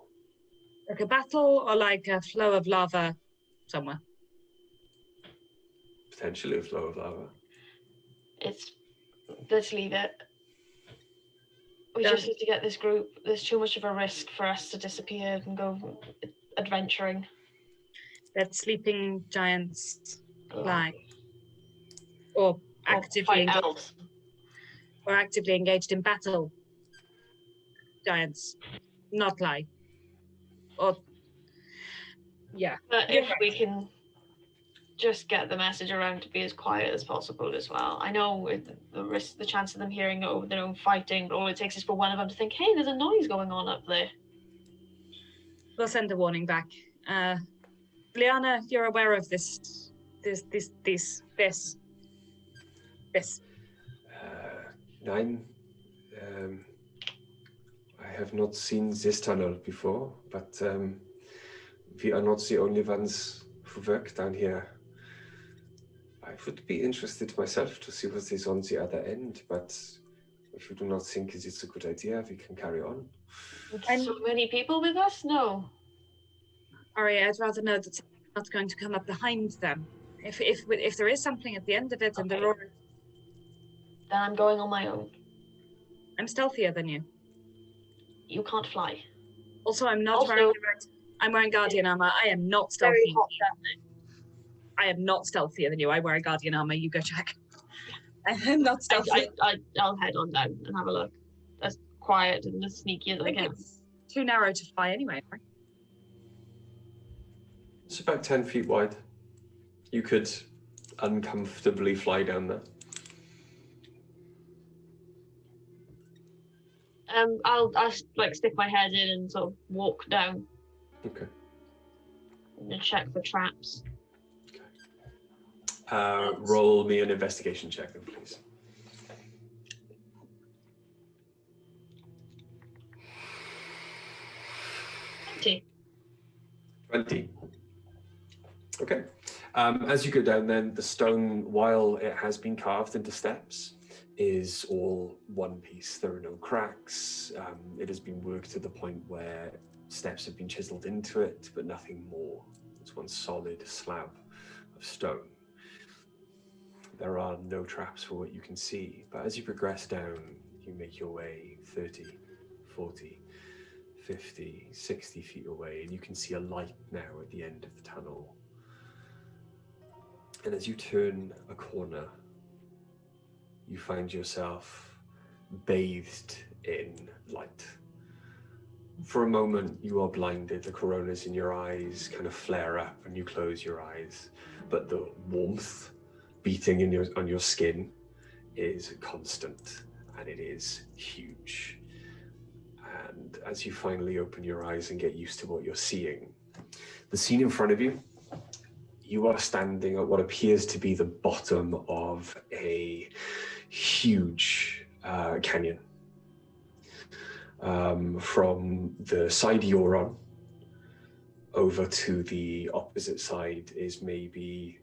Like a battle or like a flow of lava somewhere? potentially a flow of lava. Let's leave it. We just need to get this group. There's too much of a risk for us to disappear and go adventuring. That sleeping giants lie. Or actively fight elves. Or actively engaged in battle. Giants. Not lie. Or yeah. But if we can just get the message around to be as quiet as possible as well. I know the chance of them hearing it over their own fighting, but all it takes is for one of them to think, hey, there's a noise going on up there. We'll send a warning back. Liana, you're aware of this. 9. I have not seen this tunnel before, but we are not the only ones who work down here. I would be interested myself to see what is on the other end, but if you do not think it is a good idea, we can carry on. With so many people with us? No. Ari, I'd rather know that something's not going to come up behind them. If there is something at the end of it and the roar... Then I'm going on my own. I'm stealthier than you. You can't fly. Also, I'm not wearing... I'm wearing Guardian armor. I am not stealthy. Very hot down there. I am not stealthier than you. I wear a Guardian armor. You go check. I'm not stealthy. I'll head on down and have a look. As quiet and as sneaky as I can. It's too narrow to fly anyway, right? It's about 10 feet wide. You could uncomfortably fly down there. I'll like stick my head in and sort of walk down. Okay. And check for traps. Roll me an investigation check, then, please. 20. Okay. As you go down, then the stone, while it has been carved into steps, is all one piece. There are no cracks. It has been worked to the point where steps have been chiseled into it, but nothing more. It's one solid slab of stone. There are no traps for what you can see, but as you progress down, you make your way 30, 40, 50, 60 feet away, and you can see a light now at the end of the tunnel. And as you turn a corner, you find yourself bathed in light. For a moment, you are blinded. The coronas in your eyes kind of flare up and you close your eyes, but the warmth beating on your skin is constant, and it is huge. And as you finally open your eyes and get used to what you're seeing, the scene in front of you, you are standing at what appears to be the bottom of a huge canyon. From the side you're on over to the opposite side is maybe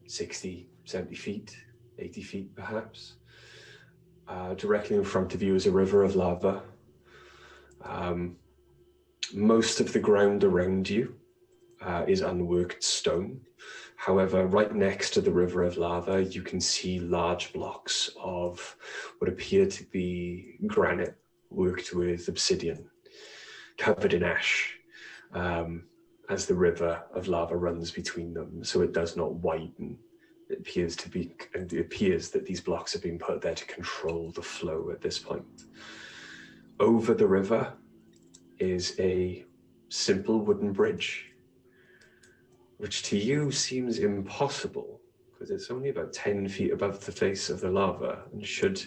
60, 70 feet, 80 feet perhaps. Directly in front of you is a river of lava. Most of the ground around you is unworked stone. However, right next to the river of lava, you can see large blocks of what appear to be granite worked with obsidian, covered in ash, as the river of lava runs between them, so it does not widen. It appears that these blocks have been put there to control the flow at this point. Over the river is a simple wooden bridge, which to you seems impossible because it's only about 10 feet above the face of the lava and should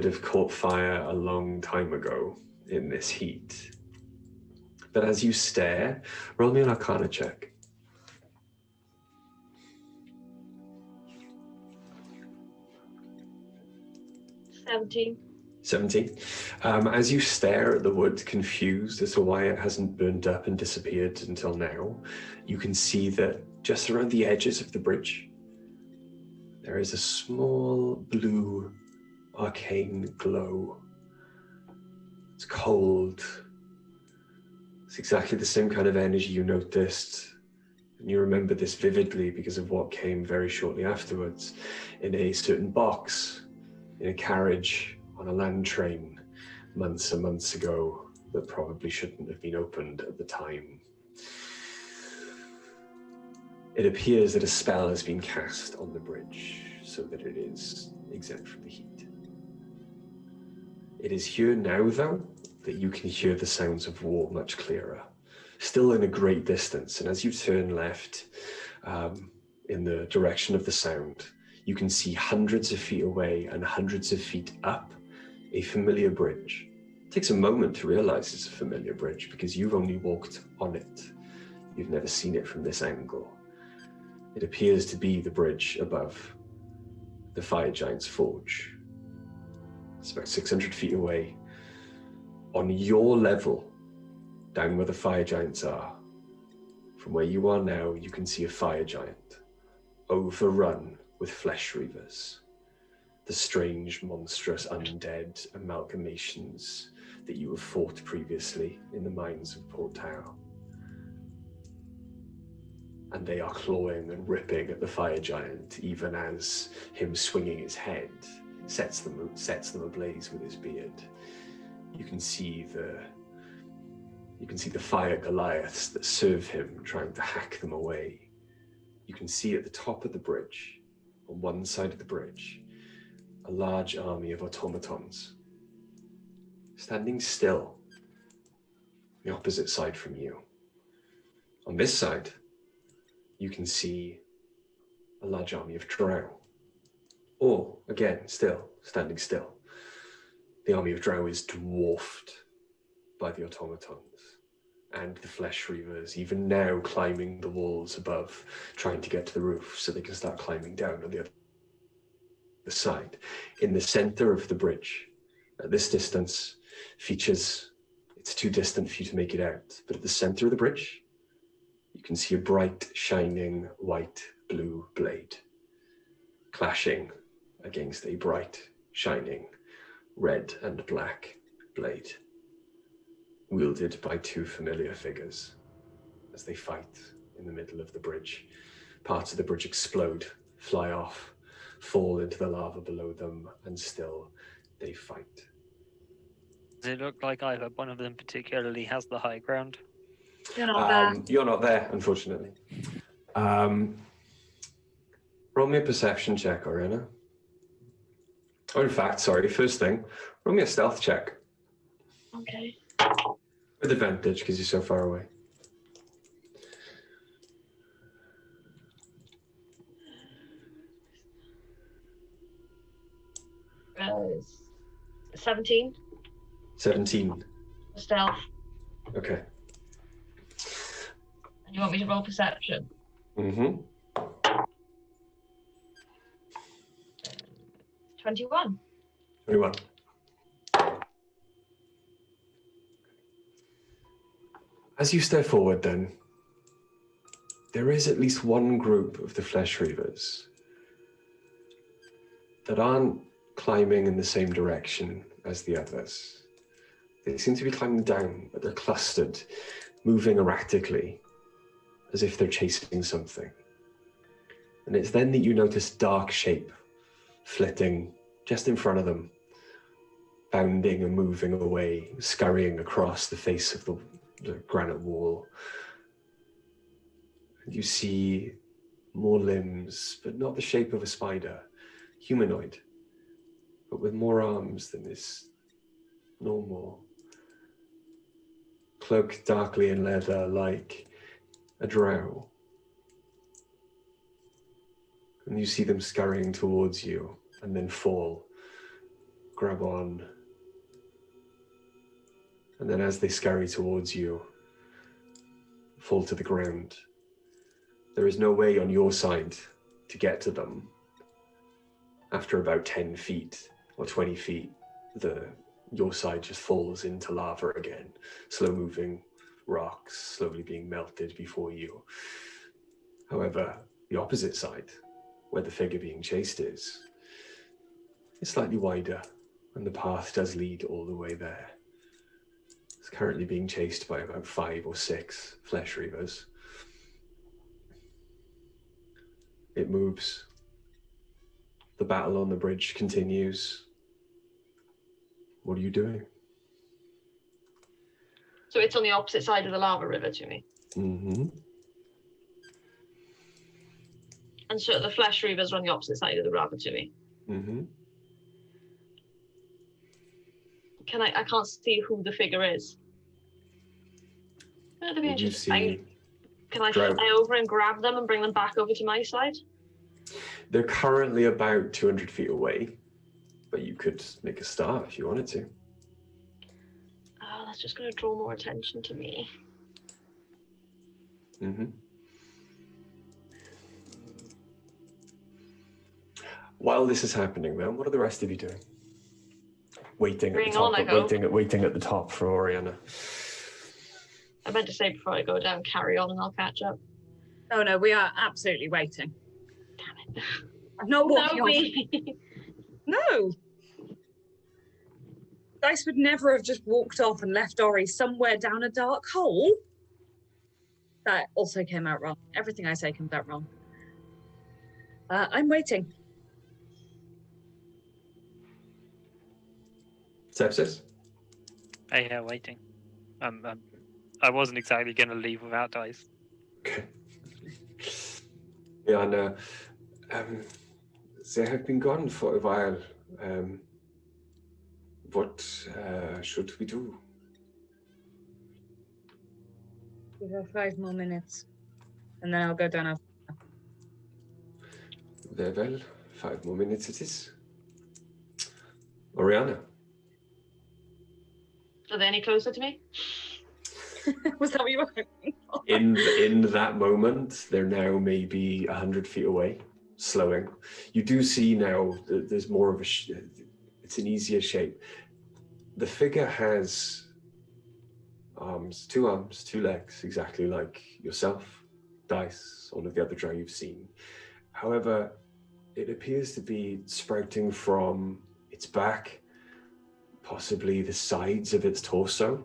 have caught fire a long time ago in this heat. But as you stare, roll me an Arcana check. 17. As you stare at the wood, confused as to why it hasn't burned up and disappeared until now, you can see that just around the edges of the bridge, there is a small blue arcane glow. It's cold. It's exactly the same kind of energy you noticed And you remember this vividly because of what came very shortly afterwards in a certain box, in a carriage, on a land train, months and months ago, that probably shouldn't have been opened at the time. It appears that a spell has been cast on the bridge so that it is exempt from the heat. It is here now, though, that you can hear the sounds of war much clearer, still in a great distance. And as you turn left in the direction of the sound, you can see hundreds of feet away and hundreds of feet up a familiar bridge. It takes a moment to realize it's a familiar bridge because you've only walked on it. You've never seen it from this angle. It appears to be the bridge above the Fire Giant's Forge. It's about 600 feet away. On your level, down where the Fire Giants are, from where you are now, you can see a Fire Giant overrun with flesh reavers, the strange, monstrous, undead amalgamations that you have fought previously in the mines of Port Tau. And they are clawing and ripping at the Fire Giant, even as him swinging his head sets them ablaze with his beard. You can see the fire Goliaths that serve him trying to hack them away. You can see at the top of the bridge, on one side of the bridge, a large army of automatons standing still, the opposite side from you. On this side, you can see a large army of drow. Or, again, still, standing still. The army of drow is dwarfed by the automatons and the flesh reavers, even now climbing the walls above, trying to get to the roof so they can start climbing down on the other side. In the center of the bridge, at this distance, features, it's too distant for you to make it out, but at the center of the bridge, you can see a bright, shining, white, blue blade clashing against a bright, shining, red and black blade, wielded by two familiar figures as they fight in the middle of the bridge. Parts of the bridge explode, fly off, fall into the lava below them, and still they fight. Does it look like either one of them particularly has the high ground? You're not there. You're not there, unfortunately. Roll me a perception check, Oriana. Oh, in fact, sorry, first thing, roll me a stealth check. Okay. With advantage, because you're so far away. Uh, 17 17. stealth. Okay. And you want me to roll perception? Mm-hmm. 21. 21. As you step forward then, there is at least one group of the flesh reavers that aren't climbing in the same direction as the others. They seem to be climbing down, but they're clustered, moving erratically, as if they're chasing something. And it's then that you notice a dark shape flitting just in front of them, bounding and moving away, scurrying across the face of the granite wall. And you see more limbs, but not the shape of a spider, humanoid, but with more arms than is normal. Cloaked darkly in leather like a drow. And you see them scurrying towards you and then fall, grab on. And then as they scurry towards you, fall to the ground. There is no way on your side to get to them. After about 10 feet or 20 feet, your side just falls into lava again, slow-moving rocks slowly being melted before you. However, the opposite side, where the figure being chased is slightly wider, and the path does lead all the way there. It's currently being chased by about 5 or 6 flesh reavers. It moves. The battle on the bridge continues. What are you doing? So it's on the opposite side of the lava river to me. Mm-hmm. And so the flesh reavers are on the opposite side of the lava to me. Mm-hmm. I can't see who the figure is. That'd be Well, you interesting. see Can I Drow. fly over and grab them and bring them back over to my side? They're currently about 200 feet away, but you could make a start if you wanted to. Oh, that's just going to draw more attention to me. Mm-hmm. While this is happening, then, what are the rest of you doing? Waiting at the top. Waiting at the top for Oriana. I meant to say before I go down, carry on and I'll catch up. Oh no, we are absolutely waiting. Damn it. I'm not walking No, on. me. No. Dice would never have just walked off and left Ori somewhere down a dark hole. That also came out wrong. Everything I say comes out wrong. I'm waiting. Sepsis? Yeah, waiting. I wasn't exactly going to leave without dice. Okay. Yeah, and they have been gone for a while. What should we do? We have 5 more minutes. And then I'll go down after. Very well. 5 more minutes it is. Oriana. Are they any closer to me? Was that what you were hoping for? In that moment, they're now maybe 100 feet away, slowing. You do see now that there's more of it's an easier shape. The figure has arms, 2 legs, exactly like yourself, Dice, all of the other drow you've seen. However, it appears to be sprouting from its back, possibly the sides of its torso.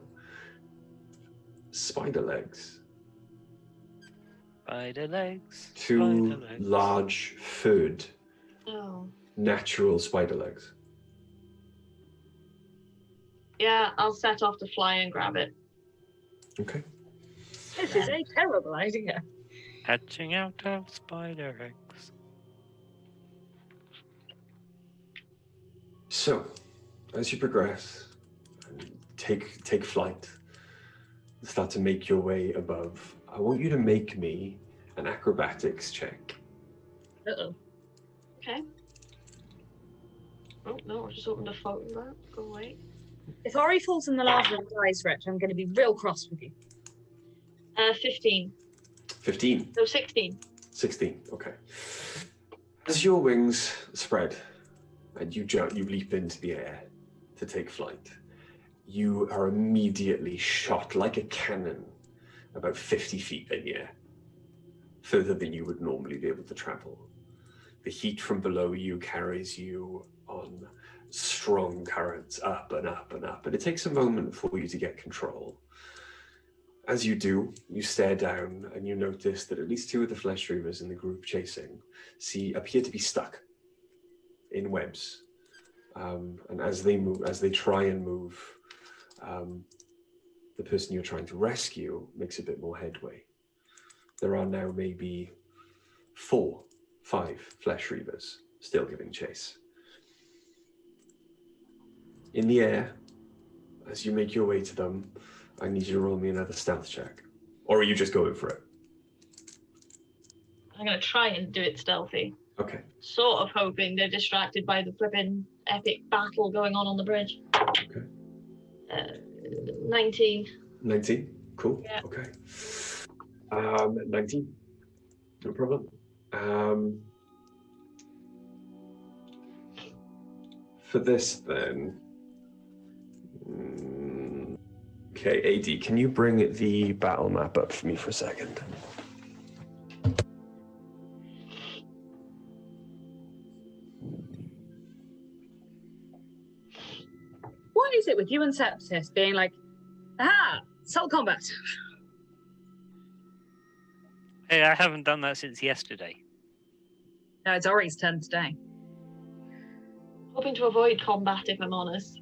Spider legs. Spider legs. 2 spider legs. large, furred, natural spider legs. Yeah, I'll set off to fly and grab it. Okay. This is a terrible idea. Hatching out of spider eggs. So, as you progress, and take flight, start to make your way above, I want you to make me an acrobatics check. Uh-oh. Okay. Oh, no, I just opened a photo of that. Go away. If Ori falls in the lava and dies, Rich, I'm going to be real cross with you. 15. 15. No, 16. 16, okay. As your wings spread and you leap into the air to take flight, you are immediately shot like a cannon about 50 feet in the air, further than you would normally be able to travel. The heat from below you carries you on strong currents up and up and up, and it takes a moment for you to get control. As you do, you stare down and you notice that at least 2 of the flesh reavers in the group chasing appear to be stuck in webs. And as they try and move, the person you're trying to rescue makes a bit more headway. There are now maybe 4, 5 flesh reavers still giving chase. In the air, as you make your way to them, I need you to roll me another stealth check. Or are you just going for it? I'm going to try and do it stealthy. Okay. Sort of hoping they're distracted by the flipping epic battle going on the bridge. Okay. 19. 19? Cool. Yeah. Okay. 19. No problem. For this then... Okay, AD, can you bring the battle map up for me for a second? What is it with you and Sepsis being like, aha, soul combat? Hey, I haven't done that since yesterday. No, it's Ori's turn today. Hoping to avoid combat, if I'm honest.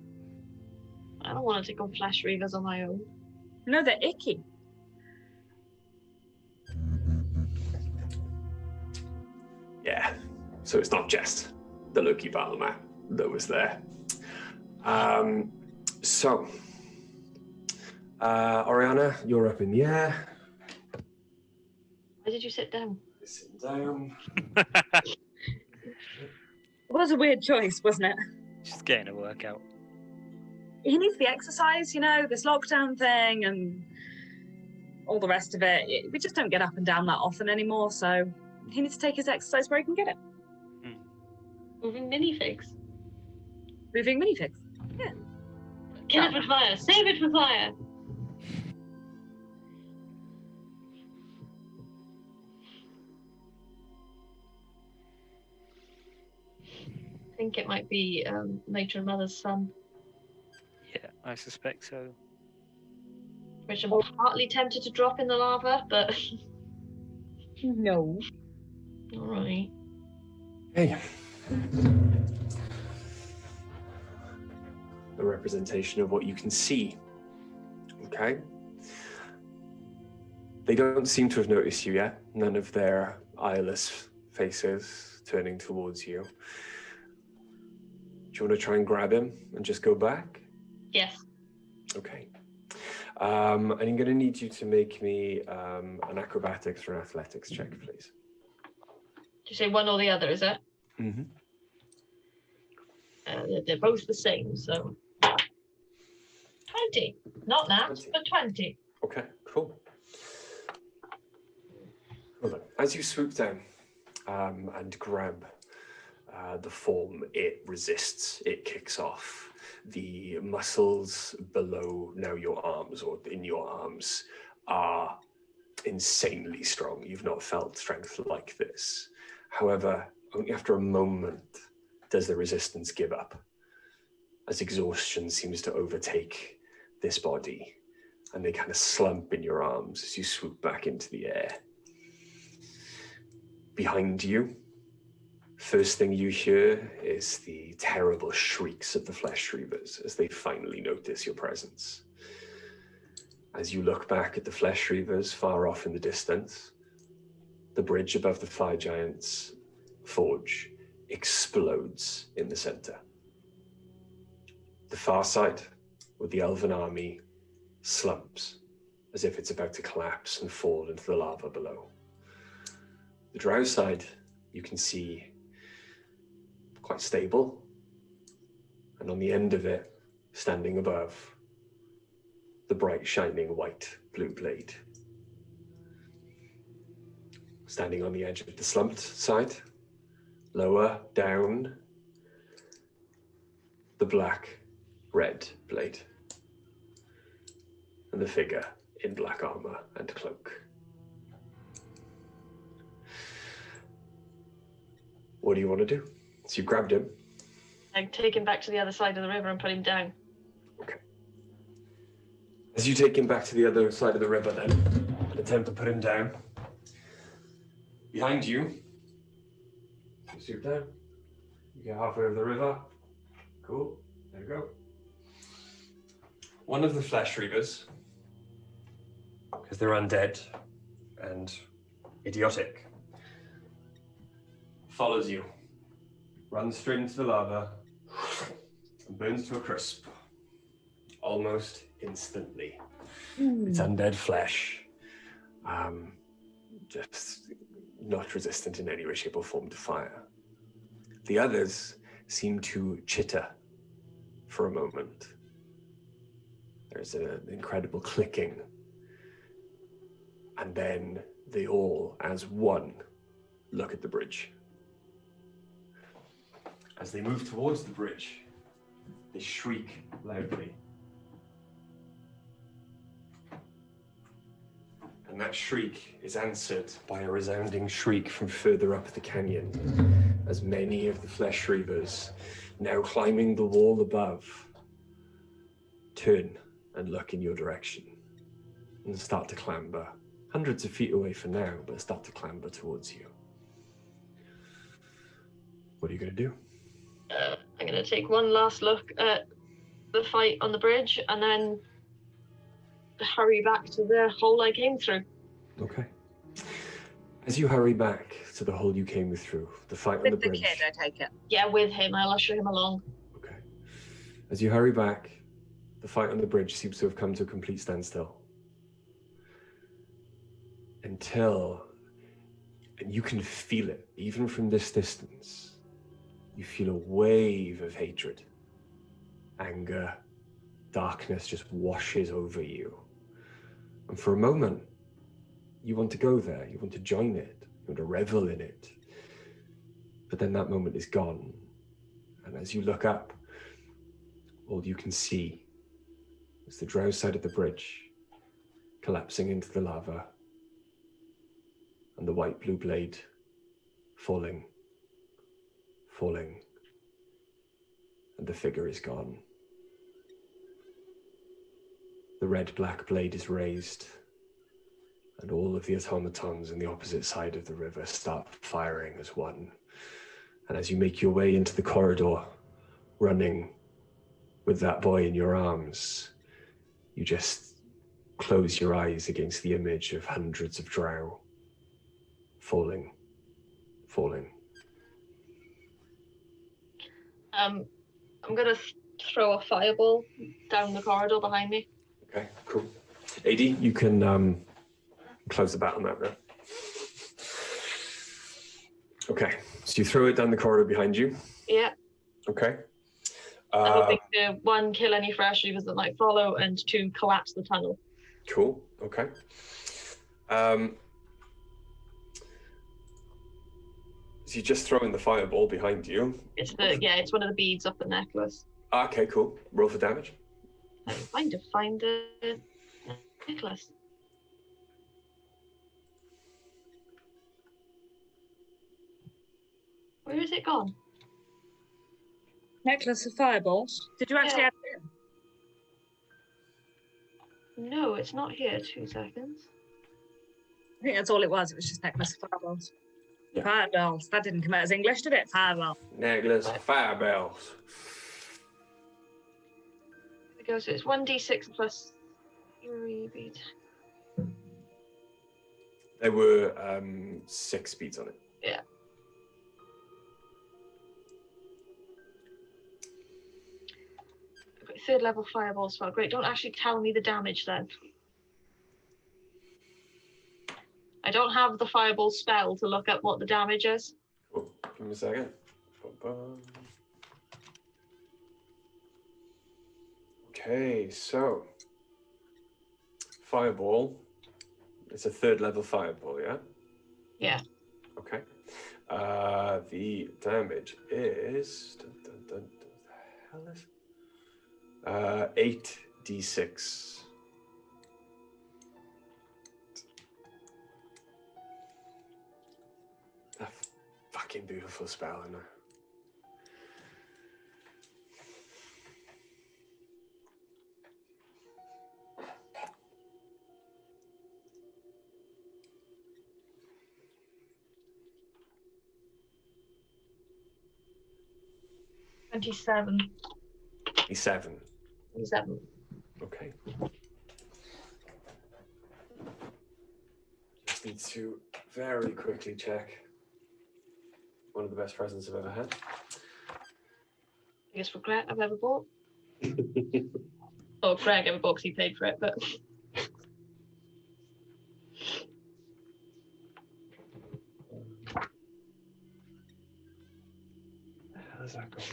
I don't want to take on flesh reavers on my own. No, they're icky. Yeah, so it's not just the Loki battle map that was there. Oriana, you're up in the air. Why did you sit down? Sitting down. It was a weird choice, wasn't it? Just getting a workout. He needs the exercise, this lockdown thing and all the rest of it. We just don't get up and down that often anymore, so he needs to take his exercise where he can get it. Moving minifigs. Moving minifigs. Yeah. Kill it with fire. Save it with fire. I think it might be Nature and Mother's son, Yeah, I suspect so. which I'm partly tempted to drop in the lava, but No. all right. Hey. A representation of what you can see. Okay. They don't seem to have noticed you yet. None of their eyeless faces turning towards you. Do you want to try and grab him and just go back? Yes. Okay. I'm going to need you to make me an acrobatics or an athletics check, please. Did you say one or the other, is it? Mm-hmm. They're both the same, so 20. Not that, 20. but 20. Okay, cool. Well, then, as you swoop down and grab the form, it resists, it kicks off. The muscles below now your arms, or in your arms, are insanely strong. You've not felt strength like this. However, only after a moment does the resistance give up, as exhaustion seems to overtake this body, and they kind of slump in your arms as you swoop back into the air. Behind you, first thing you hear is the terrible shrieks of the flesh reavers as they finally notice your presence. As you look back at the flesh reavers far off in the distance, the bridge above the fire giant's forge explodes in the center. The far side, with the elven army, slumps as if it's about to collapse and fall into the lava below. The drow side, you can see quite stable, and on the end of it, standing above, the bright shining white blue blade. Standing on the edge of the slumped side, lower down, the black red blade, and the figure in black armor and cloak. What do you want to do? So you grabbed him. I take him back to the other side of the river and put him down. Okay. As you take him back to the other side of the river then, and attempt to put him down, behind you, swoop down, you get halfway over the river. Cool, there you go. One of the flesh reavers, because they're undead and idiotic, follows you, runs straight into the lava, and burns to a crisp, almost instantly. It's undead flesh, just not resistant in any way, shape, or form to fire. The others seem to chitter for a moment. There's an incredible clicking, and then they all, as one, look at the bridge. As they move towards the bridge, they shriek loudly. And that shriek is answered by a resounding shriek from further up the canyon, as many of the flesh reavers, now climbing the wall above, turn and look in your direction and start to clamber, hundreds of feet away for now, but start to clamber towards you. are you going to do? I'm going to take one last look at the fight on the bridge and then hurry back to the hole I came through. Okay. As you hurry back to the hole you came through, the fight on the With the bridge. kid, I take it. Yeah, with him. I'll usher him along. Okay. As you hurry back, the fight on the bridge seems to have come to a complete standstill. Until, and you can feel it, even from this distance, you feel a wave of hatred, anger, darkness just washes over you. And for a moment, you want to go there, you want to join it, you want to revel in it. But then that moment is gone. And as you look up, all you can see is the drow side of the bridge collapsing into the lava, and the white-blue blade falling, and the figure is gone. The red-black blade is raised, and all of the automatons on the opposite side of the river start firing as one. And as you make your way into the corridor, running with that boy in your arms, you just close your eyes against the image of hundreds of drow falling. I'm going to throw a fireball down the corridor behind me. Okay, cool. AD, you can close the battle map now. Okay, so you throw it down the corridor behind you. Yeah. Okay. I'm hoping to, 1, kill any fresh leavers that might follow, and 2, collapse the tunnel. Cool, okay. So you just throw in the fireball behind you. It's one of the beads off the necklace. Okay, cool. Roll for damage. I'm trying to find the necklace. Where is it gone? Necklace of fireballs. Did you actually Yeah. add it in? No, it's not here. 2 seconds. I think that's all it was. It was just necklace of fireballs. Yeah. Fireballs. That didn't come out as English, did it? Fireball. Necklace, fireballs. There we go. So it's 1d6 plus 3 beads. There were 6 beads on it. Yeah. I've got 3rd level fireball spell. Great. Don't actually tell me the damage then. I don't have the fireball spell to look up what the damage is. Cool. Give me a second. Bum-bum. Okay, so fireball. It's a 3rd level fireball, yeah? Yeah. Okay. The damage is the hell is 8d6. A fucking beautiful spell, isn't it? Twenty-seven. 7. 27. Okay. Just need to very quickly check. One of the best presents I've ever had. Biggest regret I've ever bought. Or Greg ever bought because he paid for it, but. How's that going?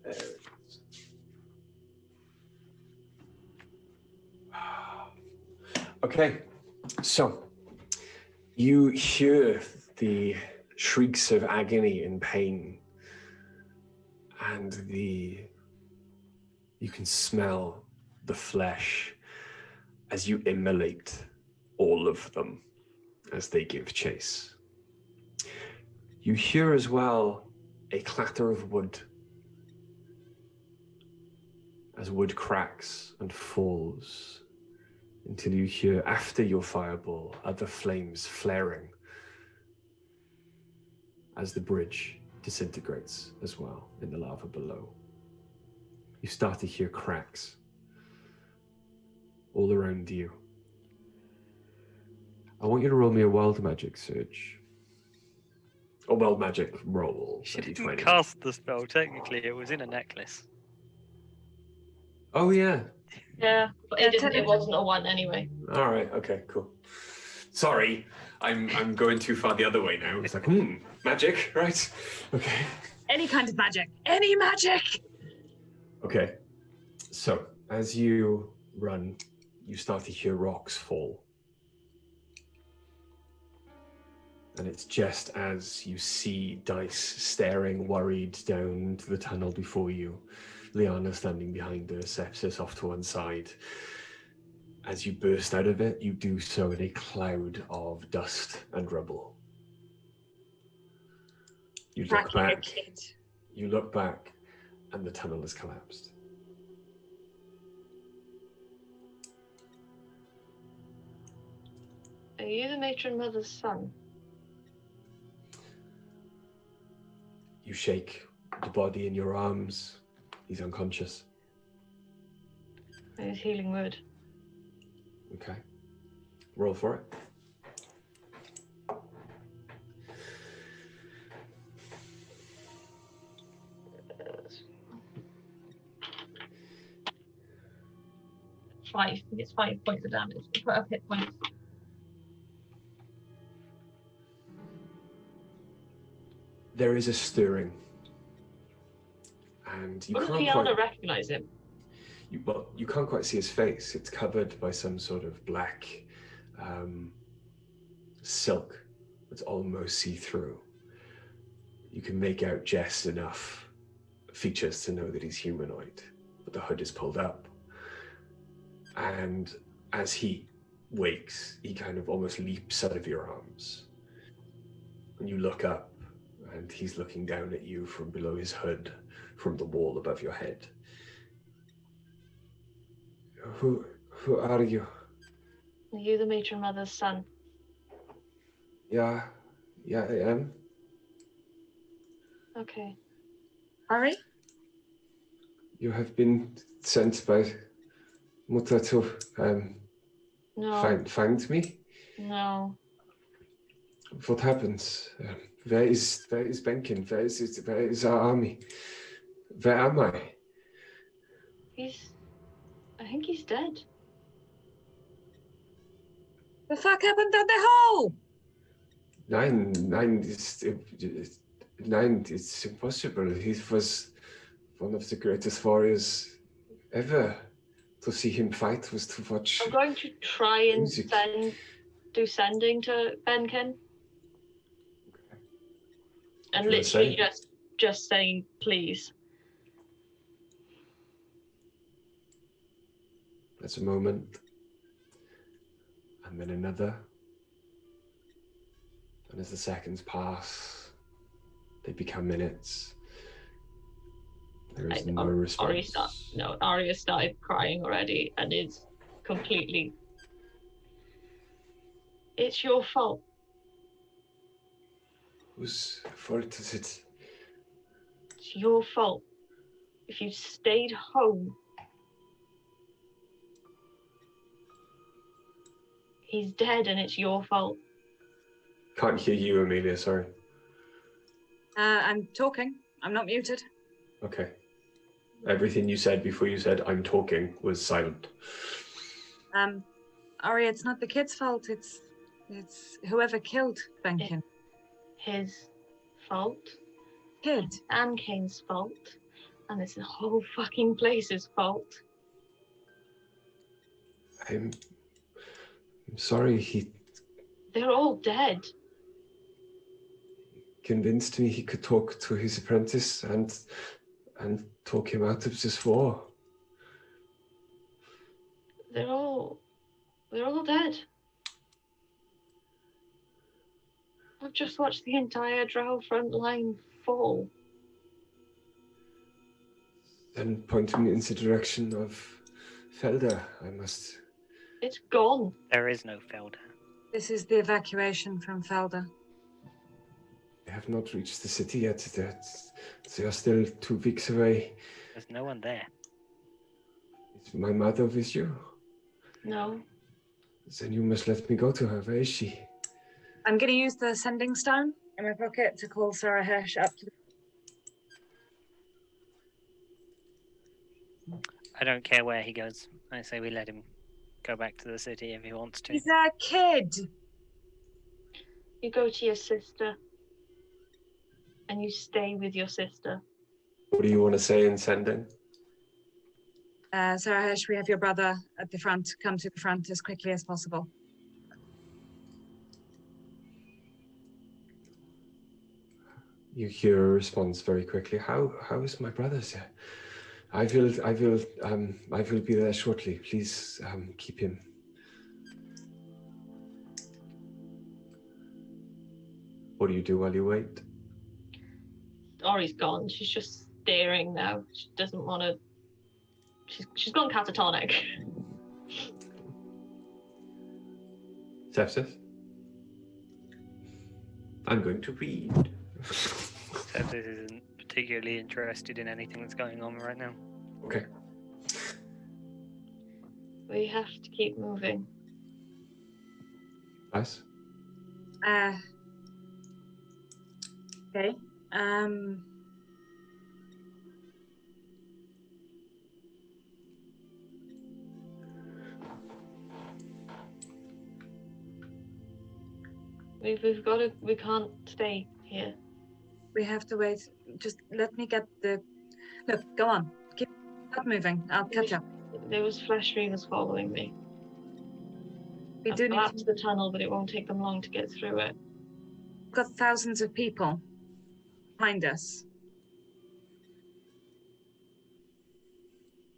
There it is. Okay, so you hear the shrieks of agony and pain, and you can smell the flesh as you immolate all of them as they give chase. You hear as well a clatter of wood as wood cracks and falls until you hear, after your fireball, other flames flaring as the bridge disintegrates as well in the lava below. You start to hear cracks all around you. I want you to roll me a wild magic search. Or wild magic roll. She that'd be didn't 20. cast the spell. Technically, it was in a necklace. Oh yeah. Yeah, but Yeah, it wasn't a 1 anyway. All right. Okay. Cool. Sorry, I'm going too far the other way now. It's like, magic, right? Okay. Any kind of magic. Any magic! Okay. So as you run, you start to hear rocks fall. And it's just as you see Dice staring worried down into the tunnel before you, Liana standing behind her, Sepsis off to one side. As you burst out of it, you do so in a cloud of dust and rubble. You look Cracking a back. kid. You look back, and the tunnel has collapsed. Are you the matron mother's son? You shake the body in your arms. He's unconscious. And his healing word. Okay. Roll for it. Five. It's 5 points of damage. Put up hit points. There is a stirring. And you Wouldn't can't Fiona quite... recognise him? You can't quite see his face. It's covered by some sort of black silk that's almost see-through. You can make out just enough features to know that he's humanoid, but the hood is pulled up. And as he wakes, he kind of almost leaps out of your arms. And you look up, and he's looking down at you from below his hood, from the wall above your head. Who are you? Are you the matron mother's son? Yeah, I am. Okay. Ari? You have been sent by Mutter to No. find me? No. What happens? Where is Benkin? Where is our army? Where am I? I think he's dead. The fuck happened down the hole? Nine, it's impossible. He was one of the greatest warriors ever. To see him fight was to watch. I'm going to try and music. do sending to Benkin. Okay. And Do you wanna literally say? just saying please. There's a moment. And then another. And as the seconds pass, they become minutes. There is no response. Arya started crying already and is completely... It's your fault. Whose fault is it? It's your fault. If you stayed home, he's dead and it's your fault. Can't hear you, Amelia, sorry. I'm talking. I'm not muted. Okay. Everything you said before you said I'm talking was silent. Ari, it's not the kid's fault. It's whoever killed Benkin. His fault. Kid. And Kane's fault. And it's the whole fucking place's fault. I'm sorry, They're all dead. convinced me he could talk to his apprentice and talk him out of this war. They're all dead. I've just watched the entire Drow front line fall. Then point me in the direction of Felde. I must It's gone. There is no Felde. This is the evacuation from Felde. They have not reached the city yet. They are still 2 weeks away. There's no one there. Is my mother with you? No. Then you must let me go to her. Where is she? I'm going to use the sending stone in my pocket to call Sarah Hirsch up to the... I don't care where he goes. I say we let him go back to the city if he wants to. He's a kid. You go to your sister. And you stay with your sister. What do you want to say in sending? Sarah Hirsch, we have your brother at the front. Come to the front as quickly as possible. You hear a response very quickly. How is my brother, sir? I will be there shortly. Please keep him. What do you do while you wait? Ori's gone. She's just staring now. She doesn't want to. She's gone catatonic. Sepsis? I'm going to read. Sepsis isn't particularly interested in anything that's going on right now. Okay. We have to keep moving. Nice. Okay. We've got to. We can't stay here. We have to wait. Just let me get the... Look, go on. Keep moving. I'll catch up. There was flesh reavers following me. We I've do need collapsed to... the tunnel, but it won't take them long to get through it. We've got thousands of people behind us.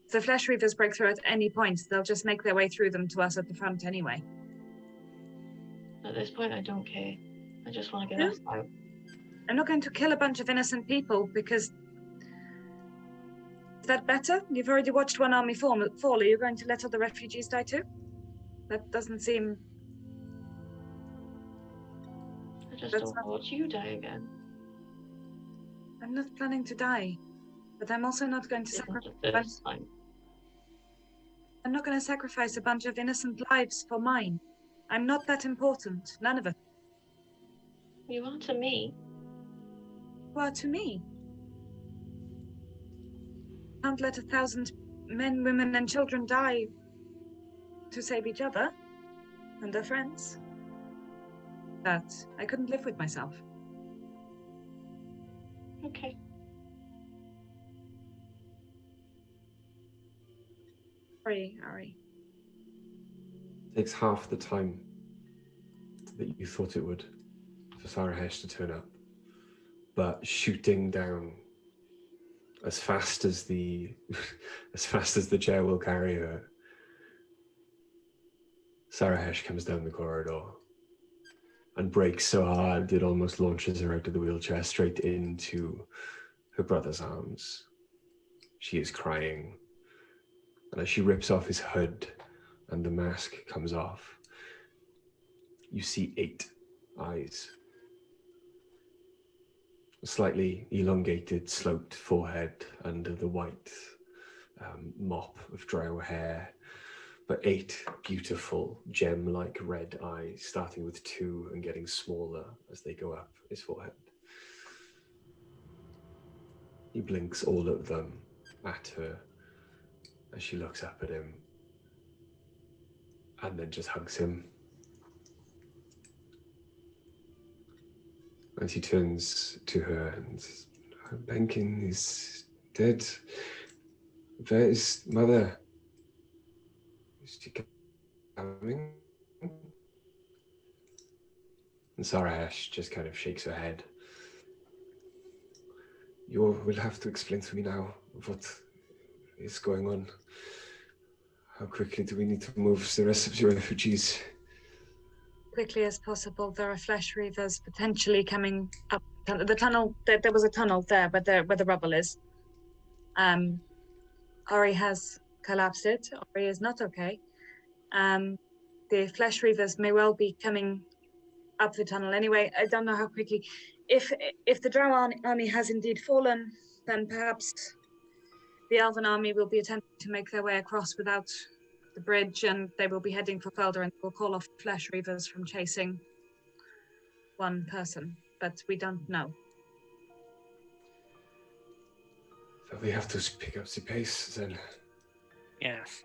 If the flesh reavers break through at any point, they'll just make their way through them to us at the front anyway. At this point, I don't care. I just want to get Yeah. us out. I'm not going to kill a bunch of innocent people because... Is that better? You've already watched one army fall. Are you going to let other refugees die too? That doesn't seem... I just That's don't not- want to watch you die again. I'm not planning to die. But I'm also not going to This isn't sacrifice... the first time. I'm not going to sacrifice a bunch of innocent lives for mine. I'm not that important. None of us You are to me. are to me. Can't let 1,000 men, women, and children die to save each other and their friends. But I couldn't live with myself. Okay. Sorry, Ari. Takes half the time that you thought it would for Sarah Hirsch to turn up. But shooting down as fast as the chair will carry her, Sarah Hirsch comes down the corridor and brakes so hard it almost launches her out of the wheelchair straight into her brother's arms. She is crying. And as she rips off his hood and the mask comes off, you see 8 eyes. A slightly elongated, sloped forehead under the white mop of dry hair, but 8 beautiful gem-like red eyes, starting with 2 and getting smaller as they go up his forehead. He blinks all of them at her as she looks up at him and then just hugs him. And he turns to her and says, Benkin is dead. Where is Mother? Is she coming? And Sarah Hirsch just kind of shakes her head. You will have to explain to me now what is going on. How quickly do we need to move the rest of your refugees? Quickly as possible. There are flesh reavers potentially coming up the tunnel. There was a tunnel there where the rubble is. Ori has collapsed it. Ori is not okay. The flesh reavers may well be coming up the tunnel anyway. I don't know how quickly. If the Drow army has indeed fallen, then perhaps the Elven army will be attempting to make their way across without the bridge, and they will be heading for Felde, and will call off flesh reavers from chasing one person. But we don't know. So we have to pick up the pace then. Yes.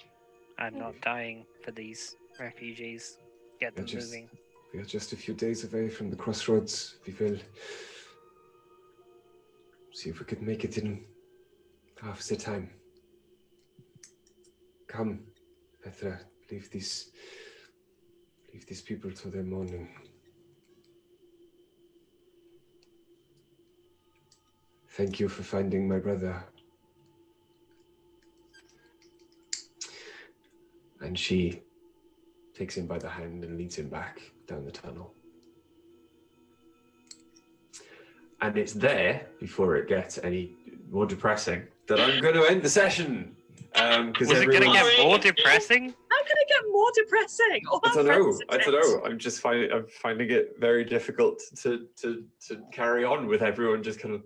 I'm not dying for these refugees. Get them moving. We are just a few days away from the crossroads. We will see if we could make it in half the time. Come, Petra, leave these people to their mourning. Thank you for finding my brother. And she takes him by the hand and leads him back down the tunnel. And it's there, before it gets any more depressing, that I'm going to end the session. Was it going to get more depressing? How can it get more depressing? I don't know. I'm finding it very difficult to carry on with everyone just kind of.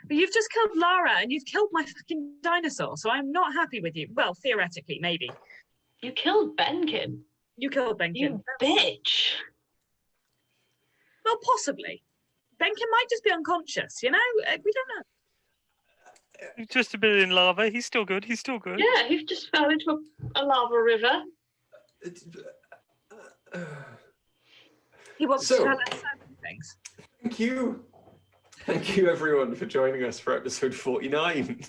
But you've just killed Lara, and you've killed my fucking dinosaur, so I'm not happy with you. Well, theoretically, maybe. You killed Benkin. You killed Benkin. You bitch. Well, possibly. Benkin might just be unconscious, you know? We don't know. He's just a bit in lava. He's still good. He's still good. Yeah, he just fell into a lava river. He wants to tell us certain things. Thank you, everyone, for joining us for episode 49.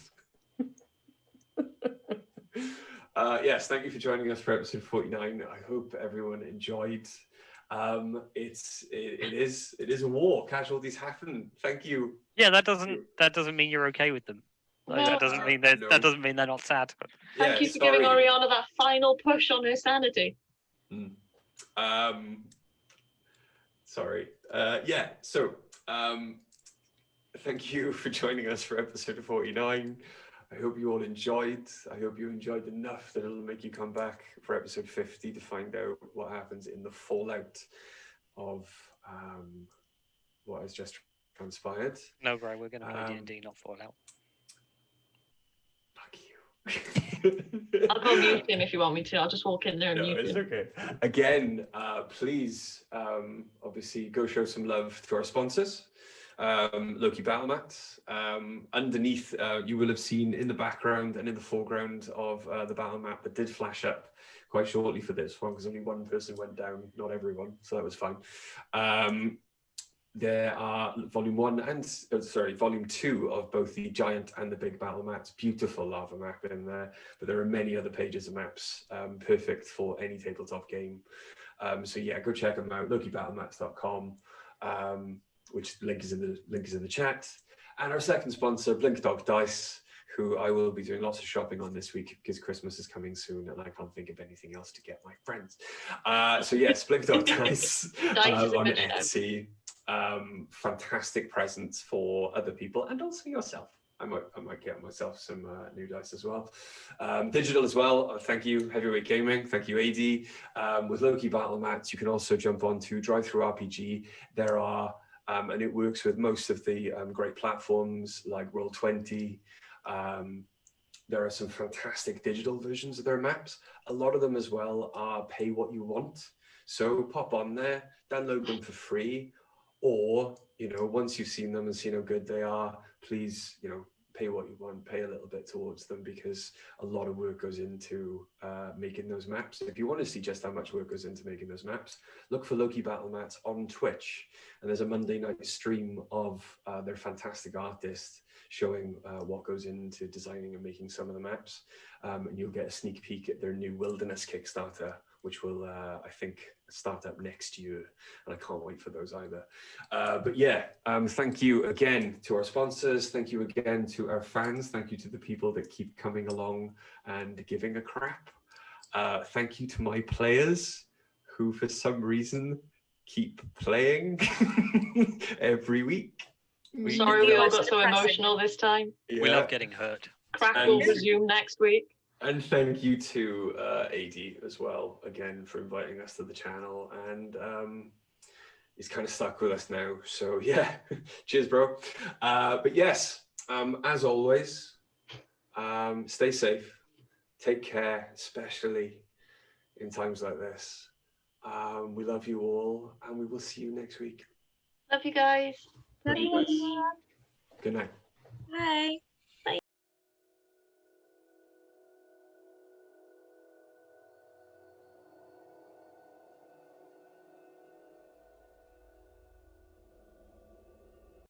Yes, thank you for joining us for episode 49. I hope everyone enjoyed. It is a war. Casualties happen. Thank you. Yeah, that doesn't mean you're okay with them. Like, that doesn't mean that doesn't mean they're not sad. Thank you for giving Oriana that final push on her sanity. Sorry. Thank you for joining us for episode 49. I hope you all enjoyed. I hope you enjoyed enough that it'll make you come back for episode 50 to find out what happens in the fallout of what has just transpired. No, bro, we're going to play D&D, not Fallout. Fuck you. I'll go mute him if you want me to. I'll just walk in there and mute him. Okay. Again, please, obviously, go show some love to our sponsors. Loki Battle Mats. Underneath, you will have seen in the background and in the foreground of the battle map that did flash up quite shortly for this one because only one person went down, not everyone, so that was fine. There are volume 2 of both the giant and the big battle mats. Beautiful lava map in there, but there are many other pages of maps perfect for any tabletop game. So yeah, go check them out. LokiBattleMats.com. Which link is in the chat. And our second sponsor, Blink Dog Dice, who I will be doing lots of shopping on this week because Christmas is coming soon and I can't think of anything else to get my friends. So yes, Blink Dog Dice on Etsy. Fantastic presents for other people and also yourself. I might get myself some new dice as well. Digital as well. Thank you, Heavyweight Gaming. Thank you, AD. With Loki Battle Mats, you can also jump on to Drive-Thru-RPG. There are and it works with most of the great platforms like Roll20. There are some fantastic digital versions of their maps. A lot of them as well are pay what you want. So pop on there, download them for free, or, once you've seen them and seen how good they are, please, pay what you want, pay a little bit towards them because a lot of work goes into making those maps. If you want to see just how much work goes into making those maps, look for Loki Battle Mats on Twitch. And there's a Monday night stream of their fantastic artists showing what goes into designing and making some of the maps. And you'll get a sneak peek at their new Wilderness Kickstarter, which will, I think, start up next year. And I can't wait for those either. But yeah, thank you again to our sponsors. Thank you again to our fans. Thank you to the people that keep coming along and giving a crap. Thank you to my players who, for some reason, keep playing every week. Sorry we all got so emotional this time. Yeah. We love getting hurt. Crack will resume next week. And thank you to AD as well, again, for inviting us to the channel. And he's kind of stuck with us now. So yeah, cheers, bro. But yes, as always, stay safe, take care, especially in times like this. We love you all, and we will see you next week. Love you guys. Love you guys. Good night. Bye.